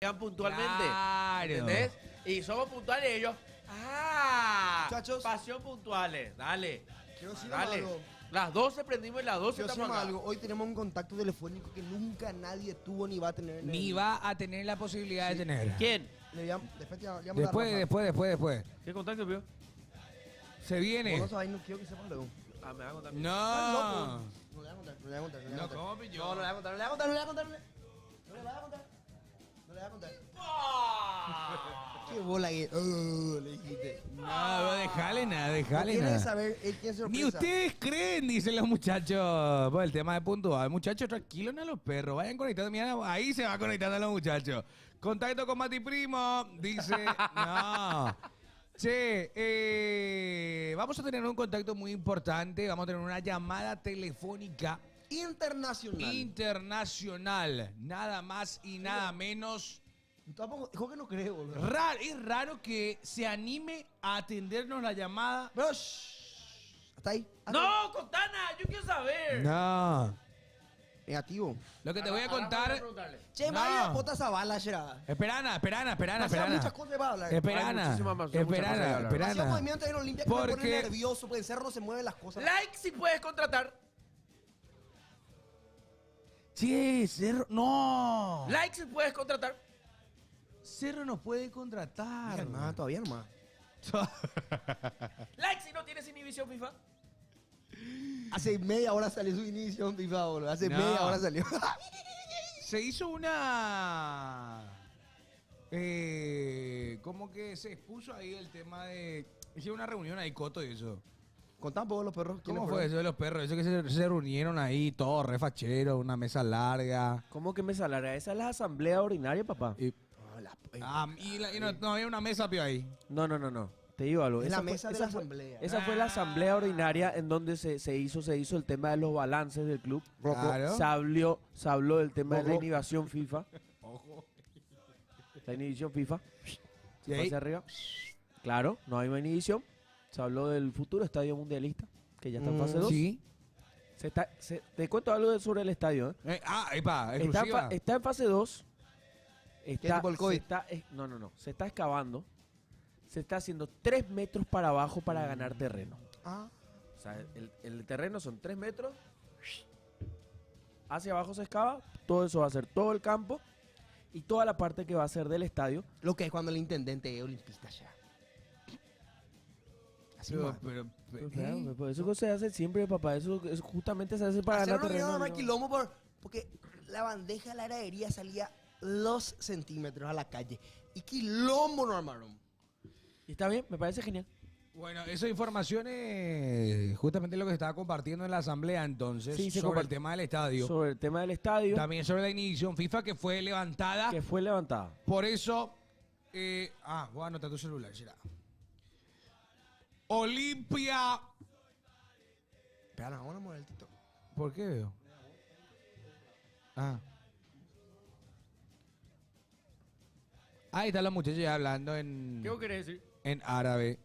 puntualmente. Claro. ¿Entendés? Y somos puntuales y ellos. ¡Ah! Muchachos. Pasión puntuales. Dale. Quiero decir Dale. algo. Las 12 prendimos y las 12 Quiero estamos decir acá. algo. Hoy tenemos un contacto telefónico que nunca nadie tuvo ni va a tener. Ni va a tener la posibilidad de tener. ¿Quién? Después te llamo a Rafa. Después. ¿Qué contacto, vio? Se viene. Vos no sabés, no quiero que sepas luego. Ah, me va a contar. No. No le voy a contar, no le voy a contar. No, ¿cómo pilló? No le voy a contar, no le voy a contar, no le voy a contar. No le voy a contar. No le voy a contar. Qué bola que le dijiste. No, déjale nada. Tiene que saber quién se Ni ustedes creen, dicen los muchachos. Por el tema de puntual. Muchachos, tranquilos a los perros. Vayan conectando. Mira, ahí se va conectando a los muchachos. Contacto con Mati Primo. Dice. No. Che, vamos a tener un contacto muy importante. Vamos a tener una llamada telefónica internacional. Nada más y nada menos. Tampoco, dijo que no cree, boludo. Es raro que se anime a atendernos la llamada. Pero, shh, hasta ahí. ¡No, Contana! Yo quiero saber. No. Negativo. Lo que te voy a contar. Che, No. María, bota esa bala, Gerard. Espera. Pasan muchas cosas para hablar. Esperana. muchísimas más cosas que hablar. Hacía movimientos en Olimpia que me Porque- pone nervioso, porque en cerro no se mueven las cosas. Like si puedes contratar. Che, Cerro. No. Like si puedes contratar. Cerro nos puede contratar. Hermano, todavía nomás. Like si no tienes inhibición FIFA. Hace media hora salió su inicio en FIFA, boludo. Hace No. media hora salió. Se hizo una. Como que se expuso ahí el tema de. Hicieron una reunión ahí, Coto, y eso. Contá un poco los perros. ¿Cómo fue eso de los perros? Eso que se reunieron ahí, todos refacheros, una mesa larga. ¿Cómo que me salará? Esa es la asamblea ordinaria, papá. Y no había una mesa, pio, ahí. No. Te digo algo. Es la Esa fue- mesa de esa la fue- asamblea. Esa fue la asamblea ordinaria en donde se hizo el tema de los balances del club. Claro. Se habló del tema de la Ojo. inhibición FIFA. Ojo. La inhibición FIFA. ¿Y Se fue ahí? hacia arriba. Claro, no hay más inhibición. Se habló del futuro estadio mundialista, que ya está en fase 2. Sí. Te cuento algo sobre el estadio. Epa, Está en, exclusiva. está en fase 2. tipo el COVID? No. Se está excavando. Se está haciendo 3 metros para abajo para ganar terreno. Ah, O sea, el terreno son 3 metros. Hacia abajo se excava. Todo eso va a ser todo el campo. Y toda la parte que va a ser del estadio. lo que es cuando el intendente es olimpista ya. Así más. Claro, pues eso se hace siempre, papá. Eso justamente se hace para Hacer ganar una terreno. no hay quilombo porque la bandeja de la heladería salía 2 centímetros a la calle. Y quilombo no armaron. Y está bien, me parece genial. Bueno, esa información es justamente lo que se estaba compartiendo en la asamblea entonces Sí, se sobre el compartió. tema del estadio. Sobre el tema del estadio, También sobre la inhibición FIFA que fue levantada. que fue levantada. Por eso, voy a anotar tu celular, será. Olimpia. Espera, vamos a mover el TikTok. ¿Por qué veo? Ahí están los muchachos ya hablando ¿Qué vos querés decir? en árabe.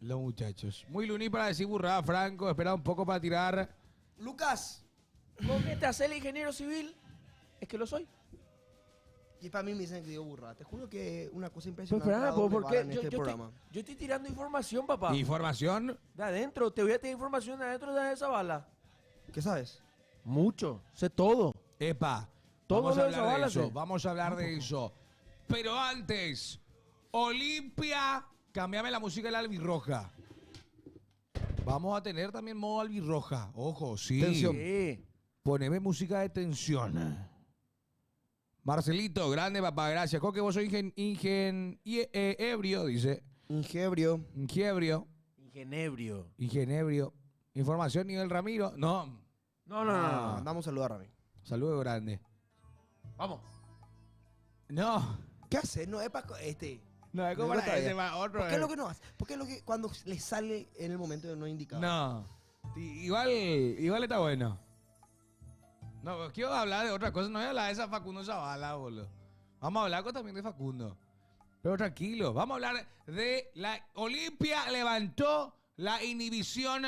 Los muchachos. Muy luní para decir burrada, Franco. Espera un poco para tirar. Lucas. ¿Vos qué te haces el ingeniero civil? Es que lo soy. Y para mí me dicen que digo burrada. Te juro que es una cosa Pero impresionante. espera, la doble ¿por vara qué? en este programa. Yo estoy tirando información, papá. Información. De adentro, te voy a tener información de adentro de esa bala. ¿Qué sabes? Mucho, sé todo. Epa. Todo Vamos a lo de hablar de Zavala, eso. sí. Vamos a hablar de eso. Pero antes, Olimpia. Cambiame la música de la albirroja. Vamos a tener también modo albirroja. Ojo, sí. Tensión. Sí. Poneme música de tensión. Marcelito, grande papá, gracias. Coque, vos sos ebrio, dice. Ingebrio. Ingiebrio. Ingenebrio. Ingenebrio. Información nivel Ramiro. No. No. Damos saludo a Rami. Saludo grande. Vamos. No. ¿Qué haces? No es para No, es como como para ese, para otro. ¿Por qué es lo que no hace? ¿Por qué es lo que cuando le sale en el momento no indicado? No. Igual está bueno. No, quiero hablar de otra cosa. No voy a hablar de esa Facundo Zavala, boludo. Vamos a hablar también de Facundo. Pero tranquilo. Vamos a hablar de la Olimpia levantó la inhibición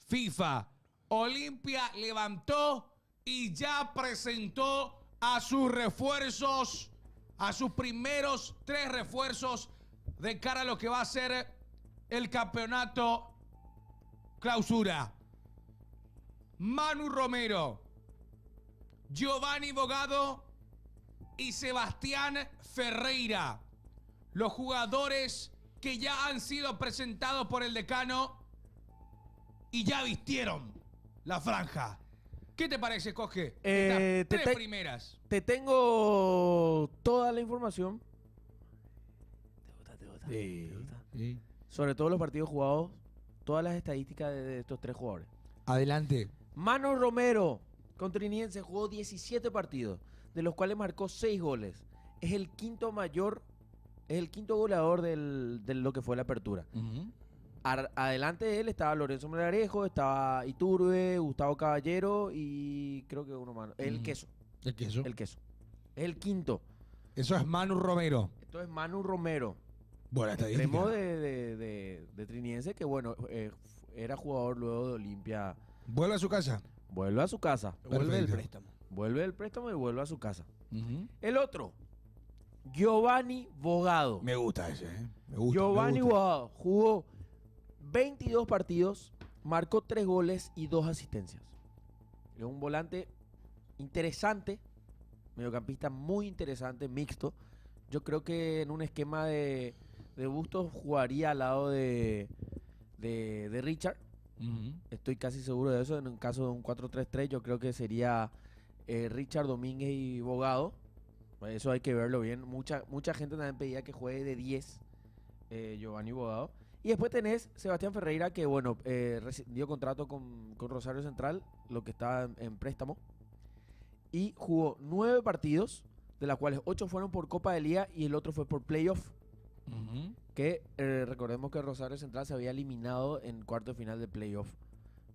FIFA. Olimpia levantó y ya presentó a sus refuerzos a sus primeros 3 refuerzos de cara a lo que va a ser el campeonato clausura. Manu Romero, Giovanni Bogado y Sebastián Ferreira, los jugadores que ya han sido presentados por el decano y ya vistieron la franja. ¿Qué te parece, Coge? Estas 3 primeras. Te tengo toda la información. ¿Te gusta? Sí. ¿Te gusta? Sí. Sobre todos los partidos jugados, todas las estadísticas de estos 3 jugadores. Adelante. Manu Romero, con Trinidense, jugó 17 partidos, de los cuales marcó 6 goles. Es el quinto goleador de lo que fue la apertura. Adelante de él estaba Lorenzo Melgarejo, estaba Iturbe, Gustavo Caballero y creo que uno más. El Queso. ¿El queso? El Queso. Es el quinto. Eso es Manu Romero. Esto es Manu Romero. Buena Extremo de Trinidense, que bueno, era jugador luego de Olimpia. Vuelve a su casa. Vuelve a su casa. Vuelve del Perfecto. préstamo. Vuelve del préstamo y vuelve a su casa. El otro, Giovanni Bogado. Me gusta ese, ¿eh? Me gusta. Giovanni me gusta. Bogado jugó 22 partidos, marcó 3 goles y 2 asistencias. Es un volante interesante, mediocampista muy interesante, mixto. Yo creo que en un esquema de Bustos jugaría al lado de Richard. Estoy casi seguro de eso. En un caso de un 4-3-3, yo creo que sería Richard, Domínguez y Bogado. Eso hay que verlo bien. Mucha gente también pedía que juegue de 10 Giovanni Bogado. Y después tenés Sebastián Ferreira, que bueno, dio contrato con Rosario Central, lo que estaba en préstamo. Y jugó 9 partidos, de las cuales 8 fueron por Copa de Liga y el otro fue por playoff. Que recordemos que Rosario Central se había eliminado en cuarto de final de playoff.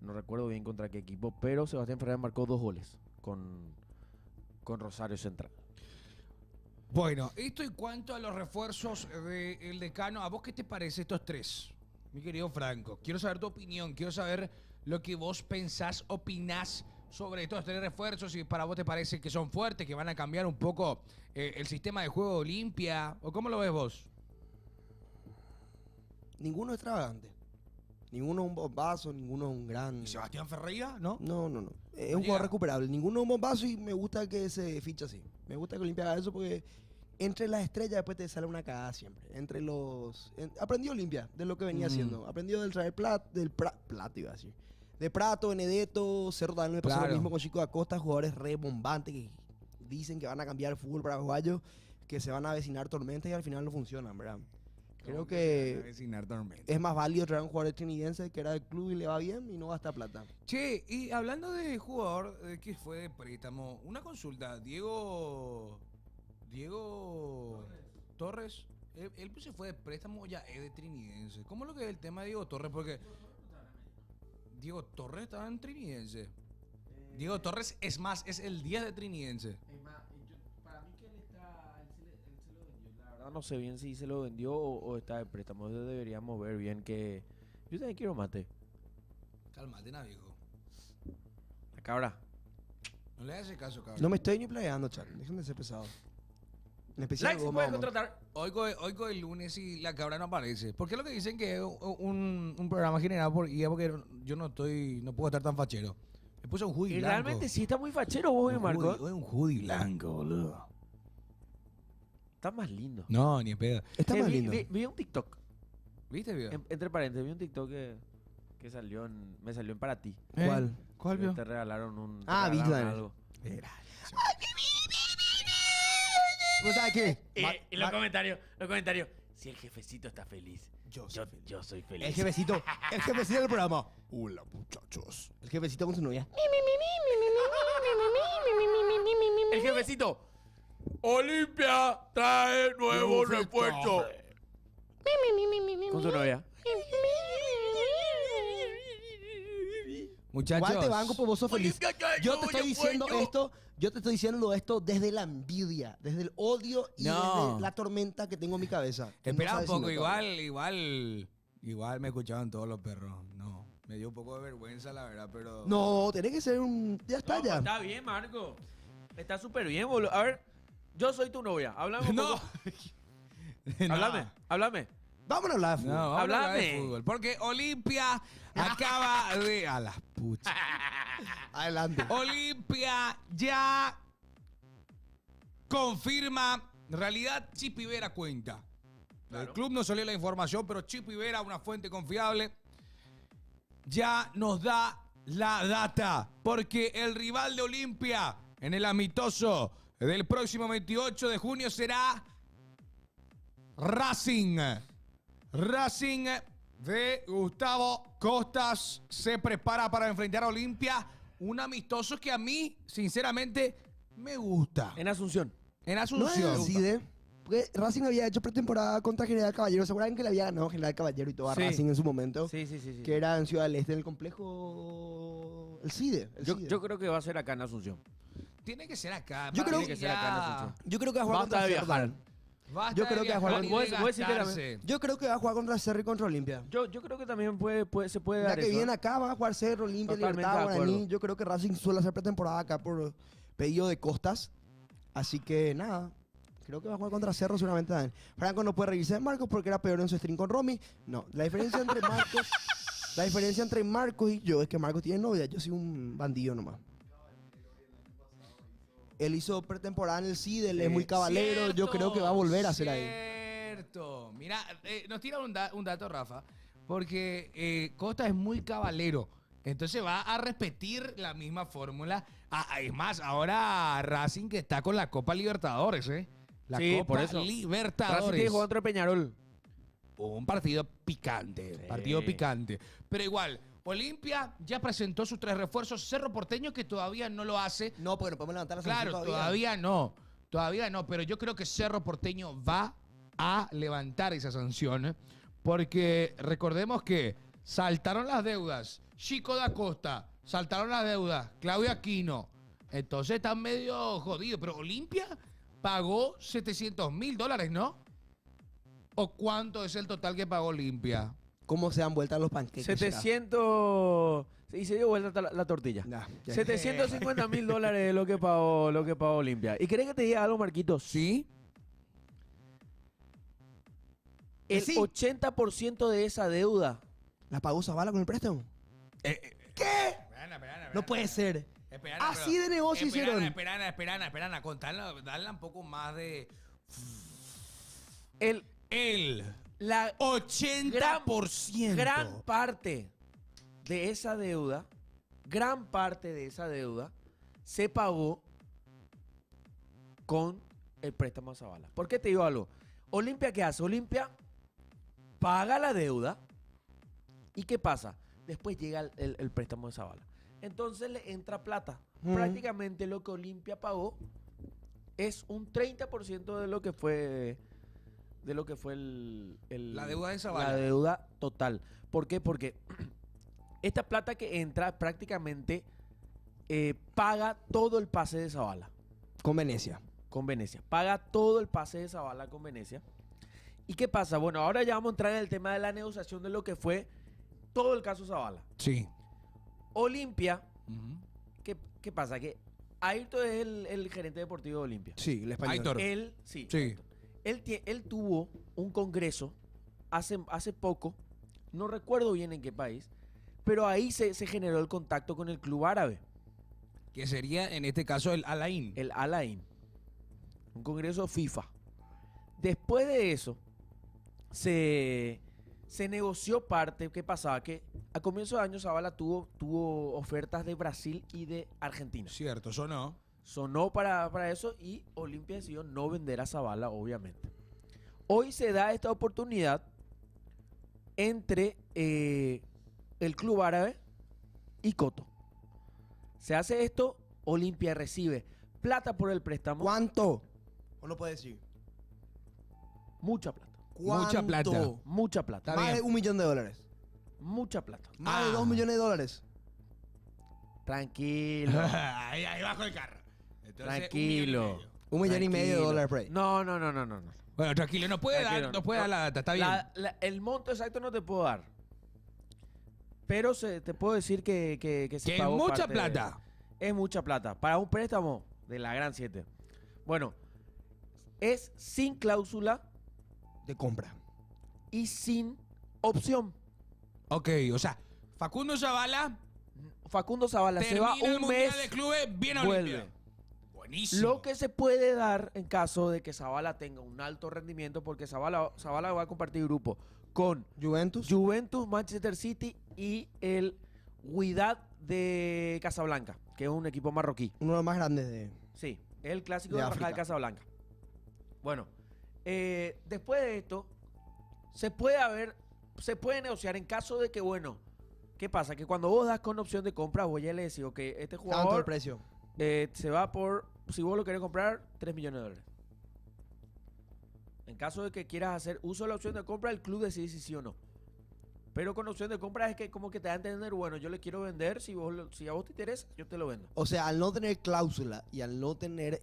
No recuerdo bien contra qué equipo, pero Sebastián Ferreira marcó 2 goles con Rosario Central. Bueno, esto en cuanto a los refuerzos del decano, ¿a vos qué te parece estos 3? Mi querido Franco, quiero saber tu opinión, quiero saber lo que vos pensás, opinás sobre estos 3 refuerzos, si para vos te parece que son fuertes, que van a cambiar un poco el sistema de juego de Olimpia, o cómo lo ves vos. Ninguno es extravagante. Ninguno es un bombazo, ninguno es un gran... ¿Y Sebastián Ferreira, no? No. Es No un llega. jugador recuperable. Ninguno es un bombazo y me gusta que se ficha así. Me gusta que Olimpia haga eso porque entre las estrellas después te sale una cagada siempre. Aprendió Olimpia de lo que venía haciendo. Aprendió del traer Plato, iba a decir. De Prato, Benedetto, Cerro también me pasó Claro. lo mismo con Chico Acosta, jugadores rebombantes que dicen que van a cambiar el fútbol paraguayo, que se van a avecinar tormentas y al final no funcionan, ¿verdad? Creo que es más válido traer a un jugador estadounidense que era del club y le va bien y no gasta plata. Che, y hablando de jugador que fue de préstamo, una consulta, Diego Torres, él pues se fue de préstamo, ya es de Trinidense. ¿Cómo es lo que es el tema de Diego Torres? Porque Diego Torres estaba en Trinidense. Diego Torres es más, es el 10 de Trinidense. Para mí que él se lo vendió. La verdad no sé bien si se lo vendió o está de préstamo. Entonces deberíamos ver bien que... Yo también quiero mate. Cálmate, na, viejo. La cabra. No le hagas caso, cabrón. No me estoy ni playando, chat. Dejen de ser pesado. En especial Like se vos, puede mamá. contratar. Oigo el lunes y la cabra no aparece. ¿Por qué lo que dicen que es un programa generado por IA? Porque yo no puedo estar tan fachero. Me puse un hoodie Y blanco. realmente sí está muy fachero vos, Marco. Hoy un hoodie blanco, boludo. Está más lindo. No, ni en pedo. Está más vi, lindo. vi un TikTok. ¿Viste, vio? Entre paréntesis, vi un TikTok que me salió en para ti. ¿Cuál? ¿Cuál, Que vio? Te regalaron un... Ah, te regalaron vi, algo. ¿Vos sabés qué? Y los comentarios. Si el jefecito está feliz, yo soy feliz. El jefecito del programa. Hola, muchachos. El jefecito con su novia. El jefecito. Olimpia trae nuevo refuerzo. Con su novia. Muchachos. Igual te banco, pues vos sos feliz. Olimpia trae Yo te nuevo estoy diciendo refuerzo. esto, yo te estoy diciendo esto desde la envidia, desde el odio y No. desde la tormenta que tengo en mi cabeza. Que Espera no un sabes si poco, notar. igual me escuchaban todos los perros. No, me dio un poco de vergüenza, la verdad, pero... No, tenés que ser un... Ya está, No, ya. está bien, Marco. Está súper bien, boludo. A ver, Yo soy tu novia. Háblame un No. poco. Háblame. Vámonos a hablar de fútbol. No, vamos a hablar de Háblame. fútbol. Porque Olimpia acaba de... A las puchas. Adelante. Olimpia ya confirma. En realidad, Chipi Vera cuenta. El club no salió la información, pero Chipi Vera, una fuente confiable, ya nos da la data. Porque el rival de Olimpia en el amistoso del próximo 28 de junio será Racing. Racing de Gustavo Costas se prepara para enfrentar a Olimpia. Un amistoso que a mí, sinceramente, me gusta. En Asunción. En No es Asunción. así de... Porque Racing había hecho pretemporada contra General Caballero. ¿Se acuerdan que le había ganado General Caballero y todo a Sí. Racing en su momento? Sí. Que era en Ciudad del Este, en el complejo... El CIDE. Yo creo que va a ser acá en Asunción. Tiene que ser acá. Yo creo Tiene que ser acá en Asunción. Yo creo que va a jugar Basta contra de Cerro. viajar. Yo creo que va a jugar- vos decís que gastarse. Yo creo que va a jugar contra Cerro y contra Olimpia. Yo creo que también se puede Ya dar que eso. viene acá, va a jugar Cerro, Olimpia, Totalmente Libertad, de Guaraní. acuerdo. Yo creo que Racing suele hacer pretemporada acá por pedido de Costas. Así que nada, creo que va a jugar contra Cerro seguramente también. Franco no puede reírse de Marcos porque era peor en su stream con Romy. No, la diferencia entre Marcos y yo es que Marcos tiene novia, yo soy un bandido nomás. Él hizo pretemporada en el CIDE, él es muy cabalero, yo creo que va a volver a hacer ahí. Cierto. Mira, nos tira un dato, Rafa, porque Costa es muy cabalero. Entonces va a repetir la misma fórmula. Es más, ahora Racing que está con la Copa Libertadores, ¿eh? La Sí, Copa por eso. Racing Libertadores. tiene que jugar contra Peñarol. Un partido picante, Sí. partido picante. Pero igual, Olimpia ya presentó sus 3 refuerzos. Cerro Porteño que todavía no lo hace. No, porque no podemos levantar la Claro, sanción todavía no, pero yo creo que Cerro Porteño va a levantar esa sanción, porque recordemos que saltaron las deudas, Chico da Costa, saltaron las deudas, Claudio Aquino, entonces están medio jodidos, pero Olimpia pagó $700,000, ¿no? ¿O cuánto es el total que pagó Olimpia? ¿Cómo se dan vueltas los panqueques? 700... Y se dio vuelta la tortilla. Nah, ya. $750,000 es lo que pagó Olimpia. ¿Y querés que te diga algo, Marquitos? ¿Sí? El Sí. 80% de esa deuda ¿La pagó Zavala con el préstamo? ¿Qué? No puede ser. Así de negocio hicieron. Esperana, contarla, darle un poco más de... la 80%. gran parte de esa deuda, se pagó con el préstamo a Zavala. ¿Por qué te digo algo? Olimpia, ¿qué hace? Olimpia paga la deuda y ¿qué pasa? Después llega el préstamo de Zavala. Entonces le entra plata. Prácticamente lo que Olimpia pagó es un 30% de lo que fue La deuda de Zavala. La deuda total. ¿Por qué? Porque esta plata que entra prácticamente paga todo el pase de Zavala Con Venecia. con Venecia. Paga todo el pase de Zavala con Venecia. ¿Y qué pasa? Bueno, ahora ya vamos a entrar en el tema de la negociación de lo que fue todo el caso Zavala. Sí. Olimpia, ¿qué pasa? Que Ayrton es el gerente deportivo de Olimpia. Sí, el español. Aitor. Él, sí. Sí. Ayrton. Él tuvo un congreso hace poco, no recuerdo bien en qué país, pero ahí se generó el contacto con el club árabe, Que sería, en este caso, el Al-Ain. el Al Ain, un congreso FIFA. Después de eso, se negoció parte. ¿Qué pasaba? Que a comienzo de año Zavala tuvo ofertas de Brasil y de Argentina. Cierto, eso no. Sonó para eso y Olimpia decidió no vender a Zavala, obviamente. Hoy se da esta oportunidad entre el club árabe y Coto. Se hace esto, Olimpia recibe plata por el préstamo. ¿Cuánto? ¿O no puede decir? Mucha plata. Mucha plata. ¿Cuánto? Mucha plata. Está Más bien. de $1 millón. Mucha plata. Más de $2 millones. Tranquilo. ahí bajo el carro. Entonces, Tranquilo. $1,5 millones Tranquilo. por ahí. No. Bueno, tranquilo, no puede Tranquilo. dar la data, está bien. El monto exacto no te puedo dar. Pero te puedo decir que se Que es pagó mucha parte plata. es mucha plata. Para un préstamo de la Gran 7. Bueno, es sin cláusula De compra. y sin opción. Ok, o sea, Facundo Zavala Facundo Zavala se termina va el un Mundial mes, de Clubes, viene a vuelve. Olimpia. Buenísimo. Lo que se puede dar en caso de que Zavala tenga un alto rendimiento, porque Zavala va a compartir grupo con Juventus. Juventus, Manchester City y el Wydad de Casablanca, que es un equipo marroquí. Uno de los más grandes de... Sí, es el clásico De de la Embajada de África. Casablanca. Bueno, después de esto, se puede negociar en caso de que, bueno, ¿qué pasa? Que cuando vos das con opción de compra, vos ya le decís, ok, este Tanto el jugador precio. se va por, si vos lo querés comprar, 3 millones de dólares. En caso de que quieras hacer uso de la opción de compra, el club decide si sí o no. Pero con opción de compra es que como que te da a entender, bueno, yo le quiero vender, si a vos te interesa, yo te lo vendo. O sea, al no tener cláusula y al no tener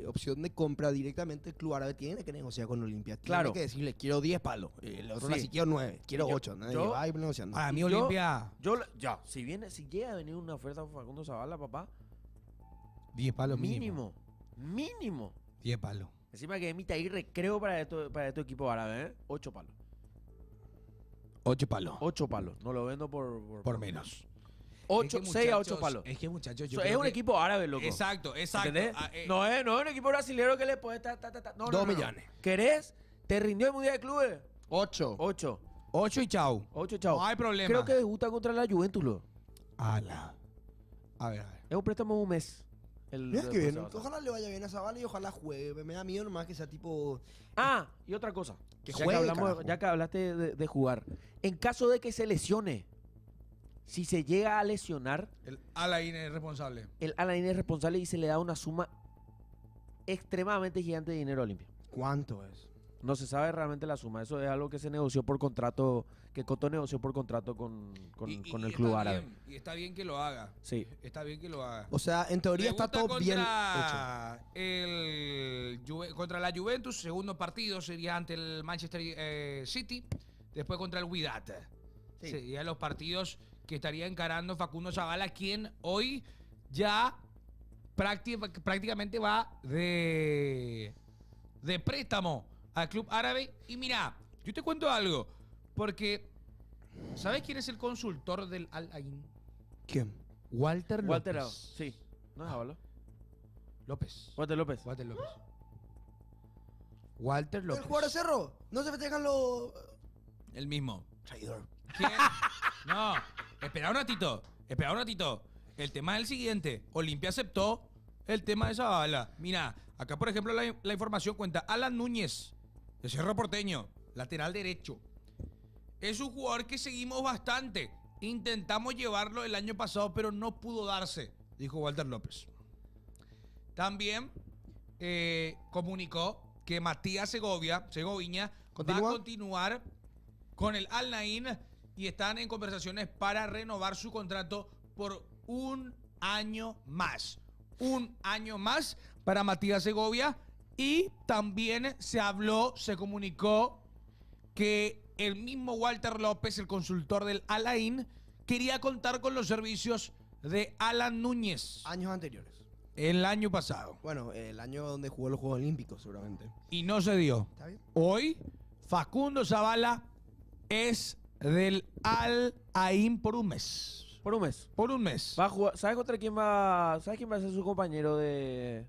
opción de compra directamente, el club árabe tiene que negociar con Olimpia. Claro. Tiene que decirle, quiero 10 palos. El otro Sí. si quiero 9, quiero Yo- 8. yo- Va a ir negociando. Para mí Y yo- Olimpia, Ya, si llega a venir una oferta por Facundo Zavala, papá, 10 palos mínimo. mínimo. 10 palos. Encima que emita ahí recreo para este equipo árabe, ¿eh? 8 palos. 8 palos. 8 palos. No lo vendo Por menos. 8, Es que, 6 a 8 muchachos, palos. Es que muchachos, yo Es creo un que- equipo árabe, loco. Exacto, exacto. ¿Entendés? Ah, No es un equipo brasileño que le puede No, 2 millones. ¿Querés? ¿Te rindió el Mundial de Clubes? 8. 8. 8 y chau. 8, chao. No hay problema. Creo que debuta contra la Juventus, loco. Ala. A ver. Es un préstamo de un mes. Mira que bien. Zavala. Ojalá le vaya bien a Zavala y ojalá juegue. Me da miedo nomás que sea tipo... Ah, y otra cosa. Que Ya juegue, hablamos, carajo. ya que hablaste de jugar. En caso de que se lesione, si se llega a lesionar, El Alain es responsable. el Alain es responsable y se le da una suma extremadamente gigante de dinero a Olimpia. ¿Cuánto es? No se sabe realmente la suma. Eso es algo que se negoció por contrato, que Coto negoció por contrato con el club está árabe. bien, y está bien que lo haga. Sí. Está bien que lo haga. O sea, en teoría está Debuta todo bien hecho. Contra la Juventus, segundo partido sería ante el Manchester City, después contra el Wydad. Sí. Serían los partidos que estaría encarando Facundo Zavala, quien hoy ya prácticamente va de préstamo al club árabe. Y mira, yo te cuento algo, porque ¿sabes quién es el consultor del Al Ain? ¿Quién? Walter López. Walter, sí. ¿No es Ábalo? López. Walter López. Walter López. Walter ¿El López. jugador de Cerro? ¿No se festejan los... El mismo. Traidor. ¿Quién? No, espera un ratito. Espera un ratito. El tema es el siguiente. Olimpia aceptó el tema de Zavala. Mira, acá por ejemplo la información cuenta Alan Núñez, de Cerro Porteño, lateral derecho. Es un jugador que seguimos bastante. Intentamos llevarlo el año pasado, pero no pudo darse, dijo Walter López. También comunicó que Matías Segoviña va a ¿Continúa? continuar con el Al Naín y están en conversaciones para renovar su contrato por un año más. Un año más para Matías Segovia. Y también se comunicó que el mismo Walter López, el consultor del Al Ain, quería contar con los servicios de Alan Núñez Años anteriores. el año pasado. Bueno, el año donde jugó los Juegos Olímpicos, seguramente. Y no se dio. ¿Está bien? Hoy, Facundo Zavala es del Al Ain por un mes. Por un mes. Por un mes. Va a jugar. ¿Sabes contra quién va? ¿Sabes quién va a ser su compañero de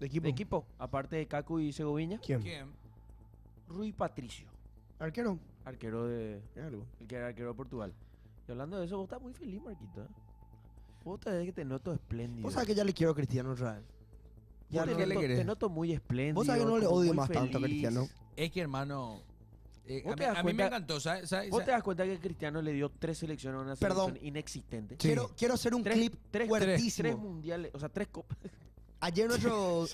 ¿De equipo? equipo? Aparte de Cacu y Segoviña. ¿Quién? ¿Quién? Rui Patricio. ¿Arquero? Arquero de. Mira algo. El que era arquero de Portugal. Y hablando de eso, vos estás muy feliz, Marquito. ¿Eh? Vos te ves que te noto espléndido. Vos sabés que ya le quiero a Cristiano Israel. Ya Vos no te, le noto, querés? te noto muy espléndido. Vos sabés que no le como odio muy más tanto a feliz. Cristiano. Es que, hermano, ¿Vos a te mí, das a mí me cuenta- encantó, ¿sabes? ¿Vos te das cuenta que Cristiano le dio 3 selecciones a una Perdón. selección inexistente? Sí. Quiero hacer un clip fuertísimo. 3 mundiales, o sea, 3 copas. Ayer nuestro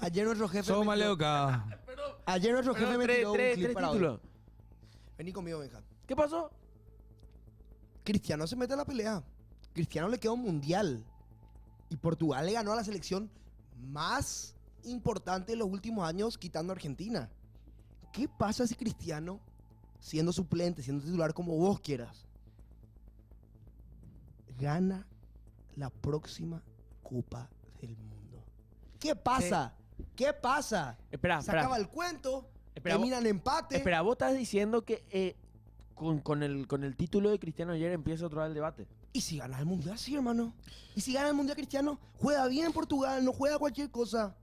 jefe Somos me mal tiró- educados. Ayer nuestro jefe me tiró un clip 3 para hoy. títulos. Vení conmigo, Benja. ¿Qué pasó? Cristiano se mete a la pelea. Cristiano le queda un mundial. Y Portugal le ganó a la selección más importante de los últimos años, quitando a Argentina. ¿Qué pasa si Cristiano, siendo suplente, siendo titular como vos quieras, gana la próxima Copa del Mundo? ¿Qué pasa? ¿Qué pasa? Espera, Se acaba el cuento, Espera, terminan empate. Espera, vos estás diciendo que con el título de Cristiano ayer empieza otra vez el debate. ¿Y si gana el Mundial? Sí, hermano. ¿Y si gana el Mundial Cristiano? Juega bien en Portugal, no juega cualquier cosa.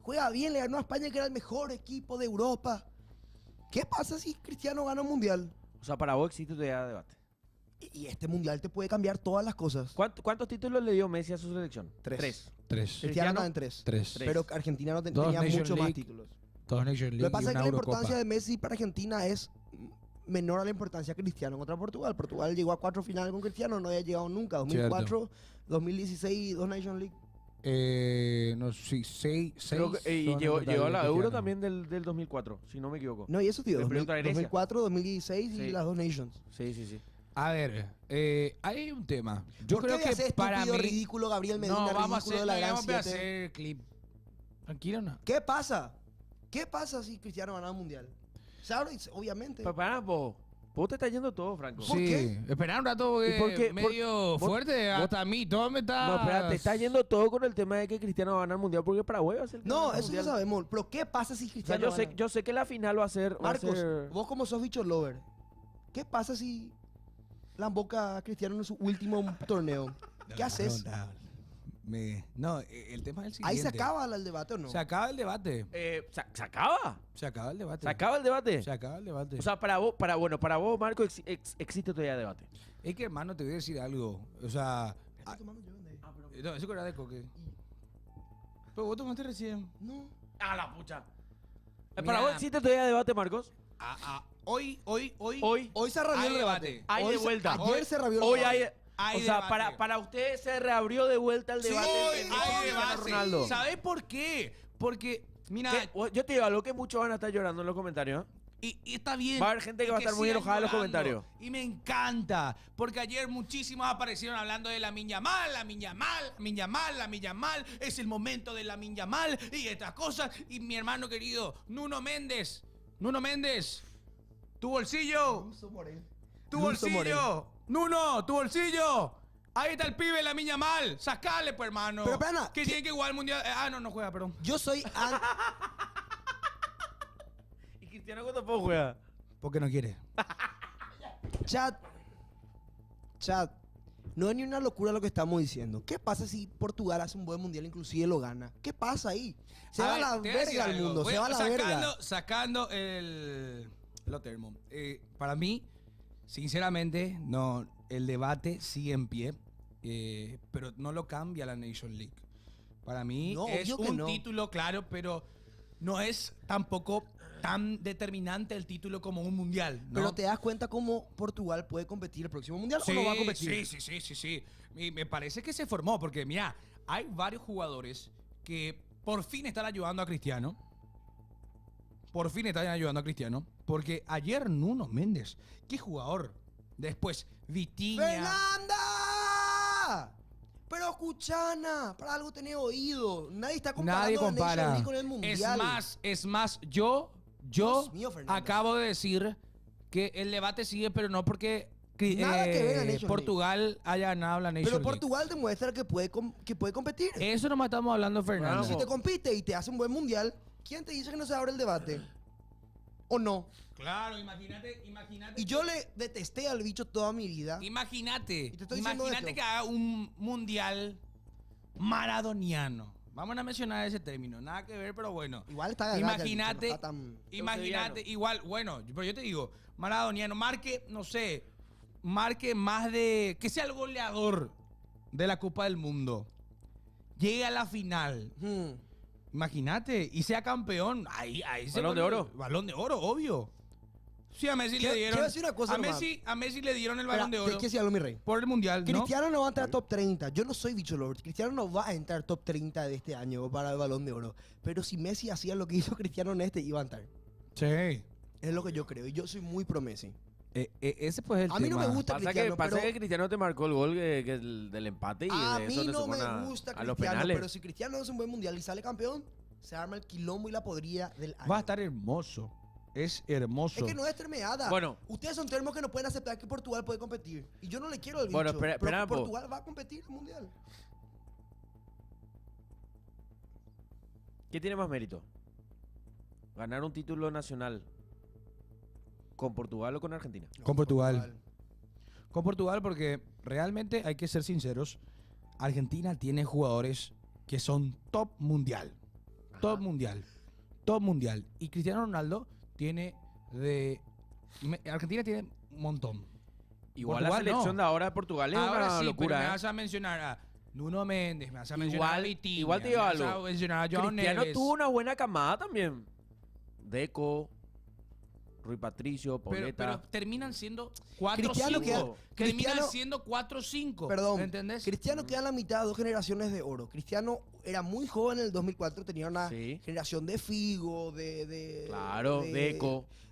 Juega bien, le ganó a España, que era el mejor equipo de Europa. ¿Qué pasa si Cristiano gana un Mundial? O sea, para vos existe todavía debate. Y este Mundial te puede cambiar todas las cosas. ¿Cuántos títulos le dio Messi a su selección? Tres. 3. Cristiano gana en tres. 3. Pero Argentina no Dos tenía Nation mucho más League. títulos. 2 Nation League Lo que pasa y es que una la importancia Eurocopa. de Messi para Argentina es menor a la importancia de Cristiano contra Portugal. Portugal llegó a 4 finales con Cristiano, no había llegado nunca. 2004, 2016 y 2 Nation League. No, sí, 6. Creo que- y llegó a la Euro también del 2004, si no me equivoco. No, y eso, tío. Le pregunto a Grecia. 2004, 2016 Sí. y las 2 Nations. Sí, sí, sí. A ver, hay un tema. Yo ¿Por creo qué que para mí... ridículo Gabriel Medina, No, vamos a ridículo hacer, de la Gran vamos a 7? hacer clip. Tranquilo, no. ¿Qué pasa? ¿Qué pasa si Cristiano gana el Mundial? Se habla, obviamente. Papá, vos te estás yendo todo, Franco. ¿Por Sí, qué? esperar un rato ¿Y por qué? medio Vos- fuerte. vos- Hasta a mí, todo me está... No, espera, te está yendo todo con el tema de que Cristiano va a ganar el Mundial porque Paraguay va a ser el que No, gana el eso ya Mundial. sabemos. Pero ¿qué pasa si O sea, Cristiano gana? yo sé que la final va a ser... Marcos, vos como sos bicho lover, ¿qué pasa si la emboca a Cristiano en su último torneo? ¿Qué haces? No, el tema es el siguiente. Ahí se acaba el debate, ¿o no? Se acaba el debate. ¿Se acaba? Se acaba el debate. ¿Se acaba el debate? Se acaba el debate. O sea, para vos, Marco, existe todavía debate. Es que, hermano, te voy a decir algo. O sea... Estoy tomando yo, ¿no? No, eso era de coque. Pero vos tomaste recién. No. ¡A la pucha! Mira. ¿Para vos existe todavía debate, Marcos? Hoy Hoy se reabrió hay el debate. debate. Hay Hoy de se- vuelta. Ayer se reabrió el Hoy debate. hay... Hay o sea, debate. para ustedes se reabrió de vuelta el debate. Hoy entre hay Messi y debate. Ronaldo. ¿Sabés por qué? Porque, mira, Yo te digo algo que muchos van a estar llorando en los comentarios. y está bien. Va a haber gente que va a estar muy sigan enojada en los llorando. comentarios. Y me encanta. Porque ayer muchísimos aparecieron hablando de Lamine Yamal, es el momento de Lamine Yamal y estas cosas. Y mi hermano querido, Nuno Méndez, tu bolsillo, Luso Morel. tu Luso Morel. bolsillo, Nuno, tu bolsillo. Ahí está el pibe Lamine Yamal, sacale pues hermano. Pero, Pana, que tiene que jugar el mundial. No juega, perdón. Yo soy ¿Y Cristiano cuánto puedo jugar? Porque no quiere. Chat. No es ni una locura lo que estamos diciendo. ¿Qué pasa si Portugal hace un buen mundial, inclusive lo gana? ¿Qué pasa ahí? Se va a la te voy a decir verga el algo. mundo, Voy se va a la verga. Sacando lo termo. Para mí, sinceramente, no, el debate sigue en pie, pero no lo cambia la Nation League. Para mí No, es obvio que un no. título, claro, pero no es tampoco tan determinante el título como un mundial, ¿no? Pero te das cuenta cómo Portugal puede competir el próximo mundial o no va a competir. Sí. Y me parece que se formó, porque mira, hay varios jugadores que por fin están ayudando a Cristiano. Porque ayer Nuno Méndez, qué jugador. Después Vitinha. ¡Fernanda! Pero escuchana, para algo tenés oído. Nadie está comparando Nadie la Nation compara. League con el mundial. Es más, yo Dios mío, Fernando. acabo de decir que el debate sigue, pero no porque Nada que ver la Nation Portugal haya ganado la Nation Pero League. Portugal demuestra que puede competir. Eso nomás estamos hablando, Fernando. Si te compite y te hace un buen mundial, ¿quién te dice que no se abre el debate? ¿O no? Claro, imagínate. Y yo le detesté al bicho toda mi vida. Imagínate. Y te estoy diciendo Imagínate esto. que haga un mundial maradoniano. Vamos a mencionar ese término. Nada que ver, pero bueno. Igual está gaga, Imagínate, no está tan- imagínate, igual, bueno, pero yo te digo, maradoniano, marque, no sé, marque más de, que sea el goleador de la Copa del Mundo. Llegue a la final. Imagínate, y sea campeón. Ahí se ¿Balón de vuelve- oro? Balón de oro, obvio. Sí, a Messi le Quiero- dieron. quiero decir una cosa a nomás. Messi le dieron el Espera, Balón de te oro quiero decir algo, mi rey. por el mundial, ¿no? Cristiano no va a entrar top 30. Yo no soy bicho lover. Cristiano no va a entrar top 30 de este año para el Balón de Oro. Pero si Messi hacía lo que hizo Cristiano en este, iba a entrar. Sí. Es lo que yo creo. Y yo soy muy pro Messi. Ese pues es el A mí no tema. me gusta Cristiano, Pasa pero que Cristiano te marcó el gol del empate y a de mí eso te no suman me gusta a los Cristiano. penales. Pero si Cristiano hace un buen mundial y sale campeón, se arma el quilombo y la podrida del año. Va a estar hermoso. Es hermoso. Es que no es termeada. Bueno. Ustedes son termos que no pueden aceptar que Portugal puede competir. Y yo no le quiero al bicho. Bueno, espera, pero po. Portugal va a competir en el mundial. ¿Qué tiene más mérito? ¿Ganar un título nacional con Portugal o con Argentina? Con Portugal. Con Portugal porque realmente hay que ser sinceros. Argentina tiene jugadores que son top mundial. Top mundial. Top mundial. Y Cristiano Ronaldo tiene Argentina tiene un montón. Igual Portugal la selección no. de ahora de Portugal es Ahora una sí, locura. pero me ¿eh? vas a mencionar a Nuno Méndez, me vas a mencionar a Vitinha, igual te digo me vas algo. a mencionar a Joao Cristiano Neves. tuvo una buena camada también. Deco, Rui Patricio, pero Pauleta. terminan siendo 4-5. Cristiano queda- Terminan Cristiano- siendo 4-5. Perdón, ¿Entendés? Cristiano queda en la mitad de 2 generaciones de oro. Cristiano era muy joven en el 2004, tenía una Sí. generación de Figo, de Claro,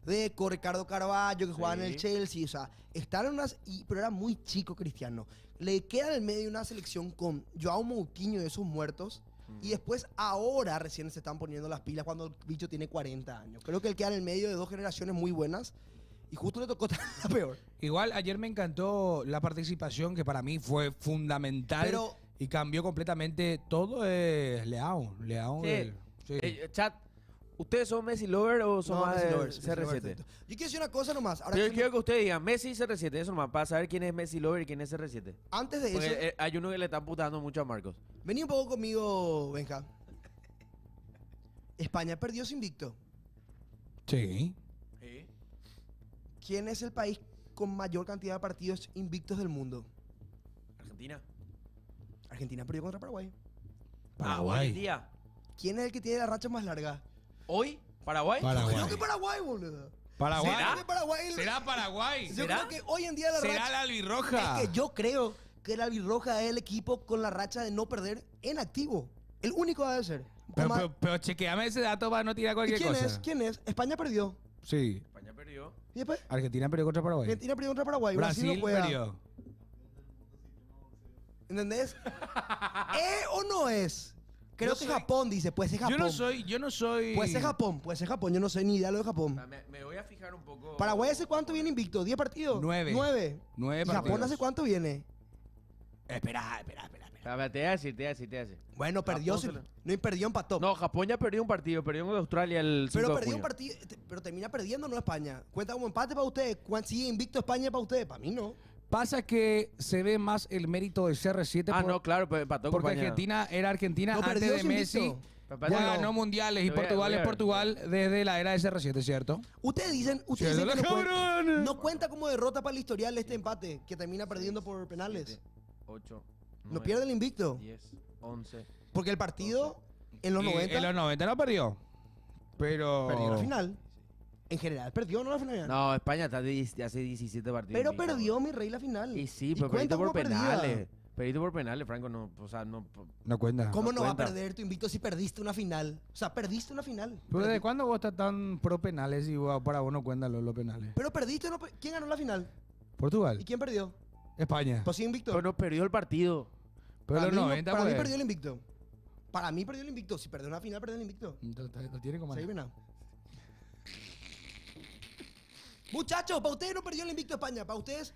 Deco, Ricardo Carvalho, que jugaba en el Sí. Chelsea, o sea, estaban unas, pero era muy chico Cristiano. Le queda en el medio una selección con Joao Moutinho de esos muertos, y después ahora recién se están poniendo las pilas cuando el bicho tiene 40 años. Creo que él queda en el medio de 2 generaciones muy buenas, y justo le tocó la peor. Igual ayer me encantó la participación que para mí fue fundamental Pero- y cambió completamente todo. Leao. Sí. Sí. Chat, ¿ustedes son Messi lover o son No, más Messi de lovers, Messi lovers, CR7? perfecto. Yo quiero decir una cosa nomás. Ahora Yo que quiero que ustedes digan Messi y CR7, eso nomás, para saber quién es Messi lover y quién es CR7. antes de eso, Porque hay uno que le están putando mucho a Marcos. vení un poco conmigo, Benja. España perdió su invicto. Sí. ¿Quién es el país con mayor cantidad de partidos invictos del mundo? Argentina. Argentina perdió contra Paraguay. Hoy en día. ¿Quién es el que tiene la racha más larga? ¿Hoy? ¿Paraguay? Paraguay. Creo que Paraguay, boludo. Paraguay. Creo que Paraguay. ¿Será Paraguay? Yo ¿Será? creo que hoy en día la ¿Será racha... la albirroja? Es que yo creo que el albirroja es el equipo con la racha de no perder en activo. El único debe ser. Pero chequeame ese dato para no tirar ¿Y cualquier quién cosa. es? ¿Quién es? España perdió. Sí. España perdió. ¿Y después? Argentina perdió contra Paraguay. Argentina perdió contra Paraguay. Brasil, Brasil no juega. perdió. ¿Entendés? ¿Es o no es? Creo Yo que soy- Japón dice, puede ser Japón. Yo no soy. Puede ser Japón, yo no sé ni idea lo de Japón. Me voy a fijar un poco. ¿Paraguay hace cuánto viene invicto? ¿10 partidos? 9. 9. 9 ¿Y Japón partidos. hace cuánto viene? Espera. A ver, te voy a decir. Bueno, perdió, Japón no perdió, empató. No, Japón ya perdió un partido, perdió en Australia el 5 pero de perdió junio. un partido, pero termina perdiendo, no España. ¿Cuenta como empate para ustedes? ¿Sigue invicto España para ustedes? Para mí no. Pasa que se ve más el mérito de CR7 No, claro, pero empató con porque España. Argentina era Argentina No antes perdió de su Messi. invicto. Papá, Ya no. ganó mundiales y Te voy a- Portugal voy a es ver. Portugal desde la era de CR7, ¿cierto? Ustedes dicen ¡Se que la cabrón! no cuenta como derrota para el historial este empate, que termina perdiendo por penales. 8, No pierde el invicto. 10, 11. Porque el partido en los Y 90 en los 90 no perdió. Pero. perdió la final. En general, perdió, no la final. No, España está de hace 17 partidos. Pero invicto. perdió mi rey la final. Y sí, pero cuenta perdiste por como perdida. penales. Perdiste por penales, Franco. No, o sea, no. No cuenta. ¿Cómo no va a cuenta. perder tu invicto si perdiste una final? O sea, perdiste una final. ¿Pero desde cuándo vos estás tan pro penales y para vos no cuentan los penales? Pero perdiste, no, ¿quién ganó la final? Portugal. ¿Y quién perdió? España. Pues sí, invicto. Pero no perdió el partido. Pero para los mí, no- 90 para mí pues. perdió el invicto. Para mí perdió el invicto. Si perdió una final, perdió el invicto. No tiene como. Sí, venado. Muchachos, para ustedes no perdió el invicto España. Para ustedes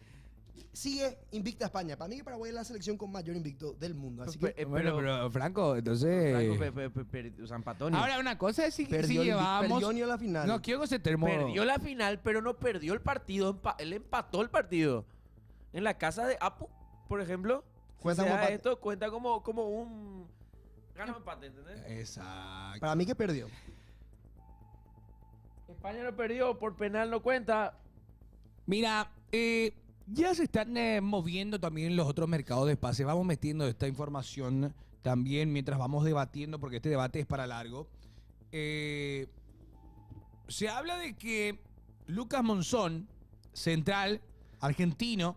sigue invicta España. Para mí Paraguay es la selección con mayor invicto del mundo. Así que Bueno, pero Franco, entonces. Franco, o sea, empató, ni- Ahora, una cosa es si perdió, llevábamos. perdió ni a la final. No, quiero que se termine. Perdió la final, pero no perdió el partido. Él empató el partido. En la casa de Apu, por ejemplo. Cuenta si se como da empate. esto cuenta como un. Gana o empate, ¿entendés? Exacto. Para mí que perdió. España no perdió, por penal no cuenta. Mira, ya se están moviendo también los otros mercados de pase. Vamos metiendo esta información también mientras vamos debatiendo, porque este debate es para largo. Se habla de que Lucas Monzón, central argentino,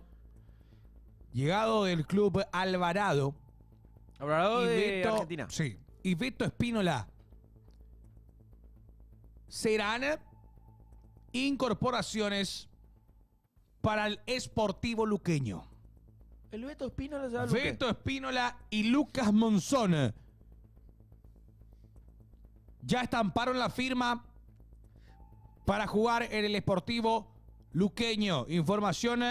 llegado del club Alvarado, Hablado y de Beto- Argentina. Sí, y Beto Espínola serán incorporaciones para el Sportivo Luqueño. El Beto Espínola se da Luque. Beto Espínola y Lucas Monzón ya estamparon la firma para jugar en el Sportivo Luqueño. Información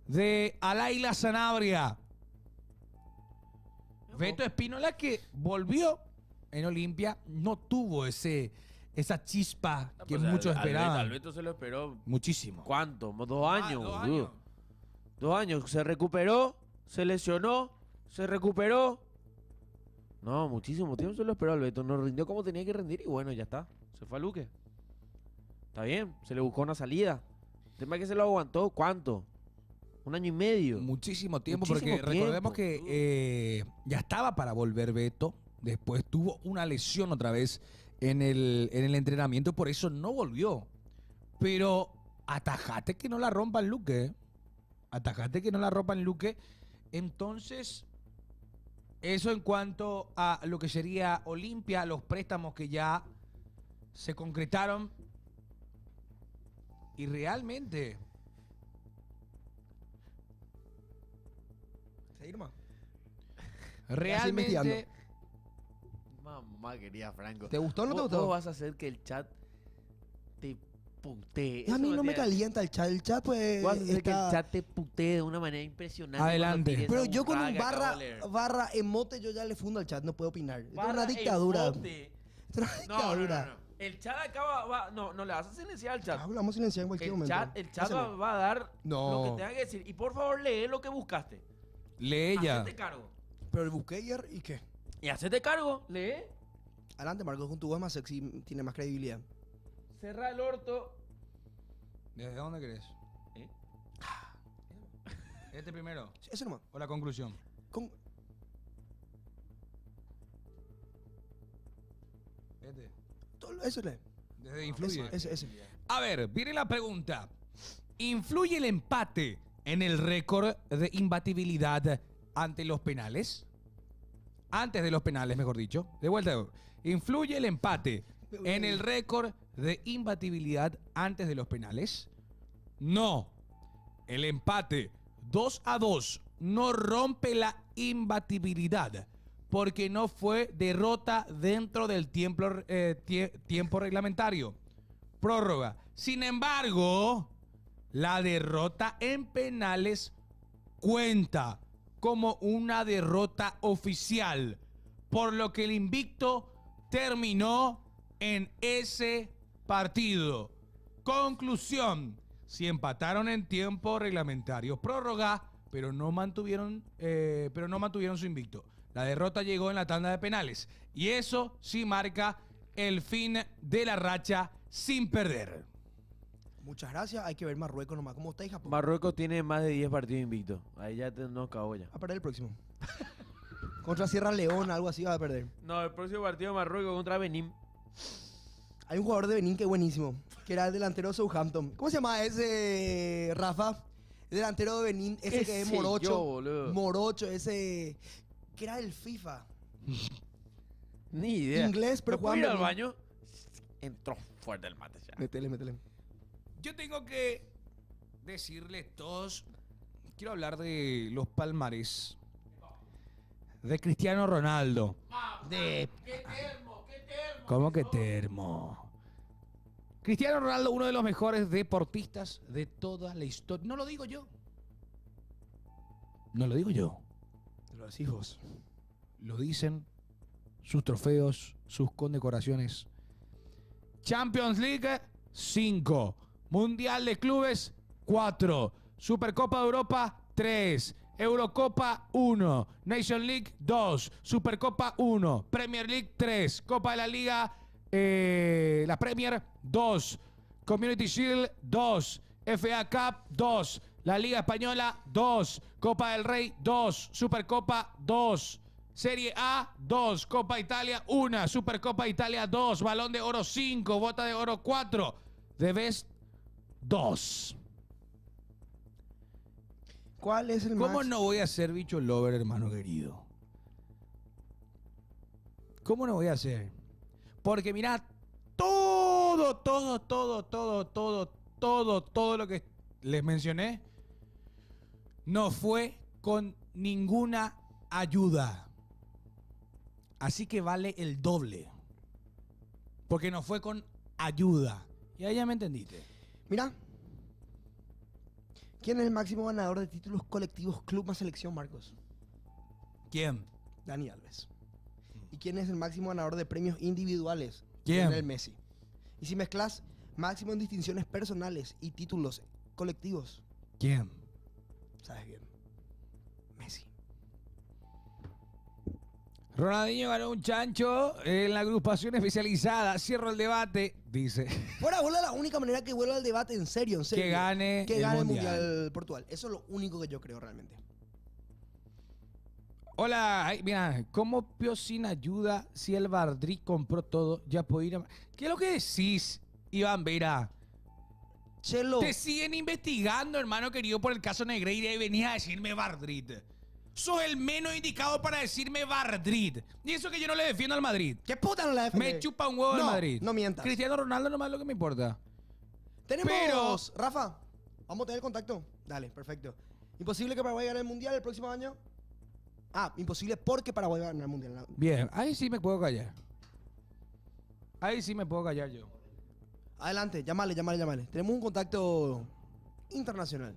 de Alaila Sanabria. Beto Espínola que volvió en Olimpia no tuvo esa chispa que Pues, muchos esperaban. Alberto se lo esperó. Muchísimo. ¿Cuánto? 2 años, 2 boludo. años. 2 años. Se recuperó, se lesionó, se recuperó. No, muchísimo tiempo se lo esperó Alberto. No rindió como tenía que rendir y bueno, ya está. Se fue a Luque. Está bien, se le buscó una salida. El tema es que se lo aguantó, ¿cuánto? 1 año y medio. Muchísimo tiempo, Muchísimo porque recordemos tiempo, que ya estaba para volver Beto. Después tuvo una lesión otra vez en el entrenamiento, por eso no volvió. Pero atajate que no la rompa en Luque. Atajate que no la rompa en Luque. Entonces, eso en cuanto a lo que sería Olimpia, los préstamos que ya se concretaron. Y realmente, Seguir más. realmente, investigando. Mamá querida, Franco. ¿Te gustó o no te ¿Vos gustó? vas a hacer que el chat te putee? A mí Eso no me te- calienta el chat. El chat, pues. Vos vas a hacer que el está- chat te putee de una manera impresionante. Adelante. cuando tires Pero esa yo con burrada un que acabo de leer. barra emote, yo ya le fundo al chat. No puedo opinar. Es Barra una dictadura. emote. Es una No, dictadura. no. El chat acá no le vas a silenciar al chat. Hablamos silenciar en cualquier El momento. chat Hacelo. va a dar No. lo que tenga que decir. Y por favor, lee lo que buscaste. lee ella. Hacete cargo. Pero el busqué ayer y qué. Y hacete cargo, lee. Adelante, Marcos, con tu voz más sexy, tiene más credibilidad. Cerra el orto. ¿Desde dónde crees? ¿Eh? Este primero. Sí, eso nomás. O la conclusión. Con- Este. Eso lee. Desde influye. Ese. A ver, viene la pregunta. ¿Influye el empate en el récord de imbatibilidad ante los penales? Antes de los penales, mejor dicho. De vuelta. ¿Influye el empate en el récord de imbatibilidad antes de los penales? No. El empate 2-2 no rompe la imbatibilidad porque no fue derrota dentro del tiempo reglamentario. Prórroga. Sin embargo, la derrota en penales cuenta como una derrota oficial, por lo que el invicto terminó en ese partido. Conclusión: si empataron en tiempo reglamentario, prórroga, pero no mantuvieron su invicto. La derrota llegó en la tanda de penales y eso sí marca el fin de la racha sin perder. Muchas gracias. Hay que ver Marruecos nomás. ¿Cómo está, Japón? Marruecos tiene más de 10 partidos invictos. Ahí ya nos cagó ya. A perder el próximo. Contra Sierra Leona, algo así va a perder. No, el próximo partido de Marruecos contra Benín. Hay un jugador de Benín que es buenísimo, que era el delantero de Southampton. ¿Cómo se llama ese, Rafa? El delantero de Benín, ese ¿Qué que es sé morocho. yo, boludo? Morocho, ese que era del FIFA. Ni idea. Inglés, pero ¿Me puedo ir jugando al bien. baño? Entró fuerte el mate ya. Métele. Yo tengo que decirles todos, quiero hablar de los palmares de Cristiano Ronaldo. De... ¡Qué termo! ¡Qué termo! ¿Cómo que termo? Cristiano Ronaldo, uno de los mejores deportistas de toda la historia. No lo digo yo. No lo digo yo. Los hijos. Lo dicen sus trofeos, sus condecoraciones. Champions League, 5. Mundial de Clubes, 4. Supercopa de Europa, 3. Eurocopa, 1. Nation League, 2. Supercopa, 1. Premier League, 3. Copa de la Liga, la Premier, 2. Community Shield, 2. FA Cup, 2. La Liga Española, 2. Copa del Rey, 2. Supercopa, 2. Serie A, 2. Copa Italia, 1. Supercopa Italia, 2. Balón de Oro, 5. Bota de Oro, 4. The Best, 2. ¿Cuál es el ¿Cómo más? no voy a ser bicho lover, hermano querido? ¿Cómo no voy a ser? Porque mira, todo lo que les mencioné no fue con ninguna ayuda. Así que vale el doble. Porque no fue con ayuda. Y ahí ya me entendiste. Mira. ¿Quién es el máximo ganador de títulos colectivos club más selección, Marcos? ¿Quién? Dani Alves. ¿Y quién es el máximo ganador de premios individuales. ¿Quién? Lionel Messi. Y si mezclas máximo en distinciones personales y títulos colectivos, ¿Quién? sabes bien. Messi. Ronaldinho ganó un chancho en la agrupación especializada. Cierro el debate, dice. Fuera bola, la única manera que vuelva al debate en serio, en serio. Que gane que el gane el Mundial. Mundial Portugal. Eso es lo único que yo creo realmente. Hola, ay, mira, ¿cómo Pio sin ayuda si el Madrid compró todo? Ya puede ir a... ¿Qué es lo que decís, Iván Vera? Chelo. Te siguen investigando, hermano querido, por el caso Negreira y venías a decirme Madrid. Sos el menos indicado para decirme Madrid. Y eso que yo no le defiendo al Madrid. ¿Qué puta no la defiende? Me chupa un huevo el No, Madrid. no mientas. Cristiano Ronaldo nomás es lo que me importa. Tenemos, Pero- Rafa, vamos a tener contacto. Dale, perfecto. ¿Imposible que Paraguay gane el Mundial el próximo año? Ah, imposible porque Paraguay va a ganar el Mundial. Bien, ahí sí me puedo callar. Ahí sí me puedo callar yo. Adelante, llámale. Tenemos un contacto internacional.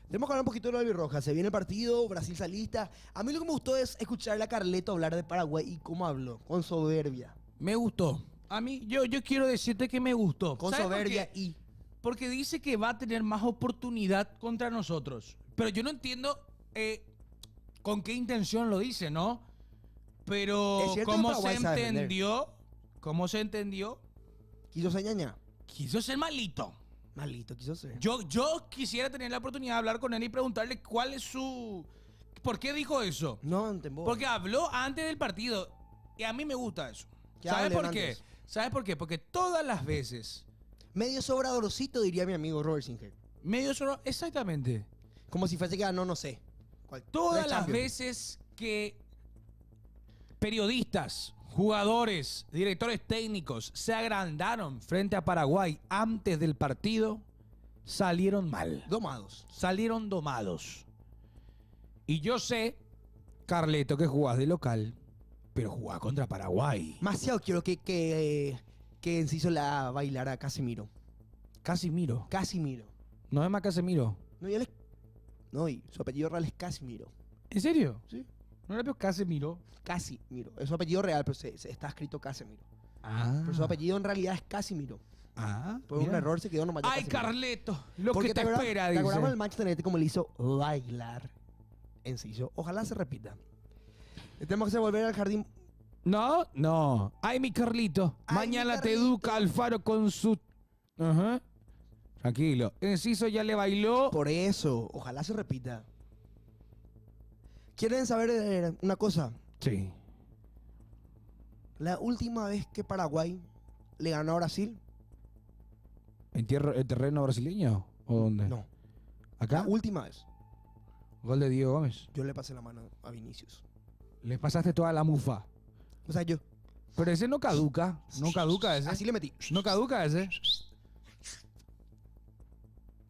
Tenemos que hablar un poquito de la albirroja. Se viene el partido, Brasil está lista. A mí lo que me gustó es escucharle a Carleto hablar de Paraguay y cómo habló. Con soberbia. Me gustó. A mí, yo quiero decirte que me gustó. Con ¿Sabes por soberbia qué? y... Porque dice que va a tener más oportunidad contra nosotros. Pero yo no entiendo con qué intención lo dice, ¿no? Pero Es cierto que cómo Paraguay se sabe defender. entendió, Quiso ser ñaña. quiso ser malito. Malito, quiso ser. Yo quisiera tener la oportunidad de hablar con él y preguntarle cuál es su... ¿Por qué dijo eso? No, entendí. Porque habló antes del partido y a mí me gusta eso. Que ¿Sabes hablen por qué? antes. ¿Sabes por qué? Porque todas las veces, Medio sobradorcito, diría mi amigo Robert Singer. medio solo, exactamente, Como si fuese que ganó, no sé. todas tres las Champions. veces que periodistas, jugadores, directores técnicos se agrandaron frente a Paraguay antes del partido, salieron mal. Domados. Salieron domados. Y yo sé, Carleto, que jugás de local, pero jugás contra Paraguay. Demasiado quiero que Enciso la bailara a Casemiro. Casimiro. Casimiro. No es más Casemiro. No, y él es... No, y su apellido real es Casimiro. ¿En serio? Sí. No era peor Casemiro. Casimiro. Es su apellido real, pero está escrito Casemiro. Ah. Pero su apellido en realidad es Casimiro. Por un mira. error se quedó nomás. ya Ay, Casemiro. Carleto, lo Porque que te acuerdas- espera, ¿Te dice. acordamos del Manchester United como le hizo bailar Enciso? Ojalá se repita. Tenemos que volver al jardín. No. Ay, mi Carlito. Ay, Mañana mi te Carlito. educa Alfaro con su... Ajá. Tranquilo. Enciso ya le bailó. Por eso, ojalá se repita. ¿Quieren saber una cosa? Sí. La última vez que Paraguay le ganó a Brasil, ¿En terreno brasileño? ¿O dónde? no. ¿Acá? La última vez. Gol de Diego Gómez. Yo le pasé la mano a Vinicius. Le pasaste toda la mufa. O sea, yo. Pero ese no caduca. No caduca ese. Así le metí. No caduca ese.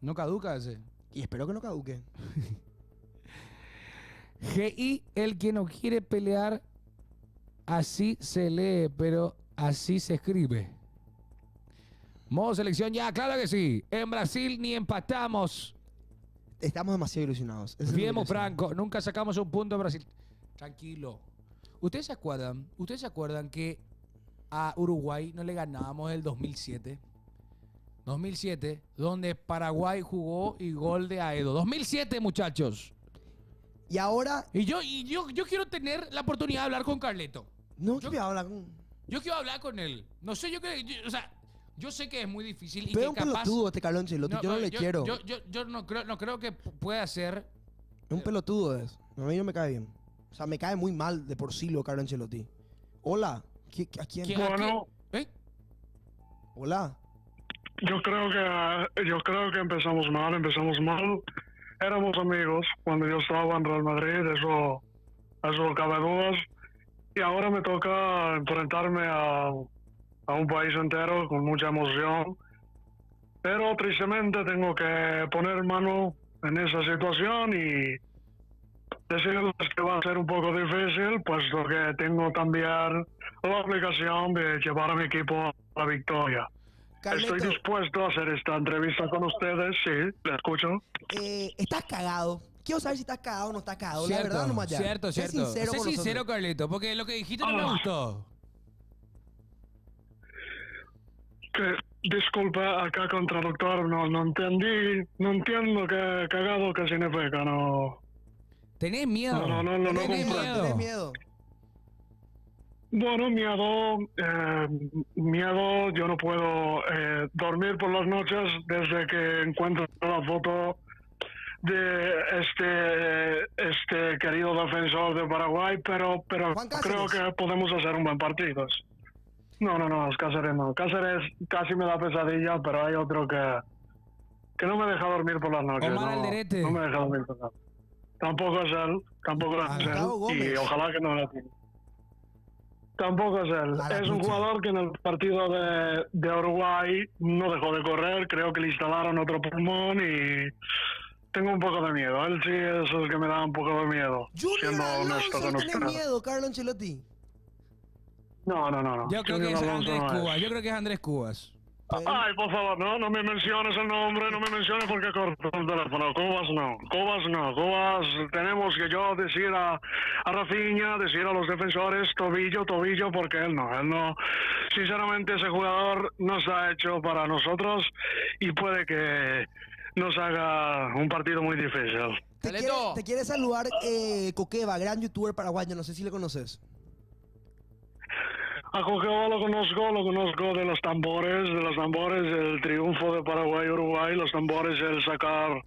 No caduca ese. Y espero que no caduque. GI, el que no quiere pelear, así se lee, pero así se escribe. Modo selección ya, claro que sí. En Brasil ni empatamos. Estamos demasiado ilusionados. Eso es lo que Viemos yo sé. Franco, nunca sacamos un punto en Brasil. Tranquilo. ¿Ustedes se acuerdan que a Uruguay no le ganábamos el 2007? 2007, donde Paraguay jugó y gol de Aedo. 2007, muchachos. Y ahora, Y yo quiero tener la oportunidad de hablar con Carleto. no, que me habla con... Yo quiero hablar con él. No sé, o sea, yo sé que es muy difícil y Pero que es un capaz... pelotudo este Carlo Ancelotti. yo no le quiero. Yo no creo que pueda ser... Es un pelotudo es. A mí no me cae bien. O sea, me cae muy mal de por sí lo Carlo Ancelotti. Hola. ¿A quién? que- Bueno. ¿Eh? Hola. Yo creo que empezamos mal. Éramos amigos cuando yo estaba en Real Madrid, eso cabe dudas. Y ahora me toca enfrentarme a un país entero con mucha emoción. Pero tristemente tengo que poner mano en esa situación y decirles que va a ser un poco difícil, puesto que tengo también la obligación de llevar a mi equipo a la victoria. Carleto, Estoy dispuesto a hacer esta entrevista con ustedes, sí, la escucho. estás cagado. quiero saber si estás cagado o no estás cagado. La Cierto, verdad, nomás ya. cierto, Sé cierto. sincero Sé con sincero, nosotros. Carlito, porque lo que dijiste no me gustó. Disculpa, acá con traductor no entendí, no entiendo qué cagado que significa, no. Tenés miedo. No Tenés Tenés miedo, miedo. tenés miedo. Bueno, miedo, yo no puedo dormir por las noches desde que encuentro la foto de este querido defensor de Paraguay, pero Juan creo Cáceres. que podemos hacer un buen partido. No, es Cáceres no. Cáceres casi me da pesadilla, pero hay otro que no me deja dormir por las noches. Omar no, Alderete. no me deja dormir por las noches. Tampoco es él, Gustavo y Gómez. ojalá que no lo tenga. Tampoco es él. A la Es un pucha. jugador que en el partido de Uruguay no dejó de correr, creo que le instalaron otro pulmón y tengo un poco de miedo. Él sí es el que me da un poco de miedo, Junior siendo honesto Alonso, con tenés usted. miedo, Carlo Ancelotti. No. Yo creo que Junior es Alonso Andrés no es. Cubas. Yo creo que es Andrés Cubas. Ay, por favor, no me menciones el nombre, no me menciones porque corto el teléfono. Cubas no. Cubas tenemos que yo decir a Rafinha, decir a los defensores, tobillo, porque él no. Sinceramente, ese jugador no está hecho para nosotros y puede que nos haga un partido muy difícil. Carleto. Te quiere saludar Coqueva, gran youtuber paraguayo, no sé si le conoces. A Coqueva lo conozco de los tambores, del triunfo de Paraguay-Uruguay, los tambores, el sacar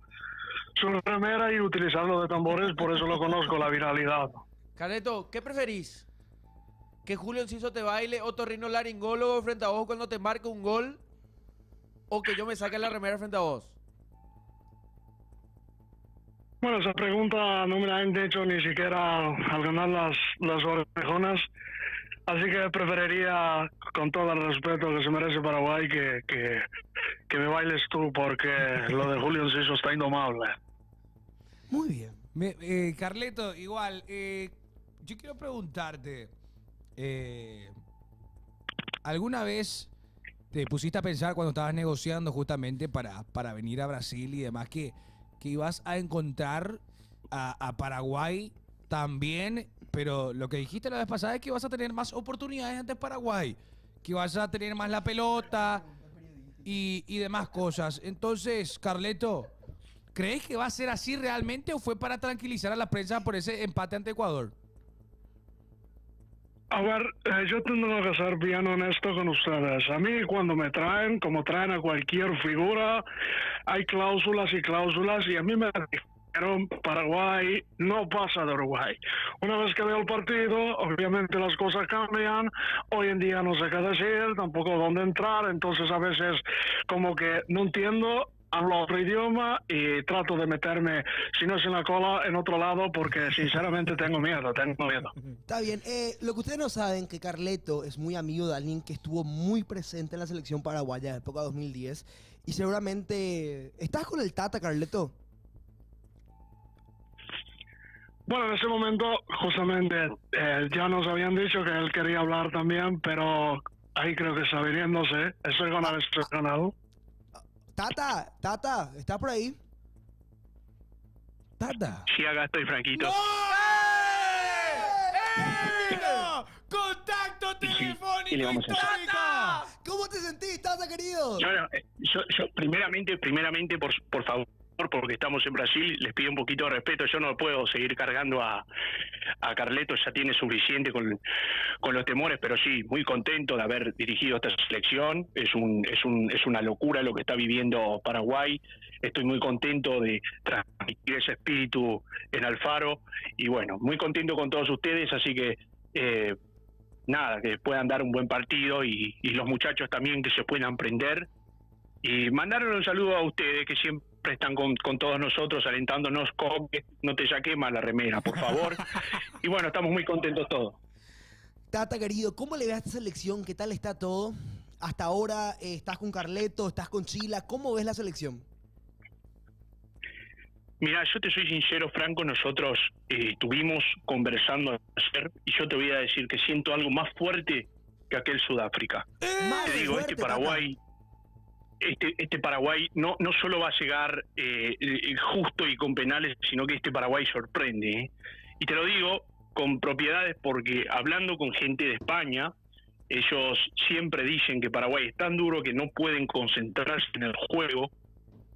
su remera y utilizarlo de tambores, por eso lo conozco, la viralidad. Carleto, ¿qué preferís? ¿Que Julio Enciso te baile otorrinolaringólogo frente a vos cuando te marque un gol? ¿O que yo me saque la remera frente a vos? Bueno, esa pregunta no me la han hecho ni siquiera al ganar las orejonas, así que preferiría, con todo el respeto que se merece Paraguay, que me bailes tú, porque lo de Julio Enciso está indomable. Muy bien. Carleto, igual, yo quiero preguntarte, ¿alguna vez te pusiste a pensar cuando estabas negociando justamente para venir a Brasil y demás que ibas a encontrar a Paraguay también, pero lo que dijiste la vez pasada es que vas a tener más oportunidades ante Paraguay, que vas a tener más la pelota y demás cosas? Entonces, Carleto, ¿crees que va a ser así realmente o fue para tranquilizar a la prensa por ese empate ante Ecuador? A ver, yo tendré que ser bien honesto con ustedes. A mí cuando me traen, como traen a cualquier figura, hay cláusulas y a mí me dijeron Paraguay no pasa de Uruguay. Una vez que veo el partido, obviamente las cosas cambian. Hoy en día no sé qué decir, tampoco dónde entrar, entonces a veces como que no entiendo. Hablo otro idioma y trato de meterme, si no es en la cola, en otro lado, porque sinceramente tengo miedo. Está bien. Lo que ustedes no saben, que Carleto es muy amigo de alguien que estuvo muy presente en la selección paraguaya en la época 2010. Y seguramente... ¿Estás con el Tata, Carleto? Bueno, en ese momento, justamente, ya nos habían dicho que él quería hablar también, pero ahí creo que está viniéndose. Estoy con el canal. Tata, ¿estás por ahí? Tata. Sí, acá estoy, Franquito. ¡No! ¡Contacto telefónico ¿qué le vamos a hacer? histórico! ¿Cómo te sentís, Tata, querido? Bueno, yo primeramente, por favor, porque estamos en Brasil, les pido un poquito de respeto. Yo no puedo seguir cargando a Carleto, ya tiene suficiente con los temores, pero sí, muy contento de haber dirigido esta selección. Es una locura lo que está viviendo Paraguay. Estoy muy contento de transmitir ese espíritu en Alfaro y bueno, muy contento con todos ustedes, así que nada, que puedan dar un buen partido y los muchachos también que se puedan prender. Y mandaron un saludo a ustedes que siempre están con todos nosotros alentándonos. No te ya quema la remera, por favor. Y bueno, estamos muy contentos todos. Tata, querido, ¿cómo le ves a esta selección? ¿Qué tal está todo? Hasta ahora estás con Carleto, estás con Chila. ¿Cómo ves la selección? Mira, yo te soy sincero, Franco, nosotros estuvimos conversando ayer y yo te voy a decir que siento algo más fuerte que aquel Sudáfrica. Más Te digo, fuerte, este Paraguay... este Paraguay no solo va a llegar justo y con penales, sino que este Paraguay sorprende. Y te lo digo con propiedades porque hablando con gente de España, ellos siempre dicen que Paraguay es tan duro que no pueden concentrarse en el juego,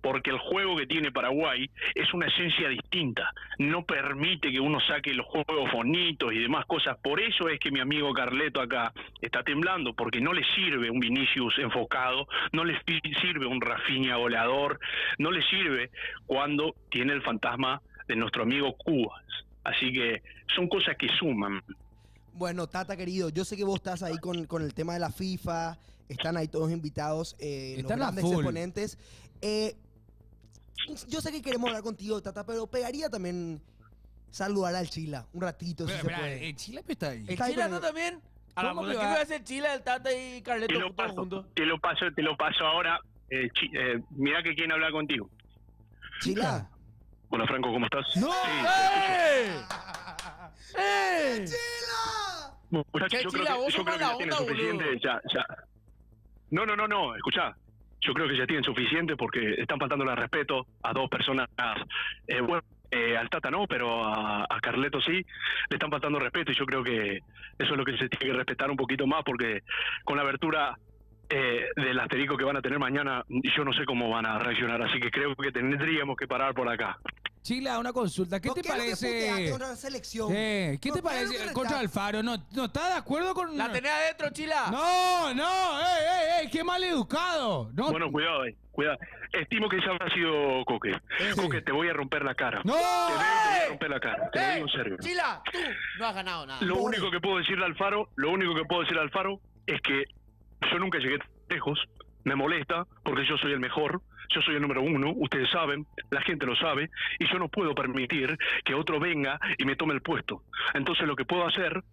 porque el juego que tiene Paraguay es una esencia distinta, no permite que uno saque los juegos bonitos y demás cosas. Por eso es que mi amigo Carleto acá está temblando, porque no le sirve un Vinicius enfocado, no le sirve un Rafinha goleador, no le sirve cuando tiene el fantasma de nuestro amigo Cubas. Así que son cosas que suman. Bueno, Tata, querido, yo sé que vos estás ahí con el tema de la FIFA, están ahí todos invitados, los Están a grandes full. exponentes. Yo sé que queremos hablar contigo, Tata, pero pegaría también saludar al Chila un ratito, si se puede. el Chile está ahí. ¿El Está ahí Chila con no el- también? A la ¿Cómo bola que que va? iba a ser Chila, el Tata y Carleto Te lo todos paso, juntos. te lo paso ahora. Mirá que quieren hablar contigo. Chila. Hola Franco, ¿cómo estás? ¡No! ¡Eh! ¡Eh! Muchachos, Che, yo Chila, creo vos que sos ya mala tienen onda, suficiente. boludo. Ya. No, escuchá. Yo creo que ya tienen suficiente porque están faltando el respeto a dos personas. Al Tata no, pero a Carleto sí, le están faltando respeto y yo creo que eso es lo que se tiene que respetar un poquito más porque con la abertura del asterisco que van a tener mañana, yo no sé cómo van a reaccionar, así que creo que tendríamos que parar por acá. Chila, una consulta. ¿Qué ¿Por te qué no te puteaste parece? contra la selección? ¿Qué ¿Por te qué parece no te contra retaste? Alfaro? ¿No estás de acuerdo con...? La tenés adentro, Chila. No, qué mal educado. No, Bueno, cuidado. Estimo que ya habrá sido Coque. Sí. Coque, te voy a romper la cara. no. Te voy a romper la cara, te lo digo en serio. Chila, tú no has ganado nada. Lo Pobre. único que puedo decirle a Alfaro, es que yo nunca llegué lejos, me molesta porque yo soy el mejor, yo soy el número uno, ustedes saben, la gente lo sabe, y yo no puedo permitir que otro venga y me tome el puesto. Entonces lo que puedo hacer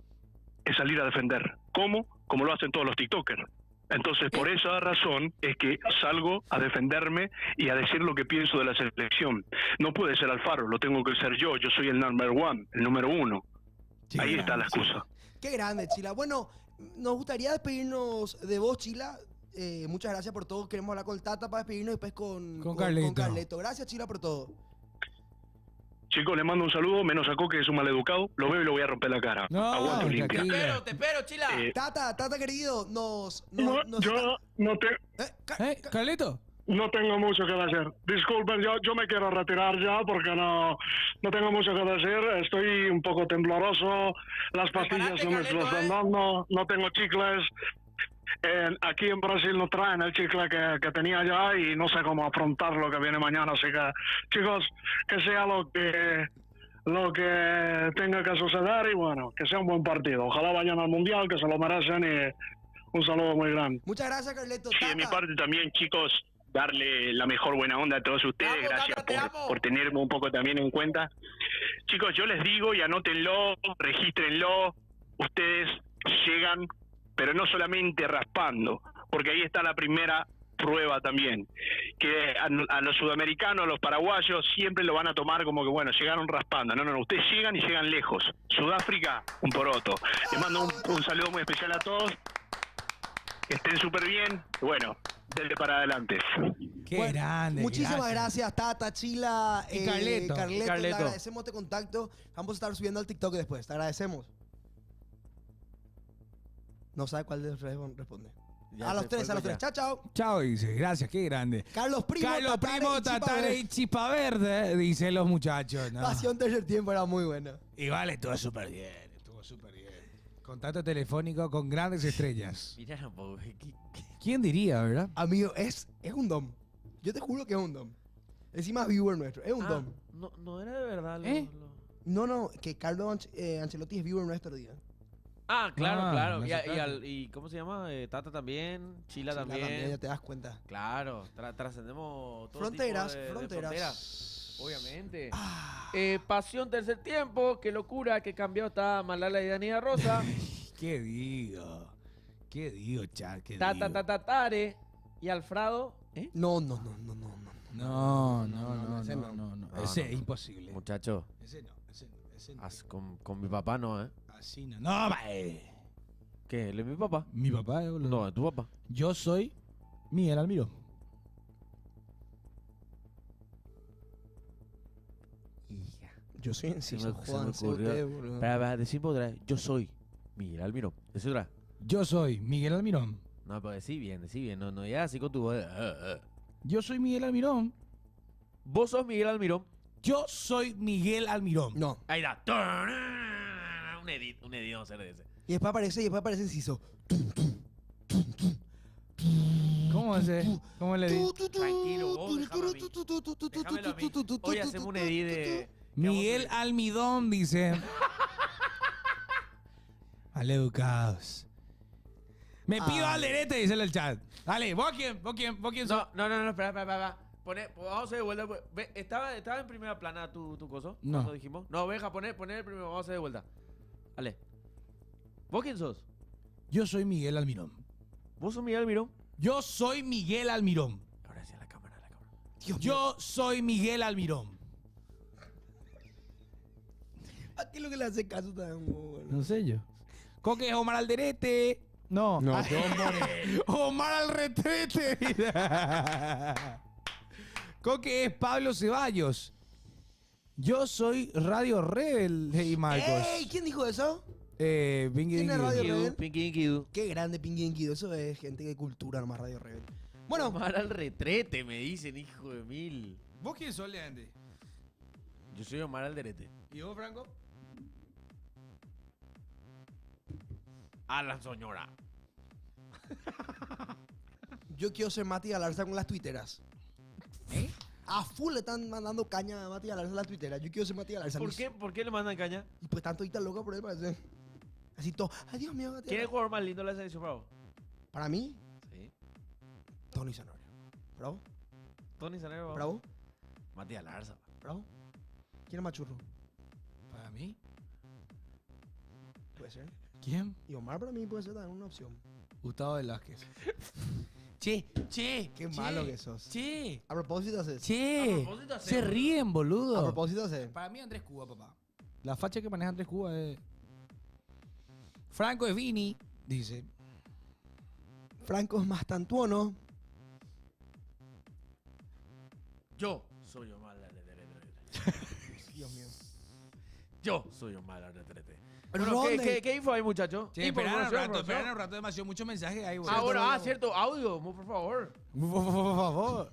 es salir a defender. ¿Cómo? Como lo hacen todos los tiktokers. Entonces, por esa razón es que salgo a defenderme y a decir lo que pienso de la selección. No puede ser Alfaro, lo tengo que ser yo soy el number one, el número uno. Sí, Ahí está la excusa. Qué grande, Chila. Bueno, nos gustaría despedirnos de vos, Chila. Muchas gracias por todo. Queremos hablar con el Tata para despedirnos y después con Carleto. Gracias, Chila, por todo. Chicos, les mando un saludo, menos a Coque, que es un maleducado. Lo veo y lo voy a romper la cara. No, Aguante Olimpia. tranquilo. Te espero, Chila. Tata, querido, nos No, yo Carleto. no tengo mucho que decir. Disculpen, yo me quiero retirar ya porque no tengo mucho que decir. Estoy un poco tembloroso, las pastillas Preparate, no me Carleto, están dando, no tengo chicles. Aquí en Brasil no traen el chicle que tenía ya y no sé cómo afrontar lo que viene mañana. Así que, chicos, que sea lo que tenga que suceder y bueno, que sea un buen partido. Ojalá vayan al Mundial, que se lo merecen y un saludo muy grande. Muchas gracias, Carleto. Sí, de mi Tata. parte también, chicos, darle la mejor buena onda a todos ustedes. Vamos, Gracias Tata, te amo. por tenerme un poco también en cuenta. Chicos, yo les digo y anótenlo, regístrenlo. Ustedes llegan, pero no solamente raspando, porque ahí está la primera prueba también, que a los sudamericanos, a los paraguayos, siempre lo van a tomar como que, bueno, llegaron raspando. No, ustedes llegan y llegan lejos. Sudáfrica, un poroto. Les mando un saludo muy especial a todos. Que estén súper bien. Bueno, denle para adelante. Qué Bueno, grande. Muchísimas gracias, Tata, Chila, Y Carleto. Carleto. Carleto. Le agradecemos este contacto. Vamos a estar subiendo al TikTok después. Te agradecemos. No sabe cuál de los tres responde. Ya A los se tres, fue, a los ya. tres. Chao, chao. Chao, dice. Gracias, qué grande. Carlos Primo, Carlos Primo, Chipa Tatare Verde. y Chipa Verde, dicen los muchachos. No. Pasión tercer tiempo era muy buena. Igual estuvo súper bien, Contacto telefónico con grandes estrellas. Mirá un poco. ¿Quién diría, verdad? Amigo, es un dom. Yo te juro que es un dom. Encima es viewer nuestro, es un dom. No era de verdad. ¿Eh? No, que Carlos Ancelotti es viewer nuestro día. Claro, Ah, claro. me Y, sacaste. y ¿cómo se llama? Tata también, Chila Sí, también. ya te das cuenta. Claro, trascendemos todo Fronteras, tipo de fronteras. fronteras, obviamente. Ah, Pasión tercer tiempo, qué locura, qué cambiado está Malala y Daniela Rosa. ¿Qué digo, chat? ¿Qué Tata, digo? tata, tare y Alfredo. ¿Eh? no. No. ese no. Ese no. es imposible. Muchacho, Ese no. con mi papá no, ¿eh? Así no. No, ¿Qué? ¿Él es mi papá? Mi papá, boludo. No, es tu papá. Yo soy Miguel Almiró. Yo soy Enciso, se me jódanse ocurrió. ustedes, boludo. Para decir otra vez. Yo soy Miguel Almirón. Decí otra. Yo soy Miguel Almirón. No, pero decí bien. No, no ya así con tu voz. Yo soy Miguel Almirón. Vos sos Miguel Almirón. Yo soy Miguel Almirón. No. Ahí está. Un edit vamos a hacer de ese. Y después aparece Enciso. ¿Cómo ese? ¿Cómo le digo? Tranquilo, vos déjame a mí. Déjamelo a mí. Hoy hacemos un edit de... Miguel Almidón dice. Maleducados. Me pido Alderete, dice en el chat. Dale, ¿vos quién? ¿Vos quién sos? No, espera. Vamos a hacer de vuelta. Ve, ¿Estaba en primera plana tu coso? No. ¿Cuando dijimos? No, deja, poner el primero. Vamos a hacer de vuelta. Dale. ¿Vos quién sos? Yo soy Miguel Almirón. ¿Vos sos Miguel Almirón? Yo soy Miguel Almirón. Ahora sí, a la cámara. Dios mío. Yo soy Miguel Almirón. ¿A qué es lo que le hace caso también, boludo? No sé yo. Coque es Omar Alderete. No. No, Ay, Omar al retrete. Coque es Pablo Ceballos. Yo soy Radio Rebel, hey Marcos. ¡Ey! ¿Quién dijo eso? Pinky ¿Quién es Dinky. Radio Rebel? Pinky Dinky Doo. Qué grande Pinky Dinky. Eso es gente de cultura nomás, Radio Rebel. Bueno, Omar al retrete, me dicen, hijo de mil. ¿Vos quién sos, Leandre? Yo soy Omar Alderete. ¿Y vos, Franco? A la señora. yo quiero ser Mati Galarza con las tuiteras. ¿Eh? A full le están mandando caña a Mati Galarza en las tuiteras. Yo quiero ser Mati Galarza. ¿Por qué le mandan caña? Y pues tanto ahorita loca por él, parece. Así todo. Ay, Dios mío, Mati ¿Quién es el Galarza. jugador más lindo de la selección para vos? Para mí, Sí. Tony Zanorio. ¿Bravo? Tony Sanero. ¿Bravo? Matías Larza. ¿Bravo? ¿Quién es más churro? ¿Para mí? Puede ser. ¿Quién? Y Omar para mí puede ser también una opción. Gustavo Velázquez. Che. Qué malo que sos. Che. A propósito haces. Che. A propósito hace, Se boludo. ríen, boludo. A propósito haces. Para mí Andrés Cuba, papá. La facha que maneja Andrés Cuba es... Franco es Vini, dice. Franco es más tantuono. Yo soy Omar Alderete. Dios mío. Yo soy Omar Alderete. Pero Bueno, ¿dónde? ¿qué info hay, muchacho? Che, espera un rato, demasiado muchos mensajes ahí, boludo. Ahora, cierto, audio, por favor. Por favor.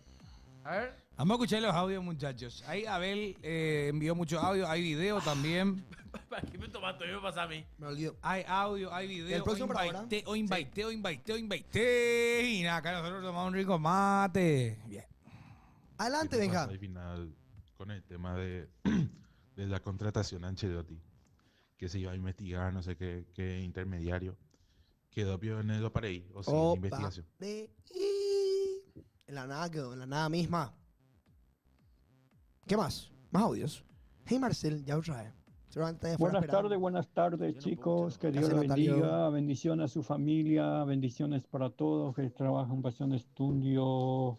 A ver. Vamos a escuchar los audios, muchachos. Ahí Abel envió muchos audios, hay video también. ¿Para qué me tomas tú? ¿Qué me pasa a mí? Me olvido. Hay audio, hay video. ¿El próximo para ahora? O invité. Y nada, acá nosotros tomamos un rico mate. Bien. Adelante, ¿Qué Benja. pasa al final con el tema de la contratación de Ancelotti? Que se iba a investigar, no sé qué intermediario. ¿Quedó pionero para ahí? ¿O sigue en investigación? En la nada quedó, en la nada misma. ¿Qué más? Más audios. Hey Marcel, ya otra vez. Seguramente allá afuera Buenas tardes Yo no chicos, puedo, que Dios Gracias, los bendiga, Natalio. bendiciones a su familia, bendiciones para todos que trabajan pasión de estudio.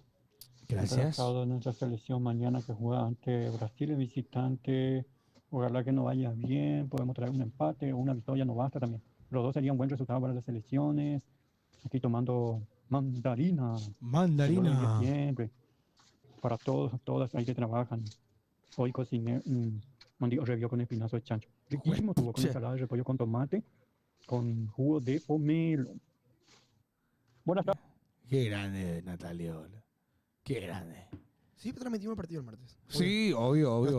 Gracias. Interesado en nuestra selección mañana que juega ante Brasil de visitante. Ojalá que nos vaya bien, podemos traer un empate o una victoria, no basta también. Los dos serían un buen resultado para las selecciones. Aquí tomando mandarina. Mandarina. Siempre. Para todos, todas ahí que trabajan. Hoy cociné un revió con espinazo de chancho. Riquísimo, tuvo con Sí. ensalada de repollo con tomate, con jugo de pomelo. Buenas tardes. Qué grande, Natalia. boludo. Qué grande. Sí, transmitimos el partido el martes. Sí, obvio. Bueno,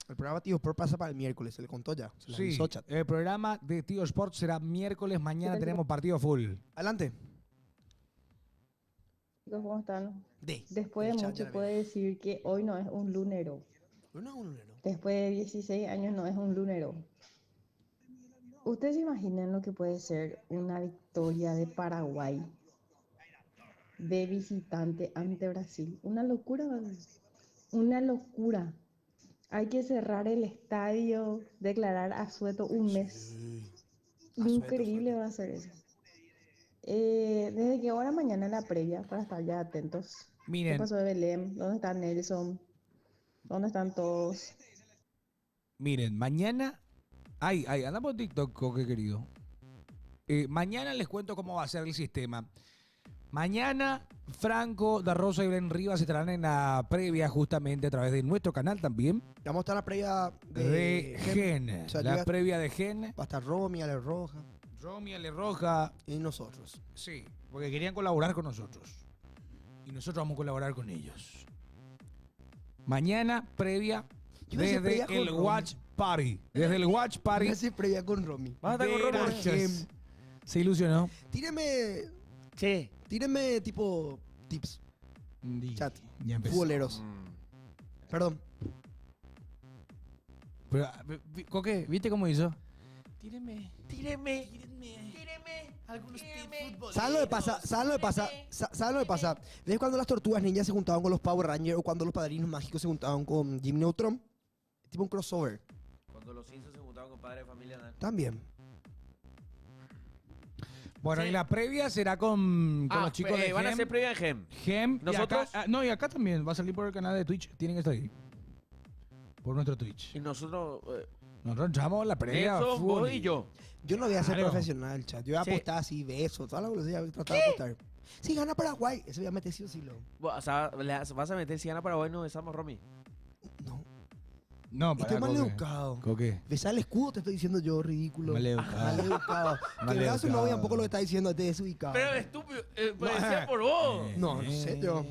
el programa Tío Sport pasa para el miércoles, se le contó ya. Se le Sí, avisó, chat. el programa de Tío Sport será miércoles. Mañana tenemos partido full. Adelante. Chicos, ¿cómo están? Después del de chat, mucho ya puede veo. decir que hoy no es un lunero. Pero no es un lunero. Después de 16 años no es un lunero. ¿Ustedes se imaginan lo que puede ser una victoria de Paraguay de visitante ante Brasil? Una locura, ¿verdad? Una locura. Hay que cerrar el estadio, declarar asueto un mes. Increíble va a ser eso. ¿Desde qué hora mañana la previa para estar ya atentos? ¿Qué Miren, pasó de Belén? ¿Dónde está Nelson? ¿Dónde están todos? mañana. Ay, anda por TikTok, Coque querido. Mañana les cuento cómo va a ser el sistema. Mañana, Franco da Rosa y Belén Rivas estarán en la previa justamente a través de nuestro canal también. Vamos a estar en la previa De Gen. O sea, La previa de Gen. Va a estar Romy, Ale Roja Romy, Ale Roja. y nosotros. Sí, porque querían colaborar con nosotros. Y nosotros vamos a colaborar con ellos. Mañana, previa Yo voy a hacer desde previa con el Romy. Watch Party. Desde el Watch Party. Voy a hacer previa con Romy. ¿Vas a estar con de Romy? Nachos. Se ilusionó. Tíreme tipo tips. Chat. Ya empezó. Futboleros. Perdón. Pero, Coque, ¿viste cómo hizo? Tíreme algunos tips. ¿Saben lo que pasa? ¿Saben lo que pasa? ¿Saben lo que pasa? ¿Ves cuando las tortugas ninjas se juntaban con los Power Rangers o cuando los padrinos mágicos se juntaban con Jimmy Neutron? Tipo un crossover. Cuando los Simpsons se juntaban con Padre de Familia. ¿no? También. Bueno, Sí. y la previa será con los chicos de van a Gem. hacer previa en Gem. Gem. ¿Nosotros? Y acá, no, y acá también. Va a salir por el canal de Twitch. Tienen que estar ahí. Por nuestro Twitch. Y nosotros, Nosotros entramos la previa. eso, full. vos y yo. Yo no voy a ser Claro. profesional, chat. Yo voy a Sí. apostar así, besos, toda la velocidad. Voy a tratar de apostar. Si gana Paraguay, ese voy a meter sí o sí. O sea, vas a meter si gana Paraguay, no besamos Romy. No. No, para Estoy mal Coque. educado. Coque. Besar el escudo, te estoy diciendo yo, ridículo. Mal educado. Mal educado. Que Mal veas su educado. novia tampoco lo que está diciendo, te desubicado. Pero estúpido, pues decía por vos. No, no sé yo.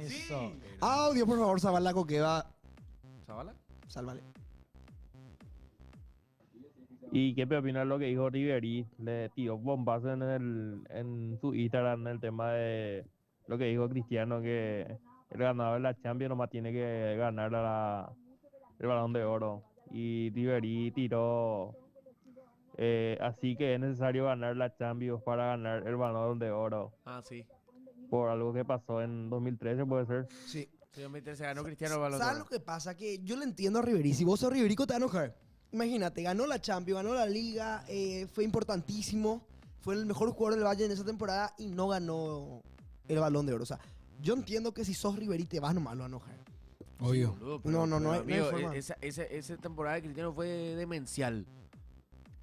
Eso. Audio, por favor, Zabala Coqueva. ¿Zabala? Sálvale. ¿Y qué opinas lo que dijo Ribery? Le tiró bombazo en su Instagram en el tema de lo que dijo Cristiano, que el ganador de la Champions nomás tiene que ganar el Balón de Oro. Y Ribery tiró así que es necesario ganar la Champions para ganar el Balón de Oro. Ah, sí. Por algo que pasó en 2013, puede ser. Sí. Sí, 2013 ganó Cristiano Balón de ¿Sabes Oro. lo que pasa? Que yo le entiendo a Ribery. Si vos sos Riberico, te va a enojar. Imagínate, ganó la Champions, ganó la Liga, fue importantísimo. Fue el mejor jugador del Valle en esa temporada y no ganó el Balón de Oro. O sea, yo entiendo que si sos Ribery, te vas nomás a enojar. Obvio. Boludo, No hay amigo, forma. esa temporada de Cristiano fue demencial.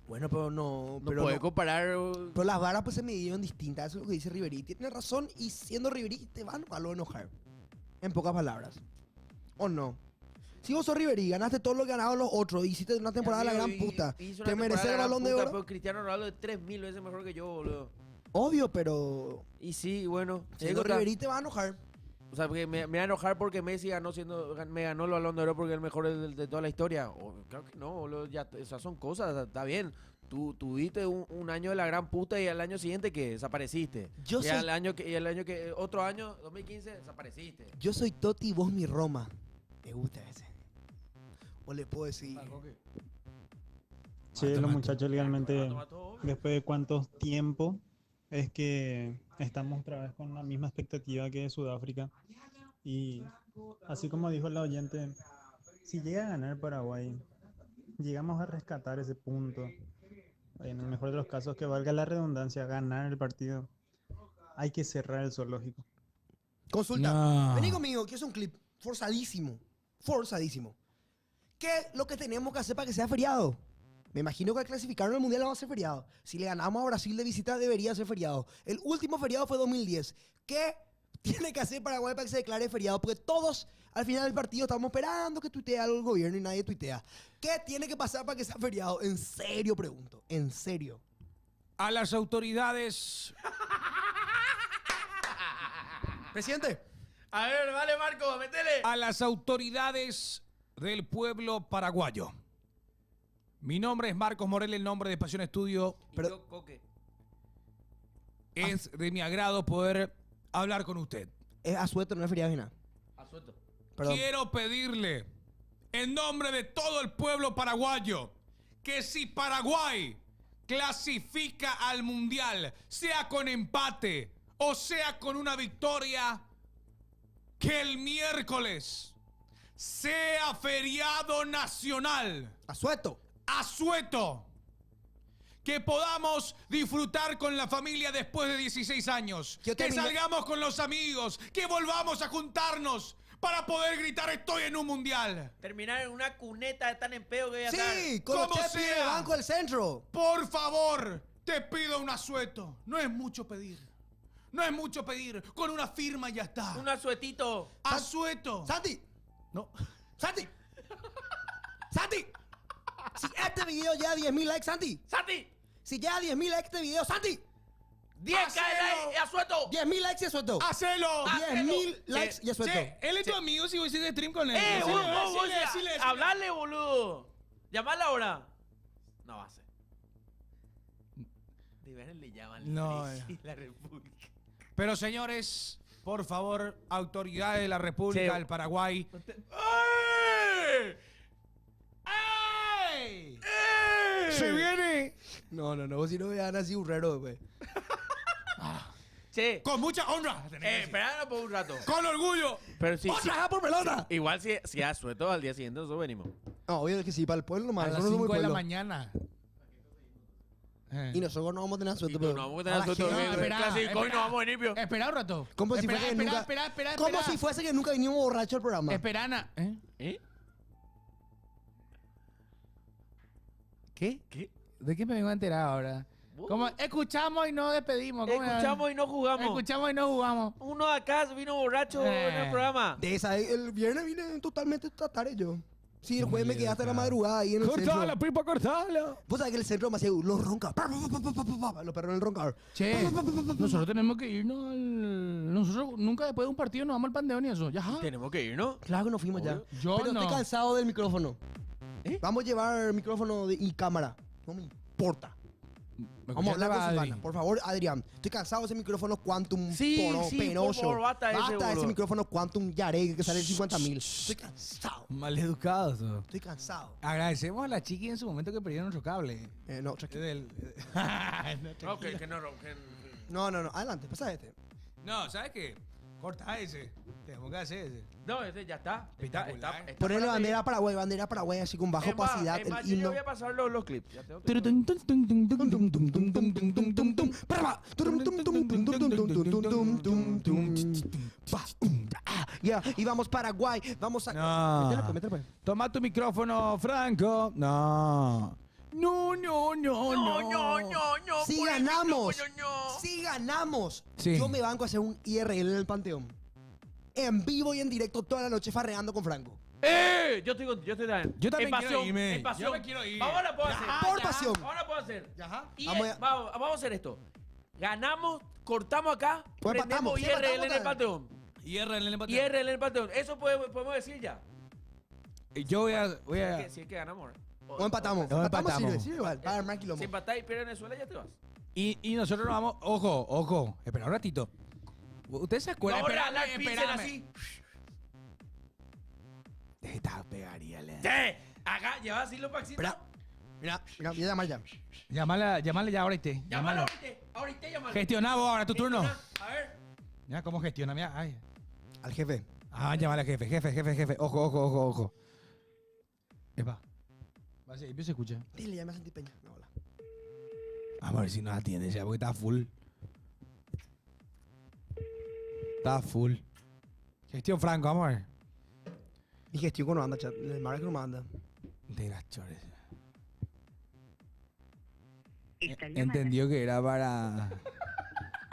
Bueno, pero no. No Pero, puede no. comparar. Pero las varas pues se midieron distintas. Eso es lo que dice Ribery. Tiene razón y siendo Ribery, te van a lo enojar. En pocas palabras. ¿O no? Si vos sos Ribery, ganaste todo lo que ganaron los otros, hiciste una temporada de la gran Amigo, puta, hizo una ¿te mereces temporada el de la Balón de gran Oro? puta, pero Cristiano Ronaldo es 3000 veces mejor que yo, boludo. Obvio, pero Y sí, bueno. si siendo Ribery te va a enojar. O sea, porque me va a enojar porque Messi me ganó el Balón de Oro porque es el mejor de toda la historia. Claro que no, boludo, ya, esas son cosas, está bien. Tú tuviste un año de la gran puta y al año siguiente que desapareciste. Yo y soy- otro año, 2015, desapareciste. Yo soy Totti y vos mi Roma. Me gusta ese. O le puedo decir. Che, los muchachos legalmente, Toma todo, obvio. después de cuánto tiempo es que estamos otra vez con la misma expectativa que Sudáfrica. Y así como dijo la oyente, si llega a ganar Paraguay, llegamos a rescatar ese punto. En el mejor de los casos, que valga la redundancia, ganar el partido. Hay que cerrar el zoológico. Consulta. No. Vení conmigo, que es un clip forzadísimo. Forzadísimo. ¿Qué es lo que tenemos que hacer para que sea feriado? Me imagino que al clasificarnos al Mundial vamos a ser feriado. Si le ganamos a Brasil de visita, debería ser feriado. El último feriado fue 2010. ¿Qué tiene que hacer Paraguay para que se declare feriado? Porque todos, al final del partido, estamos esperando que tuitee algo el gobierno y nadie tuitea. ¿Qué tiene que pasar para que sea feriado? En serio pregunto. En serio. A las autoridades. Presidente. A ver, vale, Marco, metele. A las autoridades del pueblo paraguayo. Mi nombre es Marcos Morel, el nombre de Pasión Estudio. Pero- Yo, Coque. Es de mi agrado poder hablar con usted. Es asueto, no es feriado ni nada. Asueto. Perdón. Quiero pedirle, en nombre de todo el pueblo paraguayo, que si Paraguay clasifica al Mundial, sea con empate o sea con una victoria, que el miércoles sea feriado nacional. Asueto. Asueto. Que podamos disfrutar con la familia después de 16 años. Yo Que terminé- salgamos con los amigos. Que volvamos a juntarnos para poder gritar estoy en un mundial. Terminar en una cuneta de tan en pedo que voy a estar. Sí, con los Como chepis del sea. Banco del Centro. Por favor, te pido un asueto. No es mucho pedir. No es mucho pedir. Con una firma ya está. Un asuetito. ¡Asueto! ¡Santi! No. ¡Santi! ¡Santi! Si este video llega a 10.000 likes, Santi. ¡Santi! Si llega a 10.000 likes este video, Santi. 10 cae asueto. 10.000 likes y suelto. ¡Hacelo! 10.000 likes y suelto. Che, él es tu amigo si voy a hacer stream con él. Decile. Hablarle, boludo. Llamarla ahora. No va a ser. De veras le llaman No, la República. Pero señores, por favor, autoridades de la República Che. del Paraguay. ¡Ay! ¡Ey! ¡Se viene! No, vos si no me dan así un raro, güey. Che. Con mucha honra. Esperando por un rato. Con orgullo. Pero si, ¡Otra vez por pelota! igual si asueto al día siguiente nosotros venimos. No, obvio que sí, para el pueblo nomás. A las Nosotros somos 5 de la pueblo. mañana. Y nosotros no vamos a tener suelto, No vamos a tener la asueto. gente- espera, Clásico, hoy espera. no vamos a venir, pio. Espera un rato. Como si fuese que nunca... Espera. Como si fuese que nunca vinimos borrachos al programa. Espera, Ana. ¿Eh? ¿Qué? ¿Qué? ¿De qué me vengo a enterar ahora? ¿Cómo? Escuchamos y no despedimos. ¿Cómo era? Escuchamos y no jugamos. Escuchamos y no jugamos. Uno de acá vino borracho en el programa. De esa, el viernes vine totalmente tarde yo. Sí, el jueves me quedé hasta la madrugada ahí en el centro. pipa, cortala. Vos sabés que el centro demasiado los ronca. Los perros en el roncar. Che, nosotros tenemos que irnos al... Nosotros nunca después de un partido nos vamos al Panteón y eso. Ya. Tenemos que ir, ¿no? Claro que nos fuimos ya. Yo Pero no. estoy cansado del micrófono. ¿Eh? Vamos a llevar micrófono y cámara. No me importa. ¿Me Vamos a hablar con escuchaste, Susana. Por favor, Adrián. Estoy cansado de ese micrófono Quantum Sí, por penoso. favor, basta ese, de ese boludo. micrófono Quantum Yareg que sale en 50.000. Estoy cansado. Maleducados. Estoy cansado. Agradecemos a la chiqui en su momento que perdieron nuestro cable. No, tranquilo. No, que no. No. Adelante, pasa este. No, ¿sabes qué? Corta ese. Tenemos que hacer ese. No, ese ya está. Espectacular. Está Ponerle para bandera Paraguay así con bajo pedir. Es más, opacidad. es más, El yo himno. voy a pasar los clips. Ya tengo que- Ya, y vamos Paraguay, vamos a... No. Métele, pues. Toma tu micrófono, Franco. No. No. Si por el ganamos, micrófono, no. si ganamos, Sí. yo me banco a hacer un IRL en el Panteón. En vivo y en directo toda la noche farreando con Franco. Yo estoy también. Yo también En quiero pasión, irme. en pasión. Yo me quiero ir. Vamos a poder hacer. Por pasión. Vamos a poder hacer. Y Vamos vamos a hacer esto. Ganamos, cortamos acá, Pues prendemos empatamos, sí, IRL en empatamos el Panteón. IRL en el empate. IRL en el Panteón. Eso podemos decir ya. Yo voy a... Si es que ganamos. ¿no? O empatamos. O Empatamos empatamos. sirve igual. Para armar quilombo. Si empatáis y pierdes Venezuela, ya te vas. Y nosotros nos vamos... Ojo. Espera un ratito. ¿Ustedes se acuerdan? Vamos a ganar Pilsen así. Esta pegaría. Acá, llevas así los paxitos. Mira, voy a llamar ya. Llámale ya ahorita. Llámalo ahorita llámalo. Gestiona vos ahora tu turno. A ver. Mira cómo gestiona. Mira. Ay. Al jefe. Llámale al jefe. Jefe. Ojo. Epa. Va a ser, se escucha. Dile, llame a Santi Peña. No, hola. Vamos a ver si nos atiende ya, porque está full. Gestión Franco, vamos a ver. Mi gestión que no anda, chat. El mar que no manda. De las chores. Entendió que era para...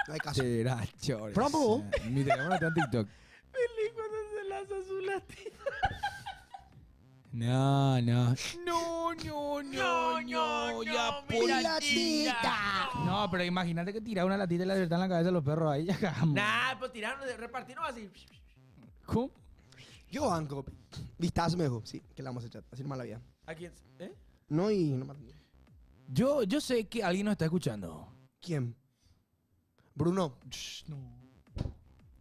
No hay caso. De las chores. Franco. Mi teléfono está en TikTok. Feliz cuando se lanza su latita. No. Ya, ¡Mi latita! No, pero imagínate que tirar una latita y la libertad en la cabeza de los perros ahí, ya cagamos. Nah, pues tirarnos, repartirnos así. ¿Cómo? Yo banco. Vistazo me dijo. Sí, que la vamos a echar. Así nomás la vida. ¿A quién? ¿Eh? No, y no más. Yo sé que alguien nos está escuchando. ¿Quién? Bruno.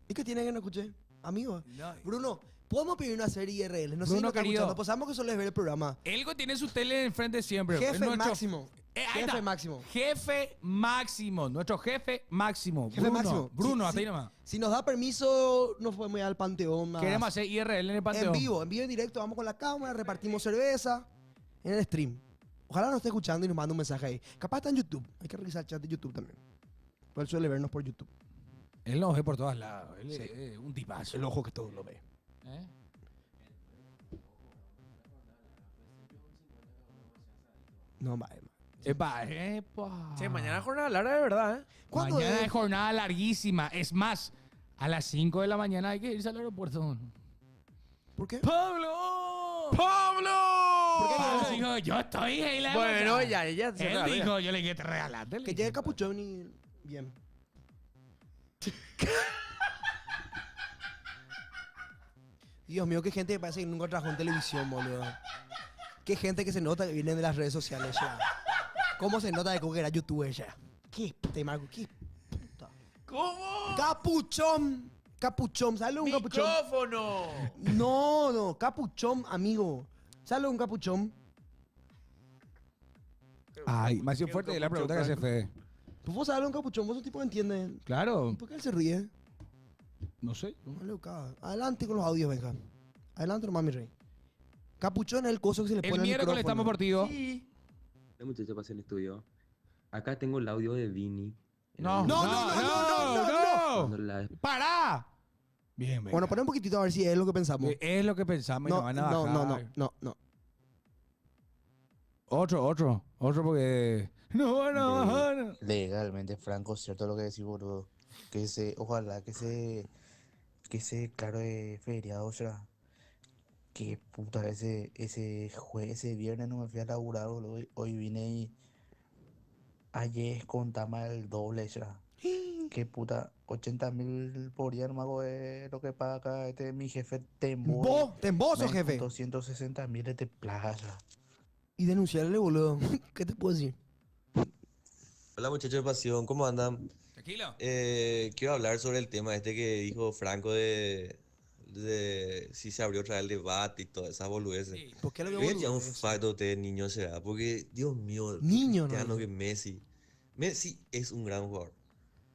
¿Y qué tiene que no escuché? Amigo. Bruno, ¿podemos pedir una serie IRL? No sé si Bruno, nos está querido. escuchando. Pues sabemos que solo es ver el programa. Elgo tiene su tele enfrente siempre. Es Jefe nuestro- máximo. ahí Jefe está. máximo. Jefe máximo. Nuestro jefe máximo. Jefe Bruno. máximo. Bruno, Sí, hasta ahí sí. nomás. Si nos da permiso, nos podemos ir al Panteón. más. Queremos hacer IRL en el Panteón. En vivo en directo. Vamos con la cámara, repartimos cerveza en el stream. Ojalá nos esté escuchando y nos mande un mensaje ahí. Capaz está en YouTube. Hay que revisar el chat de YouTube también. Pues él suele vernos por YouTube. Él nos ve por todos lados. Él Sí. es un tipazo. El ojo que todo lo ve. ¿Eh? No, Epa, epa. Che, mañana es jornada larga de verdad, ¿eh? ¿Cuándo Mañana es? es jornada larguísima. Es más, a las 5 de la mañana hay que irse al aeropuerto. ¿Por qué? ¡Pablo! ¡Pablo! Pablo dijo, yo estoy ahí. La Bueno, emoción. ella se Él sabe. dijo, yo le dije, te regalaste. Que llegue Capuchón y... Bien. Dios mío, qué gente que parece que nunca trabajó en televisión, boludo. Qué gente que se nota que viene de las redes sociales ya. ¿Cómo se nota de que era youtuber ya? ¿Qué tema? ¿Qué puta? ¿Cómo? Capuchón. Capuchón, ¿sabes lo que es un capuchón? ¡Micrófono! No, capuchón, amigo. ¿Sabes lo que es un capuchón? Ay, más fuerte de la pregunta que hace Fede. Pues vos sabés lo que es un capuchón, vos sos un tipo que entiende. Claro, ¿Y por qué él se ríe? no sé. Vale, buscaba. Adelante con los audios, venga. Adelante nomás, mi rey. Capuchón es el coso que se le El pone al miércoles estamos micrófono. por ti. La muchacha pasa el estudio. Acá tengo el audio de Vini. No, No, Cuando la ¡Para! Bien, venga. Bueno, poné un poquitito a ver si es lo que pensamos. Es lo que pensamos y nos No, van a no, bajar. no. Otro porque... No van a bajar. Legalmente, Franco, cierto lo que decís, boludo. Ojalá que se claro de feriado será. Qué puta, ese viernes no me fui a laburar, boludo. Hoy vine y ayer contaba el doble será. Qué puta, 80.000 por día, no me hago lo que paga acá mi jefe Tembo. Vos, temboso, jefe. 260.000 de plaza. Y denunciarle, boludo. ¿Qué te puedo decir? Hola muchachos de Pasión, ¿cómo andan? Tranquilo. Quiero hablar sobre el tema este que dijo Franco de si se abrió otra vez el debate y todas esas boludeces. ¿Por qué lo que Voy a vos echar un decís? facto de niño será, porque Dios mío, Niño, no. Cristiano que Messi. Messi es un gran jugador,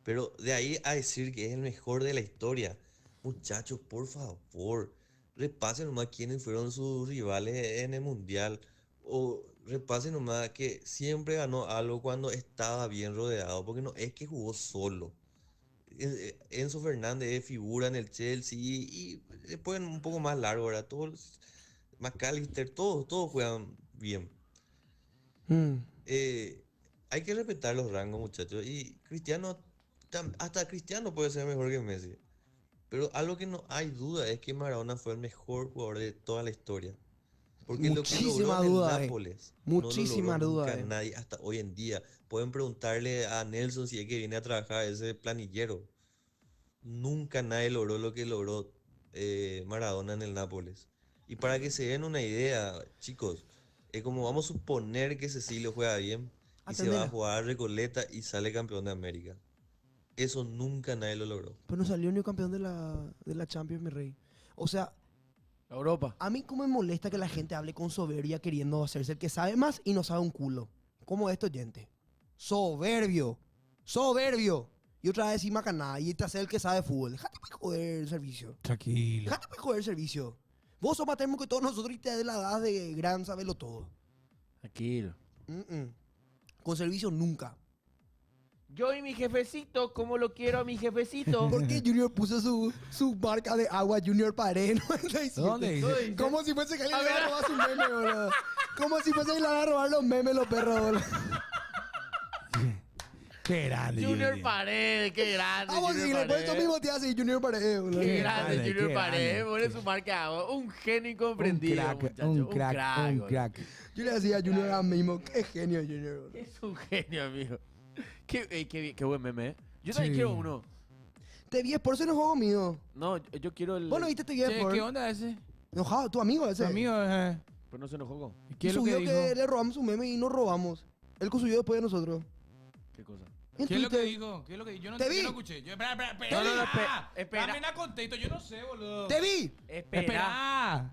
pero de ahí a decir que es el mejor de la historia, muchachos, por favor, repasen nomás quiénes fueron sus rivales en el Mundial, o repasen nomás que siempre ganó algo cuando estaba bien rodeado, porque no es que jugó solo. Enzo Fernández es figura en el Chelsea y después un poco más largo, ¿verdad? Todos, McAllister, todos juegan bien. Hay que respetar los rangos, muchachos. Y Cristiano, hasta Cristiano puede ser mejor que Messi. Pero algo que no hay duda es que Maradona fue el mejor jugador de toda la historia. Porque Muchísima lo que logró duda, en el Nápoles, Muchísima no lo logró duda, nunca nadie hasta hoy en día. Pueden preguntarle a Nelson si es que viene a trabajar ese planillero. Nunca nadie logró lo que logró Maradona en el Nápoles. Y para que se den una idea, chicos, es como vamos a suponer que Cecilio juega bien y se va a jugar a Recoleta y sale campeón de América. Eso nunca nadie lo logró. Pero no salió ni campeón de la Champions, mi rey. O sea, Europa. a mí cómo me molesta que la gente hable con soberbia queriendo hacerse el que sabe más y no sabe un culo. ¿Cómo es esto, gente? Soberbio. Soberbio. Y otra vez sin macaná y te hace el que sabe fútbol. Déjate de joder el servicio. Tranquilo. Déjate de joder el servicio. Vos sos más termo que todos nosotros y te de la edad de gran sabelo todo. Tranquilo. Con servicio nunca. Yo y mi jefecito, ¿cómo lo quiero a mi jefecito? Porque Junior puso su marca de agua Junior Pared 97. ¿Dónde dice? Como si fuese que alguien le iba a robar su meme, boludo. Como si fuese que le van a robar los memes los perros, boludo. Qué grande. Junior Pared, qué grande. Vamos a Junior decirle, pues Pared. eso mismo te hace Junior Pared, boludo. Qué grande, grande, Junior qué Pared. grande. Pone su marca. Un genio incomprendido, muchacho. un crack. boludo. Yo le decía a Junior ahora mismo, qué genio Junior, boludo. Es un genio, amigo. Qué buen meme, ¿eh? Yo también Sí. quiero uno. TV Sports se enojó conmigo. No, yo quiero el... ¿Vos no viste TV Che, Sports? ¿qué onda ese? Enojado, tu amigo ese. Tu amigo, Pero no se enojó con... ¿qué Y es lo que subió dijo? que le robamos su meme y nos robamos. Él subió después de nosotros. ¿Qué cosa? En ¿Qué es lo que Twitter. dijo? ¿Qué es lo que Yo no, Te vi. yo no escuché. Espera. No, no, Espera. Dame una contexto. Yo no sé, boludo. ¡Te vi! Espera.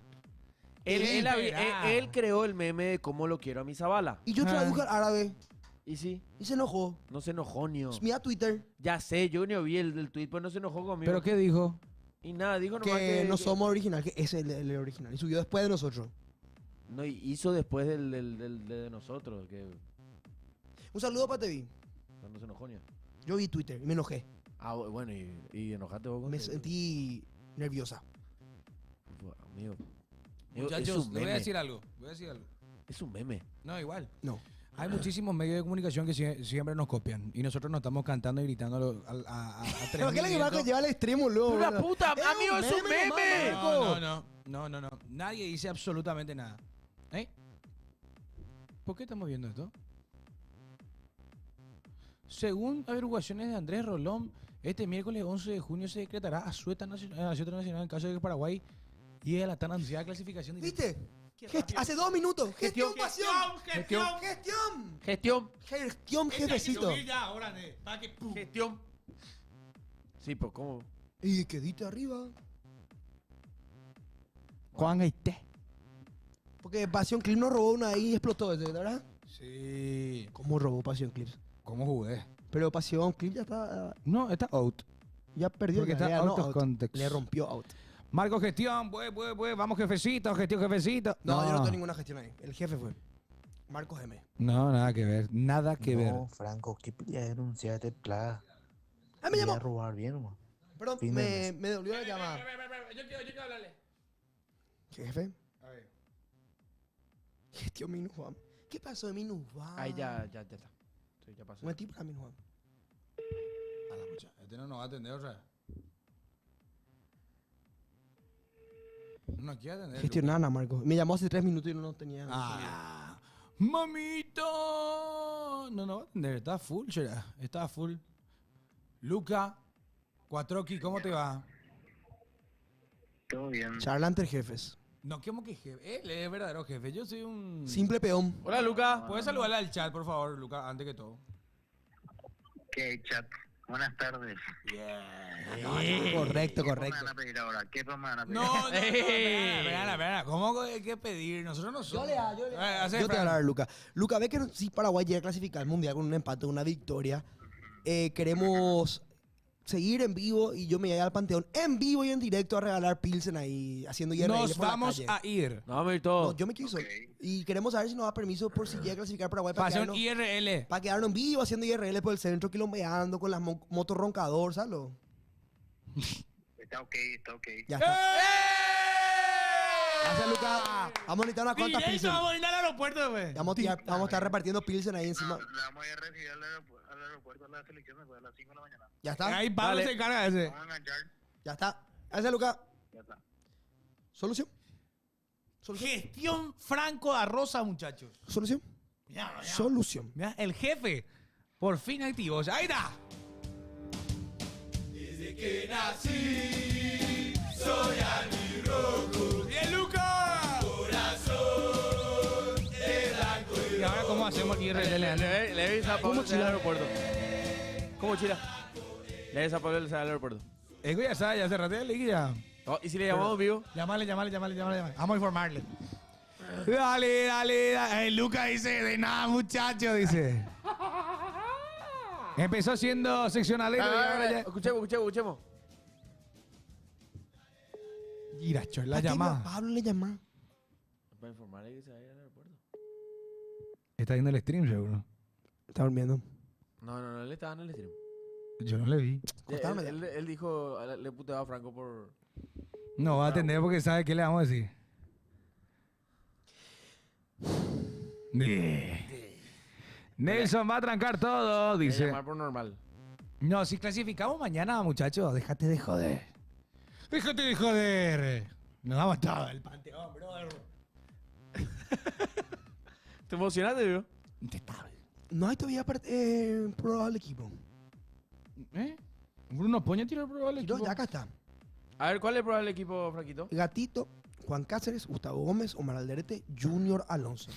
Espera. Él creó el meme de cómo lo quiero a mi Zabala. Y yo traduje al árabe. Y sí, Y se enojó. no se enojó, ni. Mira Twitter. Ya sé, yo ni vi el tweet, pero no se enojó conmigo. ¿Pero qué dijo? Y nada, dijo nomás Que no somos original, que ese es el original. Y subió después de nosotros. No, y hizo después de nosotros, que Un saludo para TV. no se enojó ni. Yo vi Twitter y me enojé. Ah, bueno, y enojaste vos con Me él? sentí nerviosa. Amigo. Muchachos, es un le voy a meme. decir algo. Es un meme. No, igual. No. Hay muchísimos medios de comunicación que siempre nos copian y nosotros nos estamos cantando y gritando a ¿Pero qué le va a llevar al extremo luego? ¡La puta! ¡Amigo, es un meme! No. Nadie dice absolutamente nada. ¿Eh? ¿Por qué estamos viendo esto? Según averiguaciones de Andrés Rolón, este miércoles 11 de junio se decretará asueto nacional en caso de que Paraguay llegue a la tan ansiada clasificación. ¿Viste? Hace 2 minutos. Gestión, pasión. Gestión, jefecito. Gestión. Sí, pues, ¿cómo? Y quedito arriba. Juan Gaité. Porque Pasión Clip nos robó una ahí y explotó, ¿verdad? Sí. ¿Cómo robó Pasión Clips? ¿Cómo jugué? Pero Pasión Clip ya está... No, está out. Ya perdió. Porque está out of context. Le rompió out. Marco, gestión, pues, vamos jefecito, gestión. No, yo no tengo ninguna gestión ahí. El jefe fue Marcos M. No, nada que ver, ver. No, Franco, ¿qué podía denunciar este plaga? Me llamó. A robar bien, nomás. Perdón, me dolió la llamada. Yo quiero hablarle. ¿Qué jefe? A ver. Gestión Minujuan. ¿Qué pasó de Minujuan? Ahí ya está. Sí, ya pasó. Un tipo para Minujuan. A la pucha, este no nos va a atender otra vez. No quiere atender. Gestionana, Marco. Me llamó hace 3 minutos y no tenía. ¡Mamito! No va a atender, está full, será. Está full. Luca, Cuatroqui, ¿cómo te va? Todo bien. Charla entre jefes. No, ¿cómo que jefe? Él es verdadero jefe. Yo soy un... Simple peón. Hola, Luca. ¿Puedes saludarle al chat, por favor, Luca, antes que todo? ¿Qué chat? Buenas tardes. Correcto. ¿Qué me van a pedir ahora? ¿Qué me van a pedir? No. Espera. ¿Cómo hay que pedir? Nosotros no somos. Yo te voy a hablar, Luca. Luca, ve que si Paraguay llega a clasificar al Mundial con un empate o una victoria, queremos seguir en vivo y yo me voy al Panteón en vivo y en directo a regalar Pilsen ahí, haciendo IRL. Nos vamos a ir. No, vamos a ir todos. No, yo me quiso. Y queremos saber si nos da permiso por si llega a clasificar Paraguay para Pasión IRL. Para quedarnos en vivo haciendo IRL por el centro, quilombeando con las motos roncador, ¿sabes? Está ok. Ya está. Gracias, Luca. Vamos a necesitar unas cuantas Pilsen. Vamos a ir al aeropuerto, güey. Vamos a estar repartiendo Pilsen ahí encima. La vamos a ir a recibir al aeropuerto a la selección después a las 5 de la mañana. Ya está. Ahí Pablo se encarga de ese. Vamos a enganchar. Ya está. Gracias, Luca. Ya está. ¿Solución? Gestión Franco Arroza, muchachos. ¿Solución? Ya. Solución. Mira, el jefe, por fin activo. Ahí está. Desde que nací, soy almirrojo. ¡Bien, Luca! Corazón de blanco y ¿Y ahora cómo hacemos aquí Le avisa a Pablo al aeropuerto. ¿Cómo chila? Le avisa a Pablo al aeropuerto. Es que ya sabe, ya se ratea el ya. Oh, ¿y si le llamamos vivo? Llámale. Vamos a informarle. Dale. El Luca dice, de nada, muchacho, dice. Empezó siendo seccionalero y ahora ya... Escuchemos. Iracho, la ¿Para qué llamada. Pablo le llama? Para informarle que se vaya al aeropuerto. Está viendo el stream, seguro. Está durmiendo. No, él estaba en el stream. Yo no le vi. Él dijo, le puteaba a Franco por... No va a atender porque sabe qué le vamos a decir. Nelson va a trancar todo, dice. llamar por normal. No, si clasificamos mañana, muchachos, déjate de joder. Nos vamos todo el Panteón, brother. ¿Te emocionaste, bro? No hay todavía probable equipo. Bruno Poña tiró el probable equipo. Ya acá está. A ver, ¿cuál es el probable equipo, Franquito? Gatito, Juan Cáceres, Gustavo Gómez, Omar Alderete, Junior Alonso.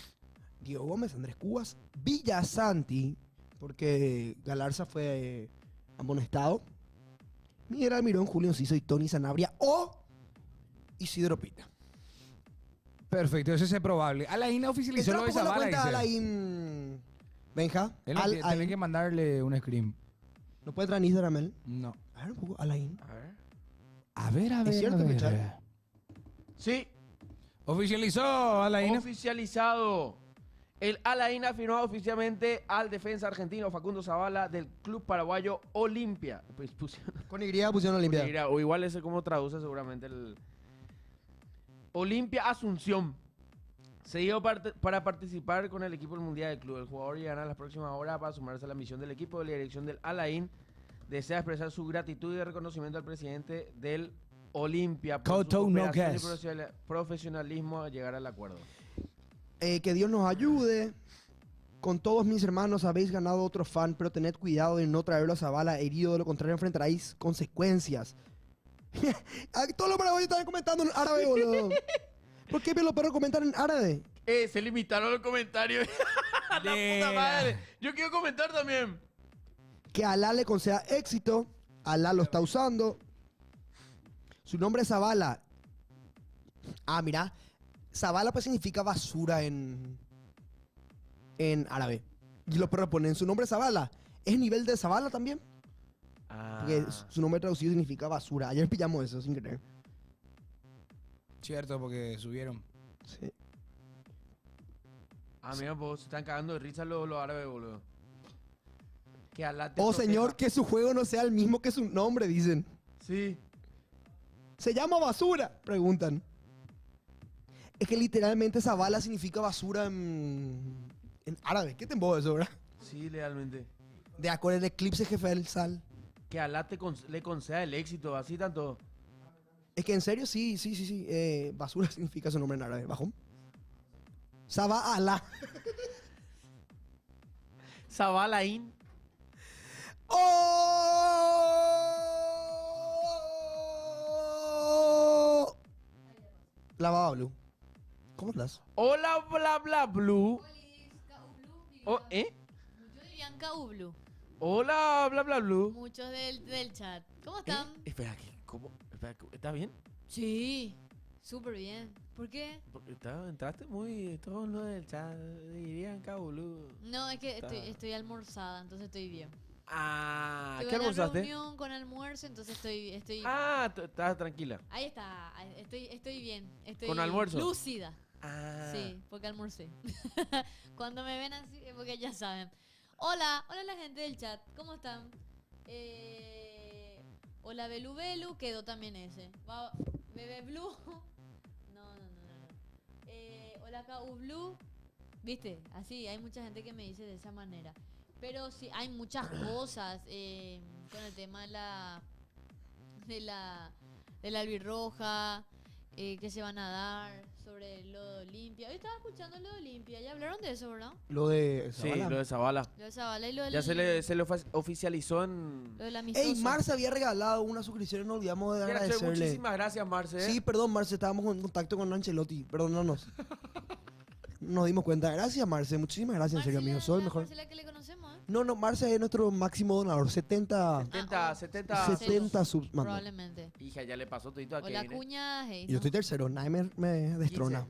Diego Gómez, Andrés Cubas, Villasanti, porque Galarza fue amonestado. Miguel Almirón, Julio Enciso y Tony Sanabria o Isidro Pita. Perfecto, ese es probable. Alain oficializó lo de Zavala, dice. Alain Benja. Tiene que mandarle un screen. ¿No puede entrar en Instagram él? No. A ver un poco, Alain. A ver. ¿Es cierto que Char? Sí. Oficializó Alain. Oficializado. El Alain ha firmado oficialmente al defensa argentino Facundo Zavala del club paraguayo Olimpia. Pues con Y pusieron Olimpia. O igual ese como traduce seguramente el... Olimpia Asunción. Se dio para participar con el equipo del Mundial del Club. El jugador llegará en las próximas horas para sumarse a la misión del equipo. De la dirección del Al-Ain desea expresar su gratitud y reconocimiento al presidente del Olimpia por su Koto no cooperación y gas. profesionalismo a llegar al acuerdo. Que Dios nos ayude. Con todos mis hermanos habéis ganado otro fan, pero tened cuidado de no traerlo a Zavala herido, de lo contrario enfrentaréis consecuencias. Todos los paraguayos están comentando en árabe, boludo. ¿Por qué los perros comentan en árabe? Se limitaron los comentarios. La puta madre. Yo quiero comentar también. Que Alá le conceda éxito. Alá lo está usando. Su nombre es Zavala. Ah, mira. Zavala pues significa basura en árabe. Y los perros ponen su nombre es Zavala. ¿Es nivel de Zavala también? Porque su nombre traducido significa basura. Ayer pillamos eso sin querer. Cierto, porque subieron. Sí. Mira, pues se están cagando de risa los árabes, boludo. Que Alá te Oh, proteja. señor, que su juego no sea el mismo que su nombre, dicen. Sí. ¿Se llama basura? Preguntan. Es que literalmente Zavala significa basura en árabe. ¿Qué te emboba eso, verdad? Sí, legalmente. De acuerdo, el eclipse jefe del sal. Que Alá le conceda el éxito, así tanto. Es que en serio, sí. Basura significa su nombre en árabe. ¿Bajón? Sabala. Sabalain. ¡Oh! La Baba Blue. ¿Cómo estás? Hola, bla, bla, blue. Oh, Muchos dirían Kaublu. Hola, bla, bla, blue. Muchos del chat. ¿Cómo están? Espera, ¿cómo? Espera, ¿está bien? Sí, súper bien. ¿Por qué? Porque entraste muy... Todo lo del chat dirían cabulú. No, es que estoy almorzada, entonces estoy bien. ¿Qué Tuve una almorzaste? reunión con almuerzo, entonces estoy... Estás tranquila. Ahí está, estoy bien. Estoy ¿Con almuerzo? lúcida. Sí, porque almorcé. Cuando me ven así, es porque ya saben. Hola la gente del chat, ¿cómo están? Hola Belu Belu, quedó también ese. Bebe Blue. No. Hola KU Blue. ¿Viste? Así, hay mucha gente que me dice de esa manera. Pero sí, hay muchas cosas con el tema de la albirroja que se van a dar sobre lo de Olimpia. Hoy estaba escuchando lo de Olimpia, ya hablaron de eso, ¿verdad? Lo de Sí, lo de Zavala. Lo de Zavala y lo del... Ya se le oficializó en... Lo del amistoso. Ey, Marce había regalado una suscripción y no olvidamos de Quiero hacer agradecerle. muchísimas gracias, Marce. Sí, perdón, Marce, estábamos en contacto con Ancelotti. Perdónanos. Nos dimos cuenta. Gracias, Marce. Muchísimas gracias, en serio, amigo. Soy el mejor. Marce la que le conocemos, ¿eh? No, Marce es nuestro máximo donador. 70 subs mandó. Probablemente. Hija, ya le pasó todito a Hola, Kevin, Cuña. Hey, Y yo estoy tercero. Nadie me destrona.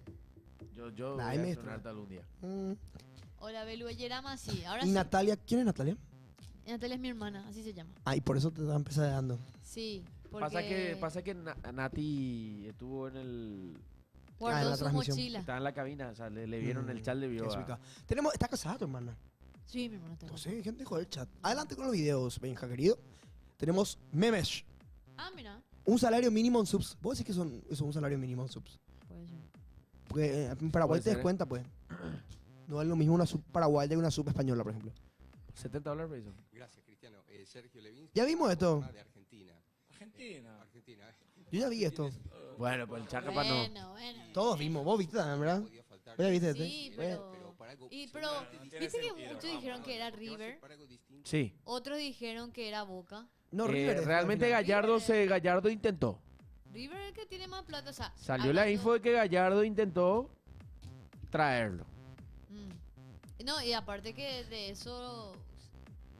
Yo Nadie voy me a estrenarte algún día. Hola, Belu Yerama, sí. Ahora ¿Y sí. Natalia? ¿Quién es Natalia? Natalia es mi hermana, así se llama. Ah, y por eso te están empezando. Sí, porque... Pasa que Nati estuvo en el... Guardó la su transmisión. mochila. Estaba en la cabina, o sea, le vieron el chat, le vio Qué a... suica. ¿Está casada tu hermana? Sí, mi hermana está No sé, gente joder el chat. Adelante con los videos, Benja, querido. Tenemos memes. Ah, mira. Un salario mínimo en subs. ¿Vos decís que son un salario mínimo en subs? Puede ser. Porque en Paraguay Puede te das ser, cuenta, pues. No es lo mismo una sub paraguaya que una sub española, por ejemplo. $70 por eso. Gracias, Cristiano. Sergio Levin. ¿Ya vimos esto? De Argentina. Argentina. Yo ya vi esto. Bueno, pues el chat capaz no. Bueno. Todos vimos. Vos viste también, ¿verdad? ¿Vos ya viste este? Sí, pero viste que muchos dijeron que era River. Sí. Otros dijeron que era Boca. No, River es realmente la final. Gallardo intentó. River es el que tiene más plata, o sea... Salió la info de que Gallardo intentó traerlo. No, y aparte que de eso,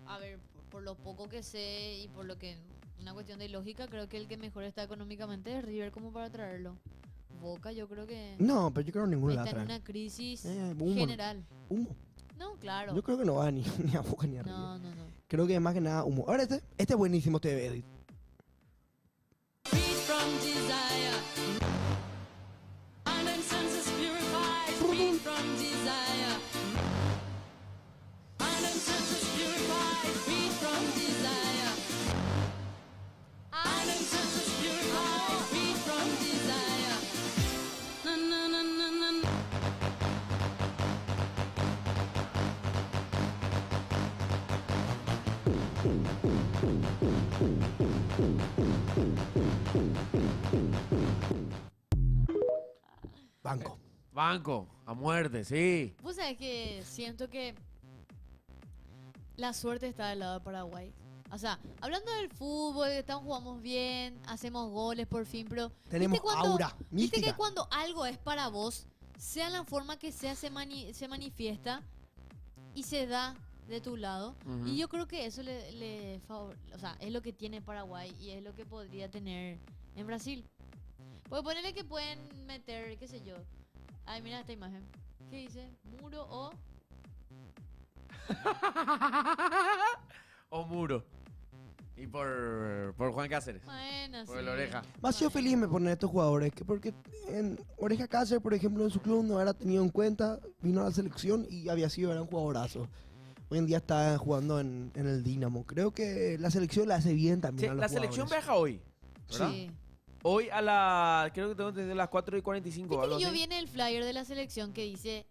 a ver, por lo poco que sé y por lo que... Una cuestión de lógica, creo que el que mejor está económicamente es River como para traerlo. Boca yo creo que... No, pero yo creo que ninguno la está en trae. una crisis humo. general. Humo. No, claro. Yo creo que no va ni a Boca ni a River. No. Creo que más que nada humo. Ahora este es buenísimo, este edit. Banco. Banco, a muerte, sí. Vos sabés que siento que la suerte está del lado de Paraguay. O sea, hablando del fútbol, jugamos bien, hacemos goles por fin, pero Tenemos aura ¿viste mística. que cuando algo es para vos, sea la forma que sea, se manifiesta y se da de tu lado? Ujú. Y yo creo que eso o sea, es lo que tiene Paraguay y es lo que podría tener en Brasil. Pues ponerle que pueden meter, qué sé yo. Ay, mira esta imagen. ¿Qué dice? Muro o... O Muro. Y por Juan Cáceres. Bueno, Por sí. el Oreja. Me ha sido feliz me poner estos jugadores, porque en Oreja Cáceres, por ejemplo, en su club no era tenido en cuenta, vino a la selección y era un jugadorazo. Hoy en día está jugando en el Dinamo. Creo que la selección la hace bien Sí, también a los la selección jugadores. viaja hoy, ¿verdad? Sí. Hoy creo que tengo entendido a las 4:45. Viste algo que yo así. viene el flyer de la selección que dice...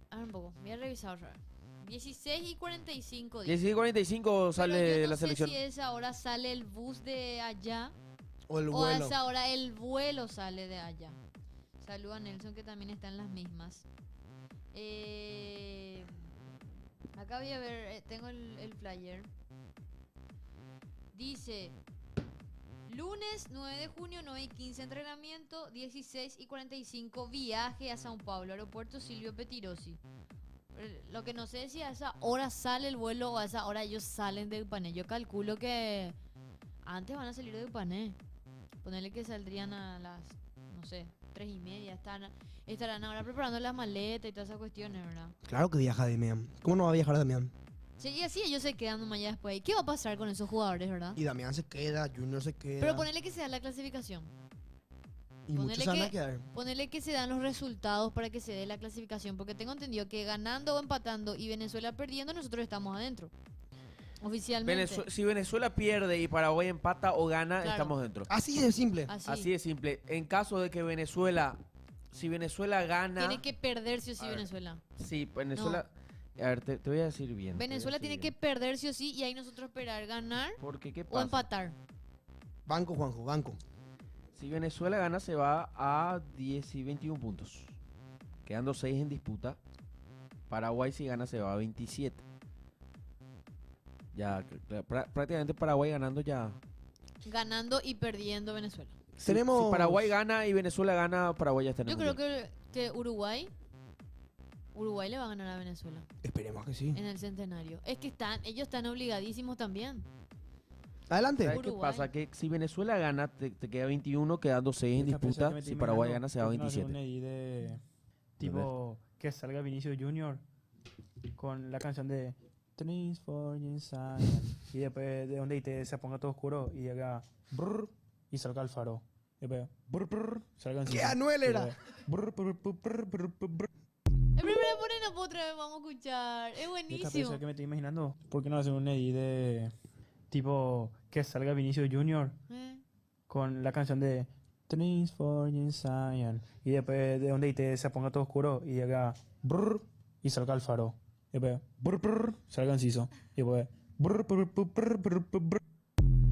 A ver un poco, voy a revisar otra vez. 16:45 dice. 16:45 sale Pero yo no la sé selección. si a esa hora sale el bus de allá O el o a vuelo. esa hora el vuelo sale de allá. Saluda a Nelson que también está en las mismas. Acá voy a ver, tengo el flyer. Dice, lunes 9 de junio, 9:15 entrenamiento, 16:45 viaje a Sao Paulo, aeropuerto Silvio Petirosi. Lo que no sé es si a esa hora sale el vuelo o a esa hora ellos salen de Upané. Yo calculo que antes van a salir de Upané. Ponerle que saldrían a las, no sé, 3:30. Estarán ahora preparando las maletas y todas esas cuestiones, ¿verdad? Claro que viaja Damián. ¿Cómo no va a viajar Damián? Sí, y así ellos se quedan nomás ya después. ¿Qué va a pasar con esos jugadores, verdad? Y Damián se queda, Junior se queda. Pero ponerle que se da la clasificación. y muchos se van a quedar. Ponerle que se dan los resultados para que se dé la clasificación. Porque tengo entendido que ganando o empatando y Venezuela perdiendo, nosotros estamos adentro. Oficialmente. Si Venezuela pierde y Paraguay empata o gana, Claro. estamos dentro. Así de simple. Así. de simple. En caso de que si Venezuela gana, Tiene que perder sí o sí A ver. Venezuela. sí, Venezuela, a ver, te voy a decir bien. Venezuela tiene que perder sí o sí y ahí nosotros esperar ganar Porque ¿qué o pasa? empatar. Banco, Juanjo, banco. Si Venezuela gana, se va a 10 y 21 puntos. Quedando 6 en disputa. Paraguay, si gana, se va a 27. Ya, prácticamente Paraguay ganando ya. Ganando y perdiendo Venezuela. Si Paraguay gana y Venezuela gana, Paraguay ya está en el Yo creo mundial. que Uruguay le va a ganar a Venezuela Esperemos que sí. en el centenario. Es que ellos están obligadísimos también. Adelante. ¿Sabes qué Uruguay. pasa? Que si Venezuela gana, te queda 21, quedando 6 en disputa. Si Paraguay gana, se va a 27. De tipo que salga Vinicius Junior con la canción de Trees for Zion y después de donde se ponga todo oscuro y haga brr, y salga el faro. Y después brr, brr, salga ¡Qué Anuel era! El primer ponen otra vez, vamos a escuchar. Es Esta buenísimo. pieza que me estoy imaginando, ¿por qué no hacen un edit de tipo que salga Vinicius Junior con la canción de Trees for Zion y después de donde se ponga todo oscuro y haga brr, y salga el faro. Y después brr, brr, salga Enciso. Y después brr, brr, brr, brr, brr, brr, brr.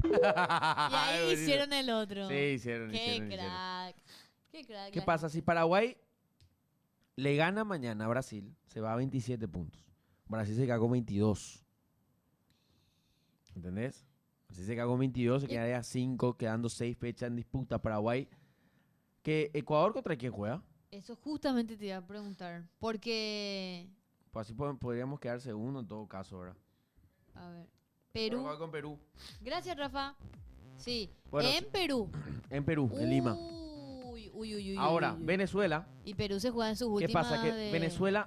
Y ahí hicieron el otro. Sí, hicieron, Qué hicieron. crack. Qué crack. ¿Qué pasa? Si Paraguay le gana mañana a Brasil, se va a 27 puntos. Brasil se queda con 22. ¿Entendés? Brasil se queda con 22, se quedaría a 5, quedando 6 fechas en disputa. Paraguay. ¿Que Ecuador contra quién juega? Eso justamente te iba a preguntar. Porque, Pues así podríamos quedar segundo en todo caso, ¿verdad? a ver, Perú. Paraguay con Perú. Gracias, Rafa. Sí, Bueno, en Perú. En Perú, en Lima. Uy. Ahora, uy. Venezuela. Y Perú se juega en sus ¿Qué últimas pasa? Que de-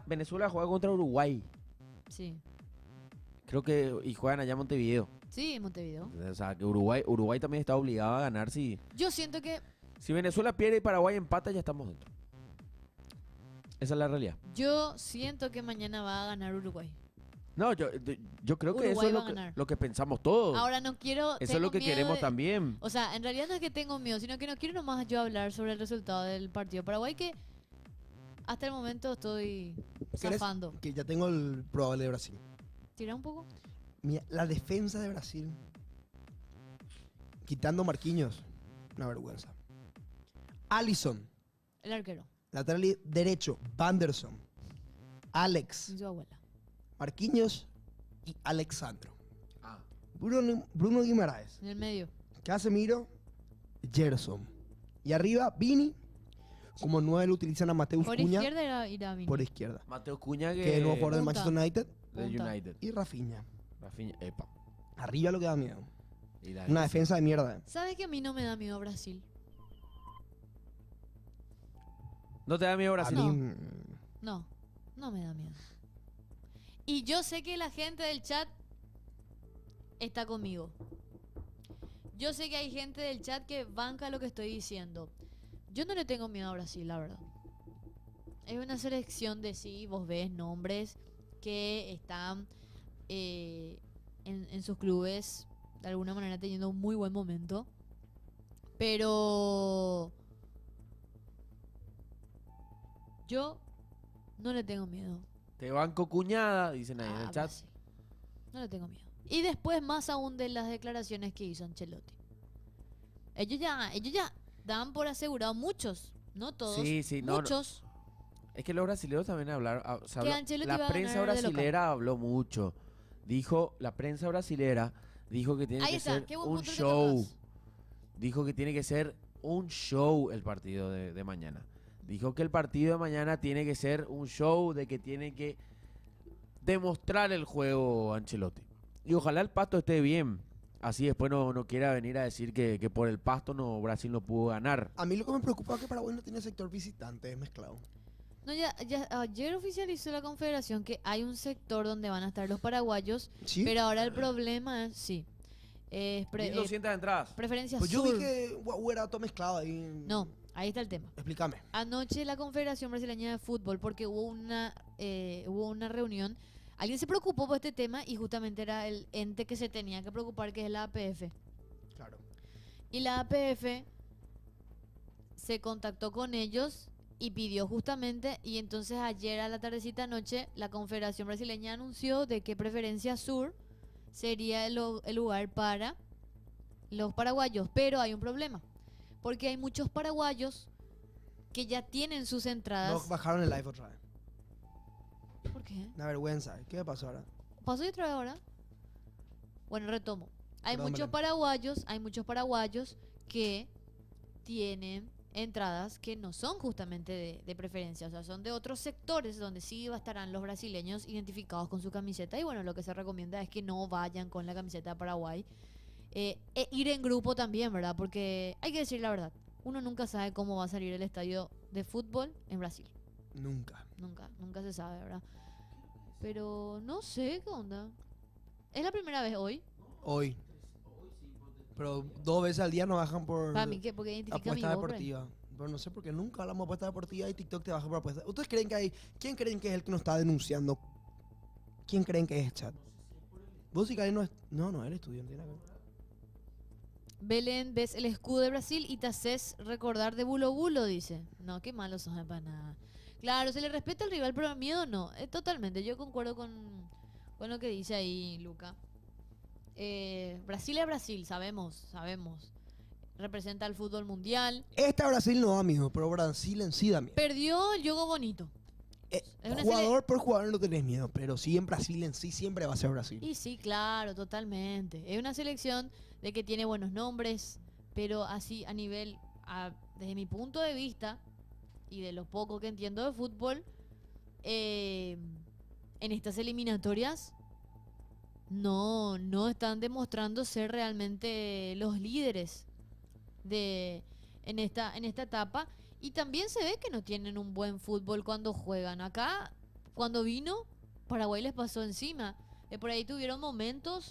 Venezuela juega contra Uruguay. Sí. Creo que. Y juegan allá en Montevideo. Sí, en Montevideo. O sea, que Uruguay también está obligado a ganar. Si Yo siento Venezuela pierde y Paraguay empata, ya estamos dentro. Esa es la realidad. que mañana va a ganar Uruguay. No, yo creo que Uruguay eso va es a ganar. lo que pensamos todos. Ahora no quiero. Eso es tengo lo que miedo queremos de- también. O sea, en realidad no es que tengo miedo, sino que no quiero nomás yo hablar sobre el resultado del partido Paraguay, que hasta el momento estoy ¿Querés? zafando. Que ya tengo el probable de Brasil. Tira un poco. Mira, la defensa de Brasil, quitando Marquinhos, una vergüenza. Alisson, El arquero. lateral derecho, Vanderson, Alex, Su abuela. Marquinhos y Alexandro. Ah. Bruno Guimaraes, En el medio. Casemiro, Gerson. Y arriba, Vini. Como 9 lo utilizan a Mateus Por Cunha. izquierda irá Vini. Por izquierda. Mateo Cuña, Que es el nuevo jugador del Punta. Manchester United. del Punta. United. Y Rafinha. Rafinha, epa. Arriba lo que da miedo. Y la Una defensa. defensa de mierda. ¿Sabes que a mí no me da miedo Brasil? ¿No te da miedo A Brasil? mí, No, no me da miedo. Y yo sé que la gente del chat está conmigo. Yo sé que hay gente del chat que banca lo que estoy diciendo. Yo no le tengo miedo a Brasil, la verdad. Es una selección de sí, vos ves nombres que están en sus clubes de alguna manera teniendo un muy buen momento. Pero yo no le tengo miedo. Te banco cuñada, dicen ahí en el Ah, chat. Brasil. No le tengo miedo. Y después más aún de las declaraciones que hizo Ancelotti. Ellos ya dan por asegurado muchos, no todos, Sí, sí, no, muchos. Es que los brasileños también hablaron. Que Ancelotti iba La a prensa ganar de local. brasilera habló mucho. La prensa brasilera dijo que tiene Ahí que está, ser qué buen un punto que show. tocas. Dijo que tiene que ser un show el partido de mañana. Dijo que el partido de mañana tiene que ser un show, de que tiene que demostrar el juego Ancelotti. Y ojalá el Pasto esté bien. Así después no quiera venir a decir que por el Pasto Brasil no pudo ganar. a mí lo que me preocupa es que Paraguay no tiene sector visitante, es mezclado. No, ya ayer oficializó la Confederación que hay un sector donde van a estar los paraguayos, ¿Sí? pero ahora el problema es, sí, es 1200 entradas. preferencia Pues yo sur. vi que era todo mezclado ahí. No, ahí está el tema. Explícame. Anoche la Confederación Brasileña de Fútbol, porque hubo una reunión, alguien se preocupó por este tema y justamente era el ente que se tenía que preocupar, que es la APF. Claro. Y la APF se contactó con ellos y pidió justamente, y entonces ayer a la tardecita noche la Confederación Brasileña anunció de que Preferencia Sur sería el lugar para los paraguayos, pero hay un problema, porque hay muchos paraguayos que ya tienen sus No entradas. bajaron el live otra vez. ¿Por qué? Una vergüenza. ¿Qué me pasó ahora? ¿Pasó y otra vez ahora? Bueno, retomo. Hay Perdón, muchos paraguayos que tienen entradas que no son justamente de preferencia, o sea, son de otros sectores donde sí estarán los brasileños identificados con su camiseta, y bueno, lo que se recomienda es que no vayan con la camiseta de Paraguay. Ir en grupo también, ¿verdad? Porque hay que decir la verdad, uno nunca sabe cómo va a salir el estadio de fútbol en Brasil. Nunca se sabe, ¿verdad? Pero no sé qué onda. ¿Es la primera vez hoy? Hoy. Pero 2 veces al día nos bajan por Para mí, ¿qué? Porque identifica mi apuesta voz, deportiva. Pero no sé por qué nunca hablamos de apuesta deportiva y TikTok te baja por apuesta. ¿Ustedes creen que hay... ¿Quién creen que es el que nos está denunciando? ¿Quién creen que es el chat? Vos sí que ahí no es... No, el estudio, no tiene nada que ver. Belén, ves el escudo de Brasil y te haces recordar de Bulo Bulo, dice. No, qué malo sos de nada. Claro, se le respeta al rival, pero miedo no. Totalmente, yo concuerdo con lo que dice ahí Luca. Brasil es Brasil, sabemos. Representa el fútbol mundial. Esta Brasil no da miedo, pero Brasil en sí da miedo. Perdió el juego bonito. Es una Jugador por jugador no tenés miedo, pero sí en Brasil en sí siempre va a ser Brasil. Y sí, claro, totalmente. Es una selección de que tiene buenos nombres, pero así a nivel, desde mi punto de vista y de lo poco que entiendo de fútbol, en estas eliminatorias no están demostrando ser realmente los líderes en esta etapa. Y también se ve que no tienen un buen fútbol cuando juegan. Acá, cuando vino, Paraguay les pasó encima. Por ahí tuvieron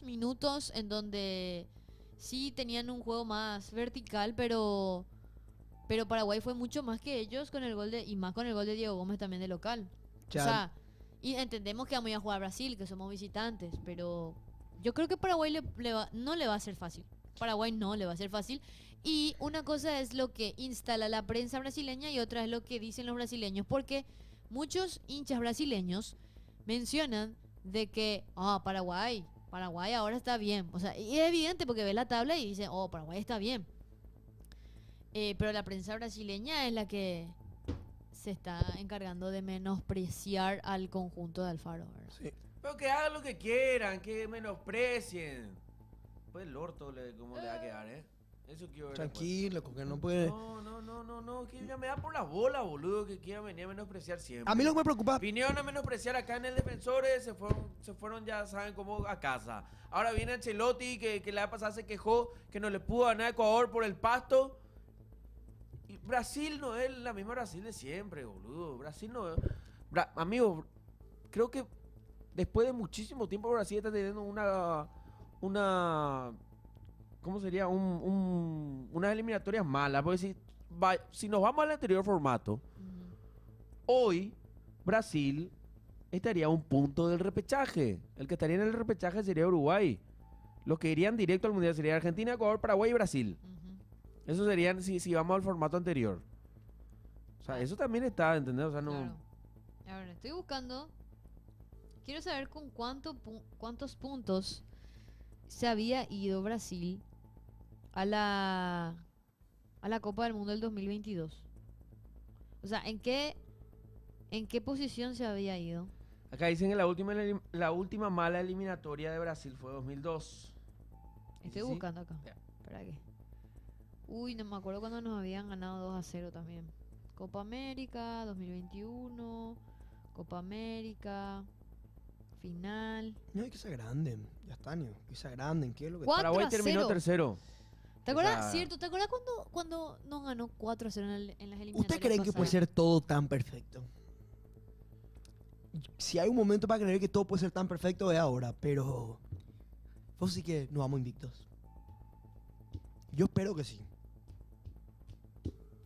minutos en donde sí tenían un juego más vertical, pero Paraguay fue mucho más que ellos con el gol y más con el gol de Diego Gómez también de local. Ya. O sea, y entendemos que vamos a ir a jugar a Brasil, que somos visitantes, pero yo creo que Paraguay no le va a ser fácil. Paraguay no le va a ser fácil. Y una cosa es lo que instala la prensa brasileña y otra es lo que dicen los brasileños, porque muchos hinchas brasileños mencionan de que Paraguay Paraguay ahora está bien. O sea, y es evidente porque ve la tabla y dice, oh, Paraguay está bien. Pero la prensa brasileña es la que se está encargando de menospreciar al conjunto de Alfaro, ¿verdad? Sí. Pero que hagan lo que quieran, que menosprecien. Pues el orto, ¿cómo le va a quedar, Eso quiero ver. Tranquilo, que no puede. No, que ya me da por la bola, boludo, que quieran venir a menospreciar siempre. A mí lo que me preocupa. Vinieron a menospreciar acá en el Defensores, se fueron ya saben cómo a casa. Ahora viene Ancelotti, que la vez pasada se quejó que no le pudo ganar a Ecuador por el pasto. Y Brasil no es la misma Brasil de siempre, boludo. Brasil no es... Amigo, creo que después de muchísimo tiempo Brasil está teniendo una ¿cómo sería? Unas eliminatorias malas. Porque si nos vamos al anterior formato, hoy Brasil estaría a un punto del repechaje. El que estaría en el repechaje sería Uruguay. Los que irían directo al Mundial serían Argentina, Ecuador, Paraguay y Brasil. Eso serían si vamos al formato anterior. O sea, eso también está, ¿entendés? O sea, no... Claro. A ver, estoy buscando. Quiero saber con cuántos puntos se había ido Brasil a la Copa del Mundo del 2022. O sea, ¿en qué posición se había ido? Acá dicen que la última mala eliminatoria de Brasil fue 2002. Estoy buscando acá. ¿Para qué? Uy, no me acuerdo cuando nos habían ganado 2-0 también. Copa América 2021, Copa América, final. No, hay que ser grande. Ya está, Nio. Que sea grande. ¿Qué es lo que... Paraguay terminó tercero. ¿Te acuerdas? Cierto, ¿te acuerdas cuando nos ganó 4-0 en las eliminatorias? ¿Usted cree que puede ser todo tan perfecto? Si hay un momento para creer que todo puede ser tan perfecto es ahora, pero vos sí que nos vamos invictos. Yo espero que sí.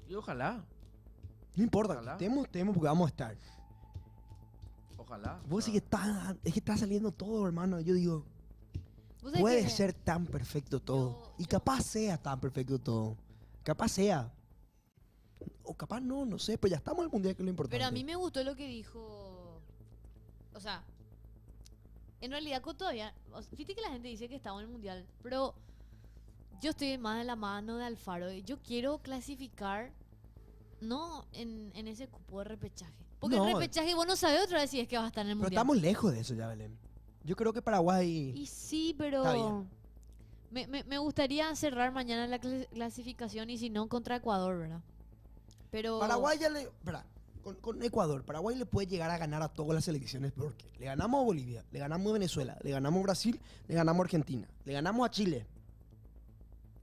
Y ojalá. No importa, Ojalá. tenemos porque vamos a estar. Ojalá. Vos sí que está saliendo todo, hermano. Yo digo, ¿Vos sabés puede que ser tan perfecto todo. Y capaz sea tan perfecto todo. Capaz sea. O capaz no sé, pero ya estamos en el mundial, que es lo importante. Pero a mí me gustó lo que dijo. O sea, en realidad todavía. Fíjate que la gente dice que estamos en el mundial, pero yo estoy más de la mano de Alfaro. Yo quiero clasificar, no en ese cupo de repechaje. Porque No. el repechaje vos no sabés otra vez si es que vas a estar en el Pero mundial. estamos lejos de eso ya, Belén. Yo creo que Paraguay... Y sí, Está pero bien. me gustaría cerrar mañana la clasificación y si no contra Ecuador, ¿verdad? Pero Paraguay ya le... Espera, con Ecuador, Paraguay le puede llegar a ganar a todas las selecciones porque le ganamos a Bolivia, le ganamos a Venezuela, le ganamos a Brasil, le ganamos a Argentina, le ganamos a Chile.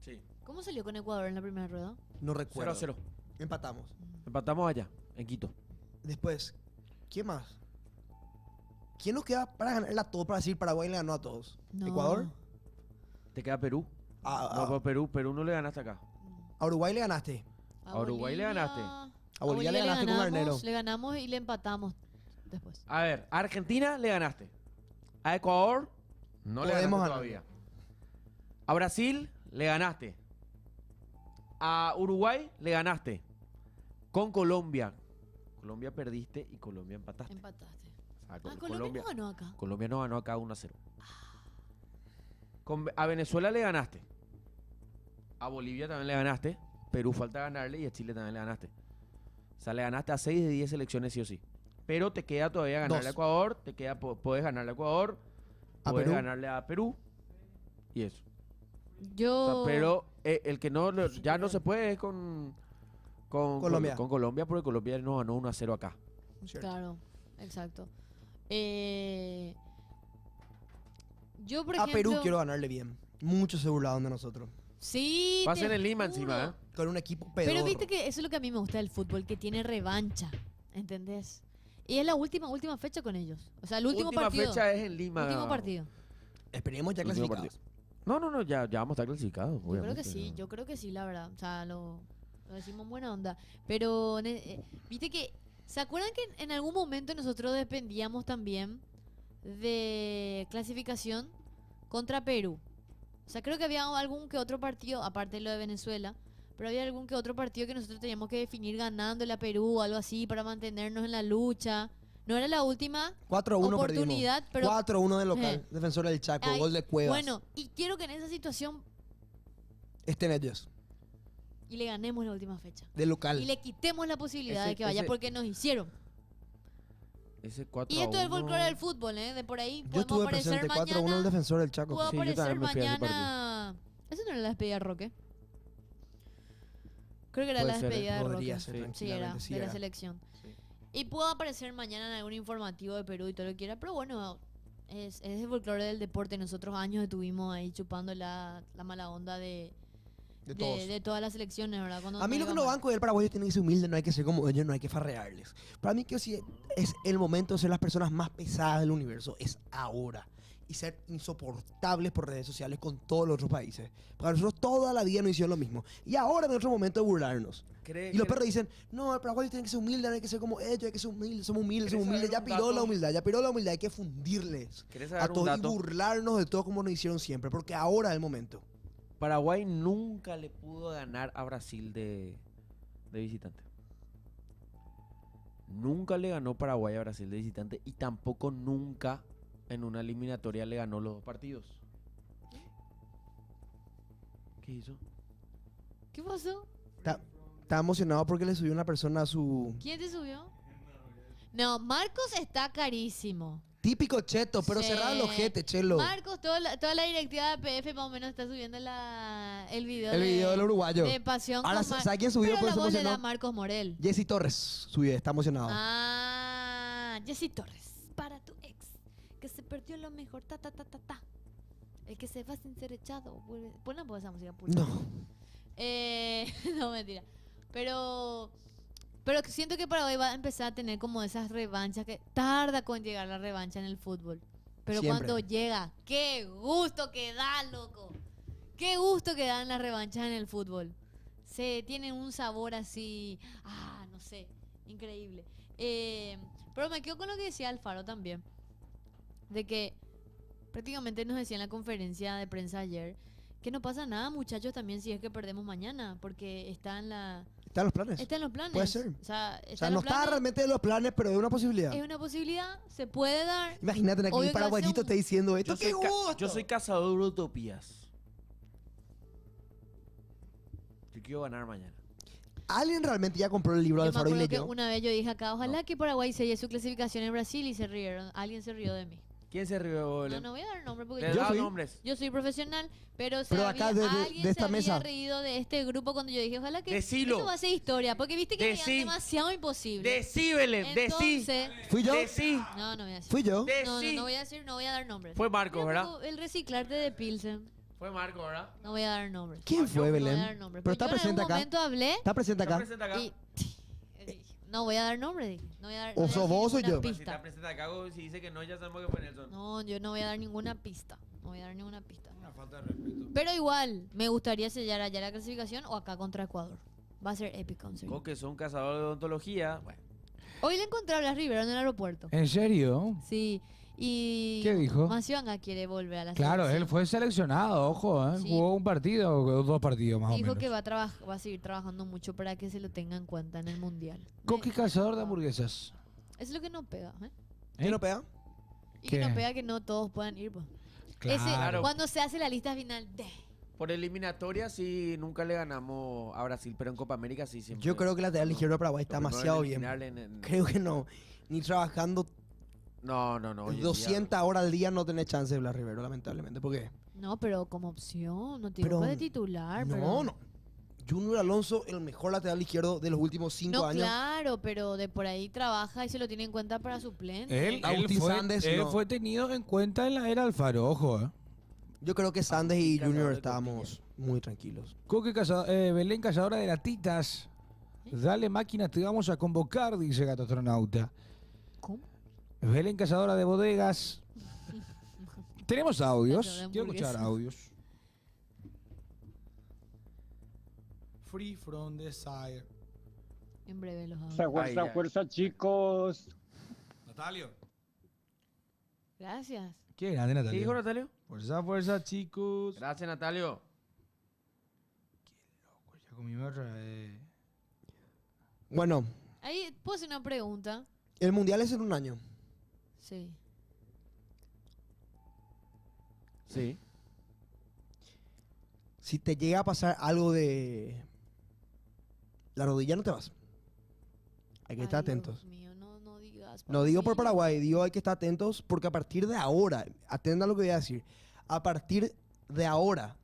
Sí. ¿Cómo salió con Ecuador en la primera rueda? No recuerdo. 0-0. Empatamos. Empatamos allá, en Quito. Después, ¿quién más? ¿Quién nos queda para ganarle a todos, para decir Paraguay le ganó a todos? No. ¿Ecuador? ¿Te queda Perú? No, pero Perú no le ganaste acá. A Uruguay le ganaste. A Uruguay le ganaste. A Bolivia le ganaste con Garnero. Le ganamos y le empatamos después. A ver, a Argentina le ganaste. A Ecuador no le Podemos ganaste ganar. todavía. A Brasil le ganaste. A Uruguay le ganaste. Con Colombia. Colombia perdiste y Colombia empataste. Empataste. O sea, Colombia no ganó acá. Colombia no ganó acá 1-0. A Venezuela le ganaste. A Bolivia también le ganaste. Perú falta ganarle y a Chile también le ganaste. O sea, le ganaste a 6 de 10 selecciones sí o sí. Pero te queda todavía ganarle Dos. a Ecuador. Puedes ganarle a Ecuador. A Puedes Perú. ganarle a Perú. Y eso. Yo... O sea, pero el que no ya no se puede es con Colombia. con Colombia, porque Colombia no ganó 1-0 acá. Claro, exacto. Yo, por A ejemplo... Perú quiero ganarle bien. Muchos se burlaron de nosotros. Sí, Va a ser te en Lima juro. encima, ¿eh? Con un equipo pedorro. Pero viste que eso es lo que a mí me gusta del fútbol, que tiene revancha, ¿entendés? Y es la última fecha con ellos. O sea, el último Última partido. fecha es en Lima. Último partido. Esperemos ya El último clasificados. No, ya vamos a estar clasificados. Yo creo obviamente, que sí, ¿no? yo creo que sí, la verdad. O sea, lo decimos en buena onda. Pero, viste que, ¿se acuerdan que en algún momento nosotros dependíamos también de clasificación contra Perú? O sea, creo que había algún que otro partido, aparte de lo de Venezuela, pero había algún que otro partido que nosotros teníamos que definir ganándole a Perú o algo así para mantenernos en la lucha. No era la última 4-1 oportunidad, perdimos. pero 4-1 de local. Defensor del Chaco, Ay, gol de Cuevas. bueno, y quiero que en esa situación Estén ellos. y le ganemos la última fecha. De local. Y le quitemos la posibilidad Ese- de que vaya ese- porque nos hicieron. Ese 4-1. Y esto es el folclore del fútbol, ¿eh? De por ahí Yo podemos estuve aparecer presente, 4-1 mañana. el defensor del Chaco. Puedo Sí, yo aparecer también me fui a ese mañana. ¿Eso no era la despedida de Roque? Creo que era Puede la ser, despedida de Roque. podría ser, Sí, era, tranquilamente, sí de la era. selección. Y puedo aparecer mañana en algún informativo de Perú y todo lo que quiera, pero bueno, es el folclore del deporte. Nosotros años estuvimos ahí chupando la mala onda de todos. de todas las selecciones, ¿verdad? Cuando A mí nos lo que iba no mal. banco del paraguayo tiene que ser humilde, no hay que ser como ellos, no hay que farrearles. Para mí que sí es el momento de ser las personas más pesadas del universo, es ahora. Y ser insoportables por redes sociales con todos los otros países. Para nosotros toda la vida nos hicieron lo mismo. Y ahora es nuestro momento de burlarnos. Y los perros dicen, no, el paraguayo tiene que ser humilde, no hay que ser como ellos, hay que ser humildes, somos humildes, somos humildes. Ya piró la humildad, hay que fundirles ¿Querés a saber un todos y dato? burlarnos de todo como nos hicieron siempre, porque ahora es el momento. Paraguay nunca le pudo ganar a Brasil de visitante. Nunca le ganó Paraguay a Brasil de visitante y tampoco nunca en una eliminatoria le ganó los dos partidos. ¿Qué hizo? ¿Qué pasó? Está emocionado porque le subió una persona a su... ¿Quién te subió? No, Marcos está carísimo. Típico cheto, pero Sí. cerrado el ojete, chelo. Marcos, toda la directiva de PF más o menos está subiendo el video El video del uruguayo. de Pasión Ahora, con Mar- ¿sabe quién subió? Pero Por la eso voz le da emocionó. Marcos Morel. Jesse Torres subió, está emocionado. Ah, Jessy Torres, para tu ex, que se perdió lo mejor, ta, ta, ta, ta, ta. El que se va sin ser echado. Pon un poco esa música pura. No. No, mentira. Pero siento que Paraguay va a empezar a tener como esas revanchas que tarda con llegar la revancha en el fútbol. Pero Siempre. cuando llega, qué gusto que da, loco. Qué gusto que dan las revanchas en el fútbol. Se tienen un sabor así, no sé, increíble. Pero me quedo con lo que decía Alfaro también. De que prácticamente nos decía en la conferencia de prensa ayer que no pasa nada, muchachos, también si es que perdemos mañana, porque está en la... ¿Está en los planes? Está en los planes. Puede ser. O sea, O sea, no está realmente en los planes, pero es una posibilidad. Es una posibilidad, se puede dar. Imagínate aquí Obvio un que va a ser paraguayito un- esté diciendo esto. Yo ¡Qué soy, ca- gusto! yo soy cazador de utopías. Yo quiero ganar mañana. ¿Alguien realmente ya compró el libro Yo de me Alfaro y acuerdo que leyó? una vez yo dije acá, ojalá que Paraguay selle su clasificación en Brasil y se rieron. Alguien se rió de mí. ¿Quién se rió, Belén? No voy a dar nombre porque Te yo da soy, nombres. yo soy profesional, pero, Pero acá alguien de esta se mesa. había reído de este grupo cuando yo dije, ojalá que Decilo. esto va a ser historia, porque viste que Decí. era demasiado imposible. Decí, Belén, decí. Entonces, ¿Fui yo? Decí. No, no voy a decir. ¿Fui yo? No, Decí. no voy a decir, no voy a dar nombres. Fue Marco, Mira, ¿verdad? poco el reciclarte de Pilsen. Fue Marco, ¿verdad? No voy a dar nombres. ¿Quién fue, No Belén? voy a dar nombres. Pero está yo en presente algún acá. momento hablé Está presente acá. Presenta acá. y no voy a dar nombres, dije. No voy a dar, ¿O no voy a sos decir vos o ninguna yo? Si pista. está presente acá, si dice que no, ya sabemos que fue Nelson. No, yo no voy a dar ninguna pista. No voy a dar ninguna pista. Una falta de respeto. Pero igual, me gustaría sellar allá la clasificación o acá contra Ecuador. Va a ser épico, en serio. Vos que son cazadores de odontología. Bueno. Hoy le encontré a Blas Rivero en el aeropuerto. ¿En serio? Sí. Y ¿Qué dijo? Macianga quiere volver a la Claro, selección. él fue seleccionado, ojo, ¿eh? Sí. Jugó un partido o dos partidos más o Dijo menos. que va a seguir trabajando mucho para que se lo tenga en cuenta en el mundial. Coqui cazador de hamburguesas. Eso es lo que no pega, ¿eh? ¿Quién no pega? Y que ¿Qué? no pega que no todos puedan ir, pues. Claro. Cuando se hace la lista final de... Por eliminatoria sí nunca le ganamos a Brasil, pero en Copa América sí siempre. Yo creo que la lateral izquierdo de Paraguay está Lo primero demasiado en bien. eliminarle Creo que no. Ni trabajando No. hoy en 200 horas al día no tenés chance de Blas Rivero, lamentablemente. ¿Por qué? No, pero como opción, no digo Pero- puede titular. No, pero... no. Junior Alonso, el mejor lateral izquierdo de los últimos 5 No, años. claro, pero de por ahí trabaja y se lo tiene en cuenta para suplente. Él Agustín Sandes, él no. fue tenido en cuenta en la era Alfaro, ojo, ¿eh? Yo creo que Sandes y Cazador Junior de estábamos muy tranquilos. Coqui Belén cazadora de latitas. Dale máquina, te vamos a convocar, dice Gato Astronauta. ¿Cómo? Belén cazadora de bodegas. Tenemos audios. Cazadora de Quiero escuchar hamburguesas. audios. Free from desire. En breve los hago. Fuerza, Ay, ya. fuerza, chicos. Natalio. Gracias. Qué grande, ¿Qué Natalio. dijo Natalio? Fuerza, fuerza, chicos. Gracias, Natalio. Ya comí otra. Bueno, Ahí puedo hacer una pregunta. El mundial es en un año. Sí. Sí. Si te llega a pasar algo de la rodilla, no te vas. Hay que estar atentos. Dios mío, no digas. No digo por Pablo. Paraguay, digo hay que estar atentos porque a partir de ahora, atiendan lo que voy a decir, a partir de ahora,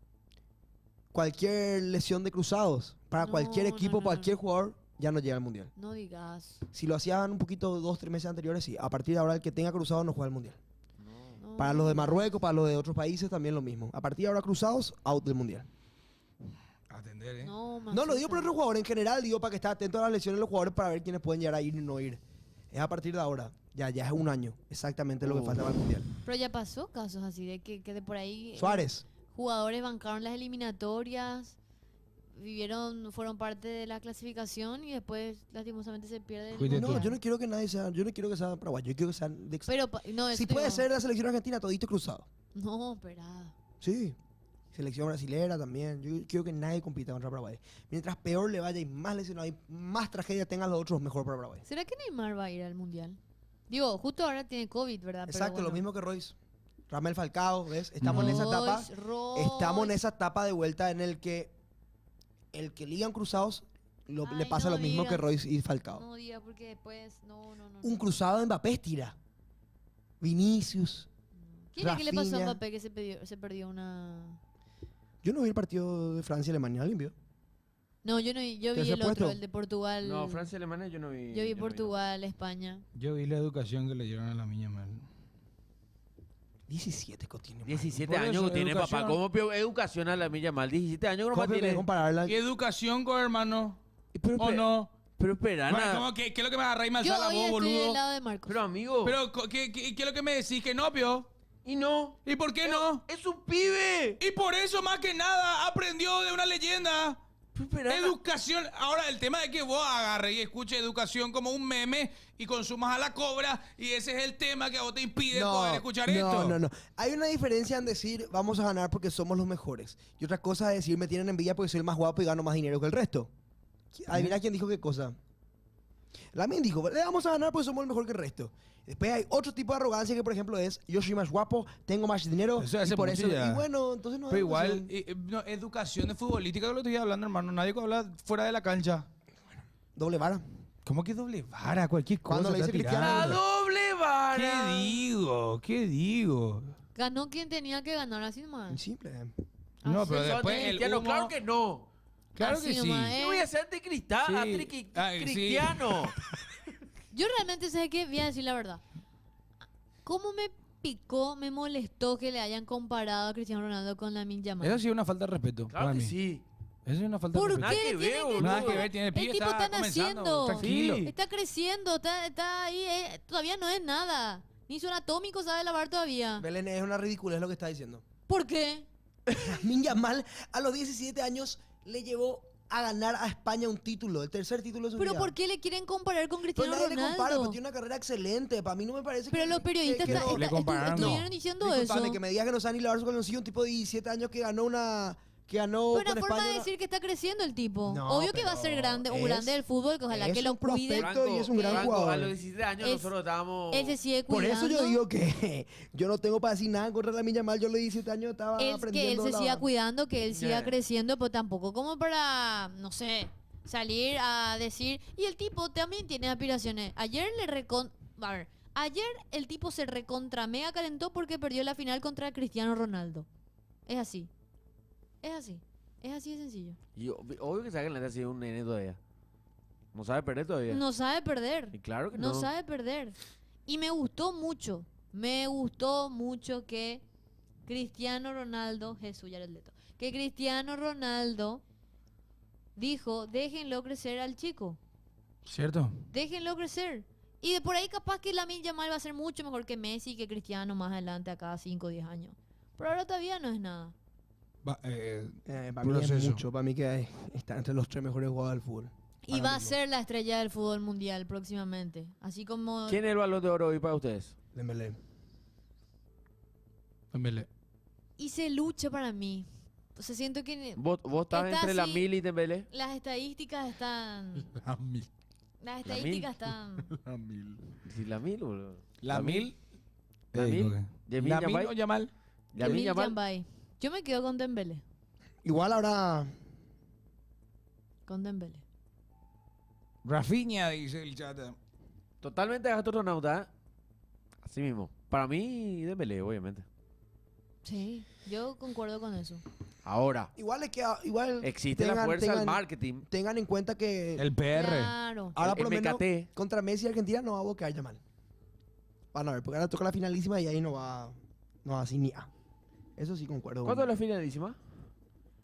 cualquier lesión de cruzados, para No, cualquier equipo, no, cualquier jugador, ya no llega al mundial. No digas. Si lo hacían un poquito 2-3 meses anteriores, sí. A partir de ahora, el que tenga cruzados no juega al mundial. No. Para los de Marruecos, para los de otros países, también lo mismo. A partir de ahora, cruzados, out del mundial. Atender, ¿eh? No, No, lo digo por otros jugadores en general, digo para que estén atentos a las lesiones de los jugadores para ver quiénes pueden llegar a ir y no ir. Es a partir de ahora. Ya es un año. Exactamente lo que falta para el mundial. Pero ya pasó casos así de que de por ahí Suárez. jugadores bancaron las eliminatorias, fueron parte de la clasificación y después lastimosamente se pierde el No, mundial. yo no quiero que nadie sea, yo no quiero que sea paraguayo, yo quiero que sean de Pero no, si eso te puede digo. ser la selección argentina, todito cruzado. No, espera. Sí. Selección brasilera también. Yo quiero que nadie compita contra Paraguay. Mientras peor le vaya y más lesionado y más tragedia tengan los otros, mejor para Paraguay. ¿Será que Neymar va a ir al mundial? Digo, justo ahora tiene COVID, ¿verdad? Pero Exacto, lo bueno. mismo que Royce. Ramel Falcao, ¿ves? Estamos en esa etapa. Royce. Estamos en esa etapa de vuelta en el que ligan cruzados le pasa no lo mismo que digas. Royce y Falcao. No diga porque después no. Un cruzado de Mbappé tira. Vinicius. ¿Quién es que le pasó a Rafinha. Mbappé que se perdió una? Yo no vi el partido de Francia-Alemania, ¿alguien vio? No, yo no vi, yo vi ¿Tercer el otro, puesto? el de Portugal. No, Francia y Alemania yo no vi. Yo vi no Portugal, España. Yo vi la educación que le dieron a la niña mal. 17 tiene. 17 Por años eso, que tiene educación. papá. ¿Cómo educación a la milla mal? 17 años que nomás ¿Cómo tiene. compararla? ¿Qué educación con hermano? Pero, ¿O no? Pero espera, Bueno, nada. ¿cómo que- ¿Qué es lo que me agarra y me Yo alza la hoy voz, estoy boludo? del lado de Marcos. Pero amigo. Pero, ¿qué es lo que me decís? ¿Que no, Pio? Y no. ¿Y por qué no? Es un pibe. Y por eso, más que nada, aprendió de una leyenda. Educación. Ahora, el tema de que vos agarres y escuches educación como un meme y consumas a la cobra, y ese es el tema que a vos te impide poder escuchar esto. No. Hay una diferencia en decir vamos a ganar porque somos los mejores. Y otra cosa es decir me tienen envidia porque soy el más guapo y gano más dinero que el resto. Adivina quién dijo qué cosa. Lamin dijo, le vamos a ganar porque somos el mejor que el resto. Después hay otro tipo de arrogancia que, por ejemplo, es yo soy más guapo, tengo más dinero Eso y hace por mucho eso. ya. Y bueno, entonces no Pero hay igual, educación. no, educación de futbolística que lo estoy hablando, hermano. Nadie que habla fuera de la cancha. Doble vara. ¿Cómo que doble vara? Cualquier cosa. Cuando le está dice Cristiano, tirando. doble vara. ¿Qué digo? Ganó quien tenía que ganar, así nomás. Simple. No, Así pero nomás. después el Cristiano, humo- claro que no. Claro Así que sí. nomás, Yo voy a ser de Sí. Ay, sí. cristiano. Yo realmente sé que voy a decir la verdad. ¿Cómo me picó, me molestó que le hayan comparado a Cristiano Ronaldo con Lamine Yamal? Eso sí es una falta de respeto. Claro para que mí. sí. Eso es una falta ¿Por de qué respeto. Nada que le ver, tienen boludo. Nada que ver, tiene El pibe, tipo está está comenzando. naciendo. Tranquilo. Sí. Está creciendo, está ahí, todavía no es nada. Ni su anatómico sabe lavar todavía. Belén es una ridícula, es lo que está diciendo. ¿Por qué? Lamine Yamal a los 17 años le llevó a ganar a España un título, el tercer título de su ¿Pero vida. por qué le quieren comparar con Pero Cristiano nadie le compara, Ronaldo? porque tiene una carrera excelente. Para mí no me parece Pero que... los periodistas que no. Le compararon, no. estuvieron diciendo Disculpame, eso. que me digas que no sabe ni lavar su calzoncillo, un tipo de 17 años que ganó una... Que ganó Pero con una forma España de decir que está creciendo el tipo. No, Obvio que va a pero ser grande, un es- grande del fútbol, que ojalá es que lo un cuide. prospecto y es un gran Franco, jugador. a los 17 años Es- nosotros estábamos... Él se sigue Por cuidando. eso yo digo que yo no tengo para decir nada contra Lamine Yamal. Yo a los 17 años estaba Que él aprendiendo. se la siga vara. cuidando, que él siga Ya. creciendo, pero tampoco como para, no sé, salir a decir. Y el tipo también tiene aspiraciones. Ayer ayer el tipo se recontra mega calentó porque perdió la final contra Cristiano Ronaldo. Es así. Es así. Es así de sencillo. Y obvio que saben la ha sido un nene todavía. No sabe perder todavía. No sabe perder. Y claro que No no. sabe perder. Y me gustó mucho que Cristiano Ronaldo, Jesús Jared Leto, que Cristiano Ronaldo dijo, déjenlo crecer al chico, ¿Cierto? déjenlo crecer. Y de por ahí capaz que Lamine Yamal va a ser mucho mejor que Messi y que Cristiano más adelante, acá 5 o 10 años. Pero ahora todavía no es nada. Para mí es proceso. mucho. Para mí que está entre los 3 mejores jugadores del fútbol. Y Ahora va a mismo. ser la estrella del fútbol mundial próximamente. Así como... ¿Quién es el Balón de Oro hoy para ustedes? Dembélé. Dembélé. Y se lucha para mí. O sea, siento que ¿Vos estás Está entre la así. Mil y Dembélé? las estadísticas están... Las estadísticas están... La mil. Sí, la mil, boludo. La mil. La mil. Yamin ¿La mil Yamal. o Yamal? Yamin Yamal. Yamal. Yo me quedo con Dembélé. Igual ahora. Con Dembélé. Rafinha, dice el chat. Totalmente astronauta, ¿eh? Así mismo. Para mí, Dembélé, obviamente. Sí, yo concuerdo con eso. Ahora, Igual es que igual existe la fuerza del marketing. Tengan en cuenta que El PR. Claro. ahora el por lo menos MKT. contra Messi y Argentina no va a boquear Yamal. Van a ver, porque ahora toca la finalísima y ahí no va así ni a. Eso sí concuerdo. ¿Cuándo es la finalísima?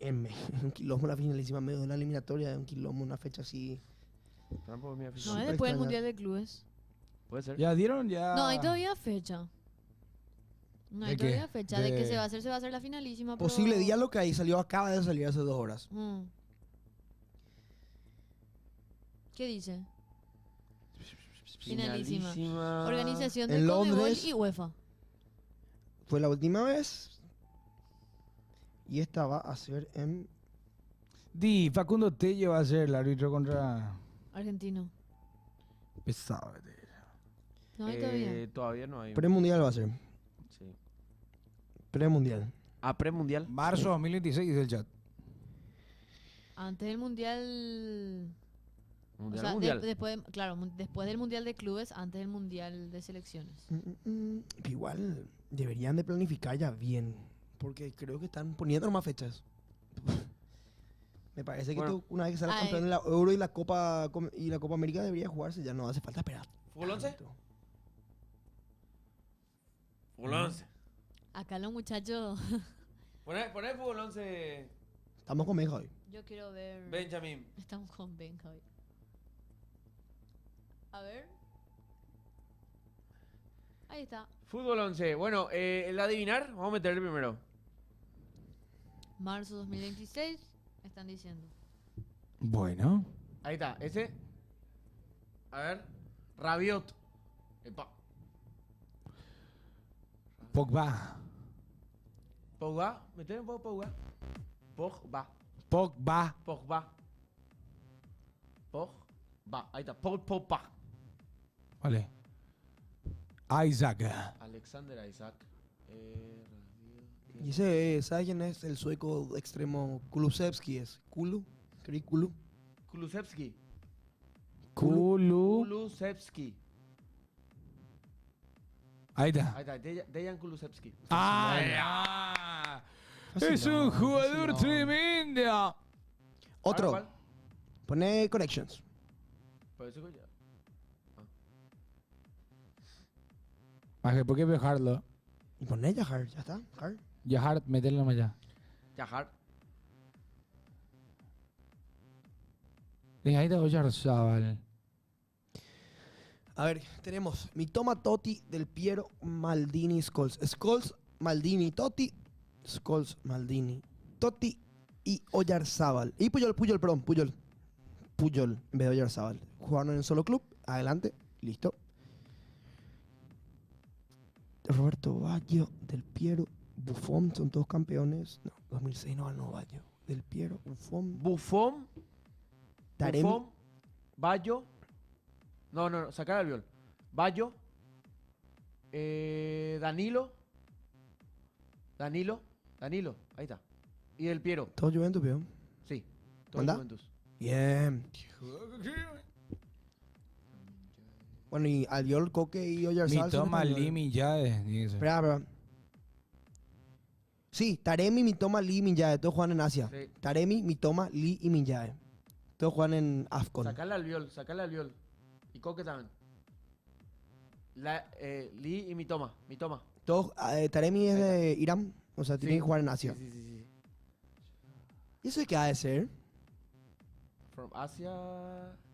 Un quilombo la finalísima medio de la eliminatoria, un quilombo, una fecha así. Tampoco es mi afición. No, Súper es después del extraña. Mundial de Clubes. Puede ser. Ya dieron, ya. No, hay todavía fecha. No hay ¿De qué? todavía fecha. De que De- se va a hacer la finalísima. pero- Posible día lo que ahí salió, acaba de salir hace 2 horas. ¿Qué dice? Finalísima. Finalísima. Organización de En Conmebol Londres. y UEFA. Fue la última vez. Y esta va a ser en Di, Facundo Tello va a ser el árbitro contra. Argentino. Pesado. No hay todavía. Todavía no hay. premundial va a ser. Sí. Premundial. Ah, premundial. Marzo 2026 dice el chat. Antes del Mundial... Mundial, o sea, mundial. después, claro, después del Mundial de Clubes, antes del Mundial de Selecciones. Igual deberían de planificar ya bien. Porque creo que están poniendo más fechas. Me parece que Bueno. esto, una vez que salga Ay. campeón de la Euro y la Copa América debería jugarse. Ya no hace falta esperar. ¿Fútbol 11? Fútbol 11. Acá los muchachos... Poné fútbol 11, Estamos con Benja hoy. Yo quiero ver... Benjamin. Estamos con Benja hoy. A ver. Ahí está. Fútbol 11. Bueno, el adivinar, vamos a meterle primero. Marzo 2026, están diciendo. Bueno. Ahí está, ese. A ver. Rabiot. Epa. Pogba. Pogba. Metele un poco Pogba. Pogba. Pogba. Pogba. Pogba. Ahí está. Pogba. Vale. Isaac. Alexander Isaac. Y ese, ¿sabes quién es el sueco extremo? Kulusevski es. Kulu. ¿Queréis Kulu? Kulusevski. Kulu. Kulusevski. Ahí está. Ahí está. Dejan Kulusevski. ¡Ah! Es un jugador tremendo. Otro. ¿Cuál? Pone Connections. Por eso ya. Maje, ¿por qué dejarlo? Y pone Jahar, ya está. Jahar. Yahar, meterlo más allá. Jahar. Ahí está Oyarzabal. A ver, tenemos Mitoma, Totti, Del Piero, Maldini, Scholes. Scholes, Maldini, Totti, Scholes, Maldini, Totti y Oyarzábal. Y Puyol, perdón, Puyol. Puyol en vez de Oyarzábal. Jugaron en un solo club. Adelante, listo. Roberto Baggio, Del Piero, Buffon, son todos campeones. No, 2006 no ganó Baggio. Del Piero, Buffon. Buffon. Taremi. Buffon. Bayo. No, sacar al viol. Bayo. Danilo. Ahí está. Y Del Piero. Todo Juventus, veo. Sí. Todo ¿Anda? Juventus. Bien. Bueno, y Albiol, Coque y Oyarzábal. son Mitoma, españoles. Limi, ya dice. Espera. Sí, Taremi, Mitoma, Lee, Minyae. Todos juegan en Asia. Sí. Taremi, Mitoma, Lee y Minyae. Todos juegan en AFCON. Sacarle al viol. Y Coque también. Lee y Mitoma. Todos, Taremi es de Irán. O sea, tienen Sí. que jugar en Asia. Sí. ¿Y eso qué ha de ser? From Asia.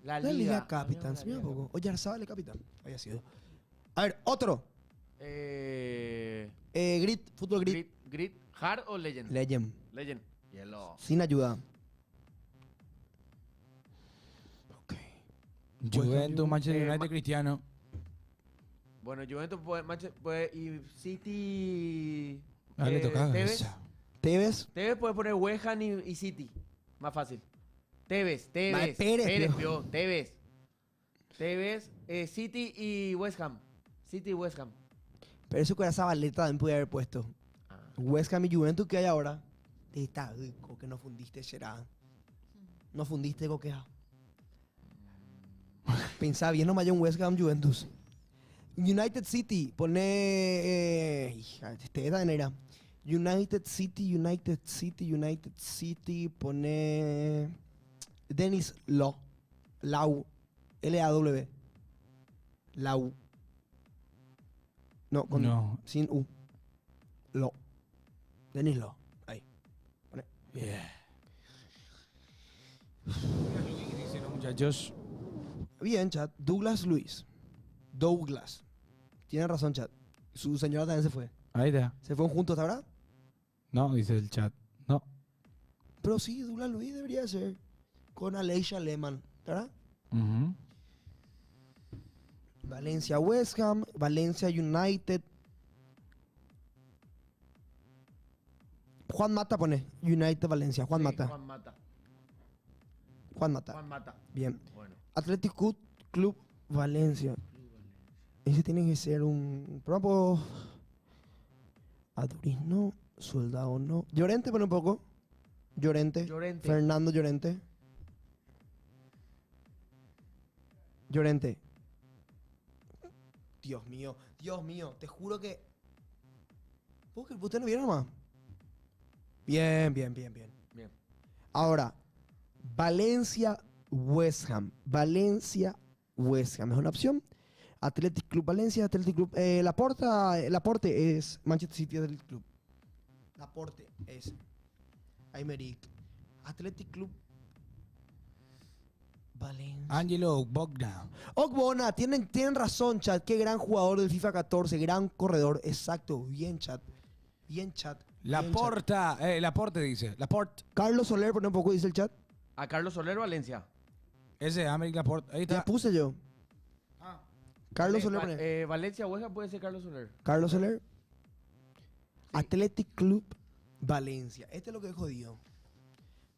La La Liga. Liga Capitans. Mira un poco. Oyarzábal es capitán. Había sido. A ver, otro. Grid, fútbol grid. Grid. Hard o Legend. Legend. Legend. Yellow. Sin ayuda. Juventus, Manchester United, Cristiano. Bueno, Juventus puede y City. Ah, le tocaba Tevez. esa. Tevez. Tevez puede poner West Ham y City. Más fácil. Tevez. Pérez, Pío. Tevez. Tevez, City y West Ham. City y West Ham. Pero eso con esa baleta también pude haber puesto. West Ham y Juventus que hay ahora. Está rico que no fundiste, será. No fundiste, coquea. Pensá bien nomás en West Ham, Juventus. United City, pone... esta era. United City, pone... Dennis Law. Lau. L-A-W. Lau. No, con, No. sin U. Law. Dennis Law. Ahí. Pone. Yeah. Dicen los muchachos. Bien, chat. Douglas Luis. Douglas. Tiene razón, chat. Su señora también se fue. Ahí está. ¿Se fueron juntos, ¿verdad? No, dice el chat. No. Pero sí, Douglas Luis debería ser. Con Aleisha Lehmann, ¿verdad? Ujú. Valencia West Ham, Valencia United. Juan Mata pone. United Valencia. Juan Mata. Juan Mata. Juan Mata. Juan Mata. Bien. Bueno. Athletic Club Valencia. Ese tiene que ser un... Por Aduriz no. Soldado no. Llorente pone un poco. Llorente. Llorente. Fernando Llorente. Llorente. Dios mío, te juro que... ¿Ustedes no vieron más? Bien. Bien. Ahora, Valencia West Ham. Valencia West Ham es una opción. Athletic Club Valencia, Athletic Club... Laporte es Manchester City Athletic Club. Laporte es Aymeric. Athletic Club Valencia. Angelo Bogdan. Ogbona, tienen razón, chat. Qué gran jugador del FIFA 14, gran corredor. Exacto, bien, chat. Laporte dice. Laporte. Carlos Soler, pone un poco, dice el chat. A Carlos Soler, Valencia. Ese América Laporte. Ahí está. Ya puse yo. Carlos Soler, pone. Valencia Hueja puede ser Carlos Soler. Carlos Soler. Athletic Club Valencia. Este es lo que he jodido.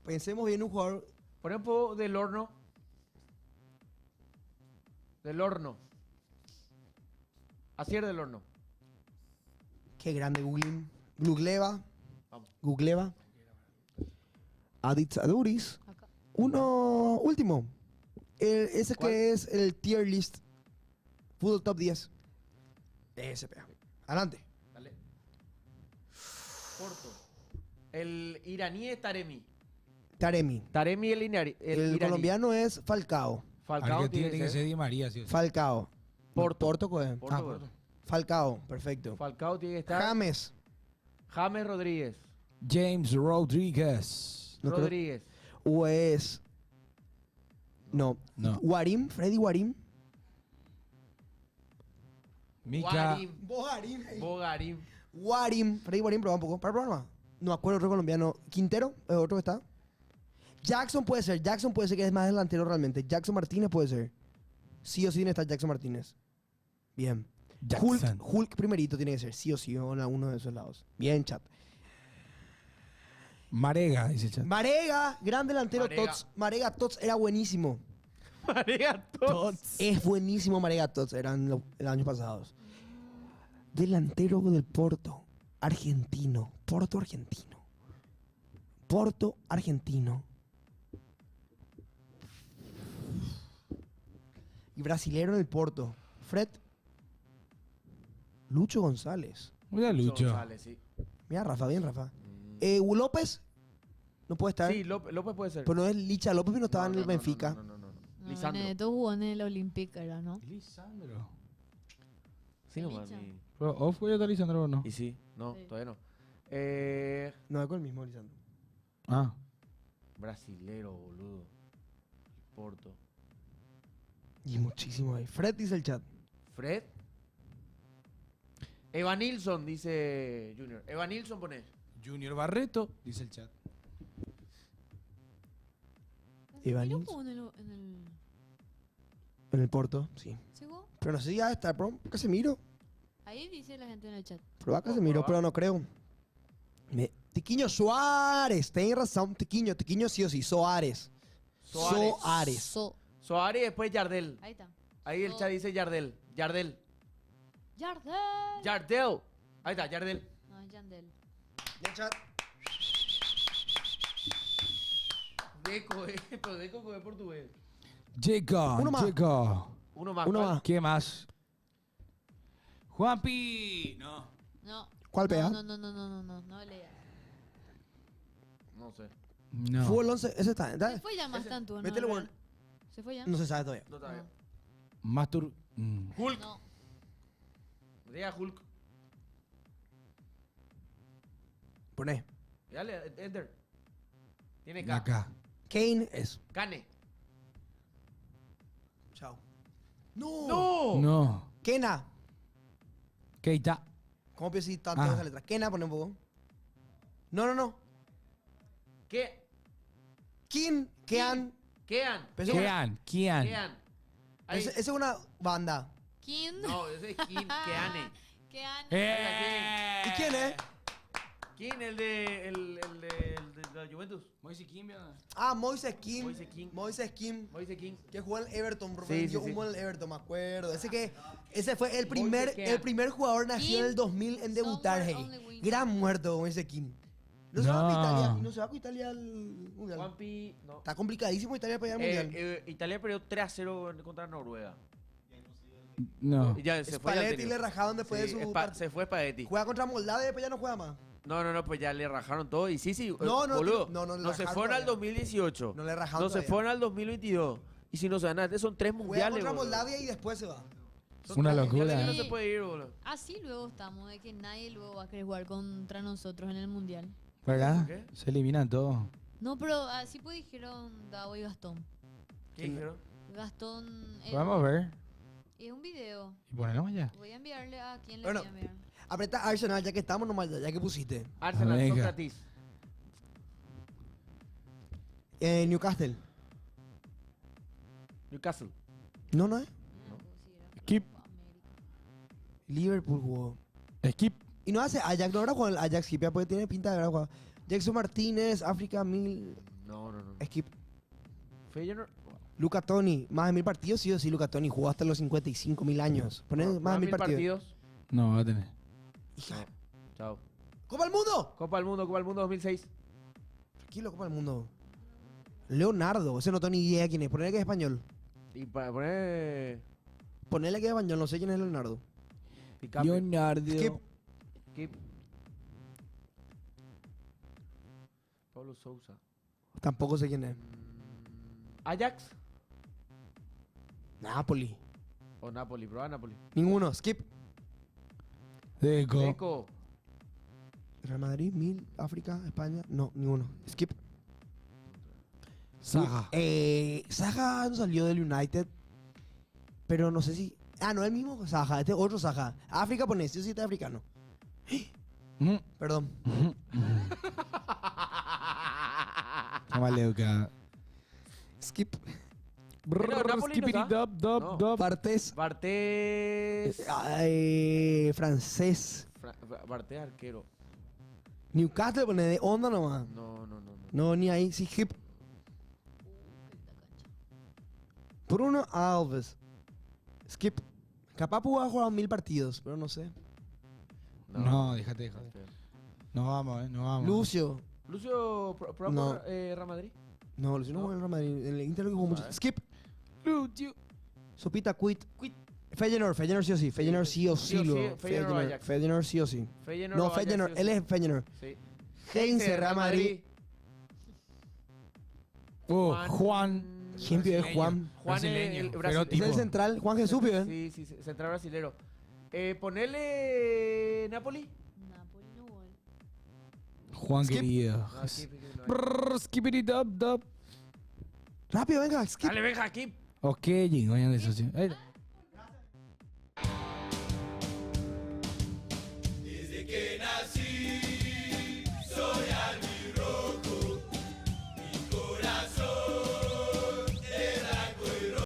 Pensemos bien un jugador. Por ejemplo, del Horno. Asier del Horno. Qué grande googling. Googleva. Aditz Aduris. Uno último. Ese ¿Cuál? que es el tier list. Fútbol top 10. De SPA. Adelante. Dale. Porto. El iraní es Taremi. Taremi el iraní. El colombiano es Falcao. Falcao tiene que ser Di María, sí. Falcao. Porto, ¿cuál es? Porto. Falcao, perfecto. Falcao tiene que estar. James Rodríguez. James Rodríguez. No creo- Rodríguez. O es. No. Warim, Freddy Warim. Mica. Bogarim. Warim. Freddy Warim, probá un poco. Para probar más. No me acuerdo otro colombiano. Quintero, es otro que está. Jackson puede ser que es más delantero realmente. Jackson Martínez puede ser. Sí o sí tiene que estar Jackson Martínez. Bien. Jackson. Hulk primerito tiene que ser, sí o sí, o en uno de esos lados. Bien, chat. Marega, dice el chat. Marega, gran delantero Marega. Tots. Marega Tots era buenísimo. Marega Tots. Es buenísimo Marega Tots, eran los años pasados. Delantero del Porto. Argentino. Porto argentino. Y brasilero en el Porto. Fred. Lucho González. Mira Lucho. González, sí. Mira, Rafa, bien, Rafa. López. No puede estar. Sí, López puede ser. Pero no es Licha López, pero no estaba en el Benfica. No, Lisandro. Benedetto jugó en el Olympique, era, ¿no? Lisandro. Sí, nomás. Licha. Pero, ¿o fue yo Lisandro o no? Y sí, no, Sí. todavía no. No, es con el mismo Lisandro. Ah. Brasilero, boludo. Porto. Y muchísimo ahí. Fred dice el chat. Fred. Evanilson, dice Junior. Evanilson pone. Junior Barreto, dice el chat. Evanilson. jugó en el... En el Porto, sí. ¿Sí jugó? Pero no sé si ya está, bro. Casemiro. Ahí dice la gente en el chat. Prueba Casemiro, pero no creo. Tiquiño Suárez. Tenés razón, Tiquiño sí o sí. Suárez. Suárez y después Yardel. Ahí está. Ahí el chat dice Yardel. Yardel. Yardel. Yardel. Ahí está, Yardel. No, es Yandel. El chat. Deco, pero Deco es portugués. Llega, Uno más. llega. Uno más. Uno ¿cuál? más. ¿Qué más? Juanpi. No. No. ¿Cuál pega? No leas. No sé. No. Fútbol 11, ese está. Se fue ya más tanto, ¿no? Métele, bueno. ¿Se fue ya? No se sabe todavía. No todavía. Mastur. Hulk. No. Diga Hulk. Poné. Dale, enter. Tiene K. Acá. Kane es. Cane. Chao. No. ¡No! No. Kena. Keita. ¿Cómo piensas tanto Ah. esa letra? Kena, pone un poco. No. ¿Qué? Kin, Kean. Kean. Kian. Kean. Ahí. Esa es una banda. ¿Quién? No, ese es Keane. Keane. ¿Y quién es? ¿Quién? El de la Juventus. Moise Kim. Ah, Moise Kim. Moise Kim. Moise Kim. Moise King. Que jugó en el Everton, bro. Sí, Yo sí, sí. jugó en el Everton, me acuerdo. Ese fue el Kean. primer jugador nacido en el 2000 en debutar, hey. Gran muerto, Moise Kim. No se va con Italia. No se va con Italia al Mundial. Juanpi. No. Está complicadísimo Italia para ir al Mundial. Italia perdió 3-0 contra Noruega. No. Ya se fue. Spalletti le rajaron después de su Se fue Spalletti. Juega contra Moldavia y después ya no juega más. No, pues ya le rajaron todo. Y sí, No, boludo. no, le se rajaron fueron al todavía. 2018. No le rajaron No se todavía. fueron al 2022. Y si no se ganan, son 3 Juega mundiales. contra boludo. Moldavia y después se va. Son Una 3 locura, mundiales que ¿eh? no se puede ir, boludo. Así luego estamos, de que nadie luego va a querer jugar contra nosotros en el mundial. ¿Verdad? ¿Qué? Se eliminan todos. No, pero así pues dijeron Davo y Gastón. ¿Qué dijeron? Gastón. Vamos a ver. Es un video. Y ponelo ya. Voy a enviarle a quien le Bueno, voy a enviar. Apreta Arsenal ya que estamos nomás, ya que pusiste. Arsenal, Venga. Sócrates. Newcastle. Newcastle. No es. Skip. Liverpool jugó. Skip. Y no hace Ajax, no habrá jugado el Ajax Skip, ya porque tiene pinta de haber jugado. Jackson Martínez, África 1000. No. Skip. Feyenoord. Luca Toni, más de 1000 partidos, sí o sí, Luca Toni jugó hasta los 55.000 años. Poné más de 1000 partidos. No, va a tener. Hija. Chao. ¡Copa del Mundo! Copa del Mundo 2006. Tranquilo, Copa del Mundo. Leonardo, ese no tengo ni idea quién es. Ponele que es español. Y para poner. Ponele que es español, no sé quién es Leonardo. DiCaprio. Leonardo. Skip. Pablo Sousa. Tampoco sé quién es. Ajax Napoli. o Napoli, prueba Napoli. Ninguno. Skip. Deco. Deco. Real Madrid, 1000, África, España. No, ninguno. Skip. Saga. Saga no salió del United. Pero no sé si. Ah, no, el mismo Saga. Este es otro Saga. África pone, sí o sí, este es africano. Perdón. Maleuca. Skip. Napoli no está. No. Bartés. Bartés. Francés. Bartés arquero. Newcastle pone de onda nomás. No. No, ni ahí. Sí, skip. Bruno Alves. Skip. Capaz pudo haber jugado 1000 partidos, pero no sé. No, déjate. No vamos, no vamos. Lucio. Lucio, pro No. Real Madrid. No, Lucio no jugó en el Real Madrid. En el Inter jugó mucho. Skip. Lucio. Sopita, quit. Feyenoord sí o sí. Feyenoord sí o sí. Feyenoord, Ajax. Feyenoord sí o sí. Feyenoord No, o Ajax, Feyenoord. sí o Él sí. es Feyenoord. Sí. Heinze, Real Madrid. Juan. ¿Quién vio es Juan? Juan el ¿Es el central? Juan Jesús, ¿eh? Sí, central brasilero. Ponele Napoli. Napoli no gol. Juan Skip. querido. No, Skippity dub dub. Rápido, venga. Skip. Dale, venga, aquí. Ok, Jingo, ya de socio.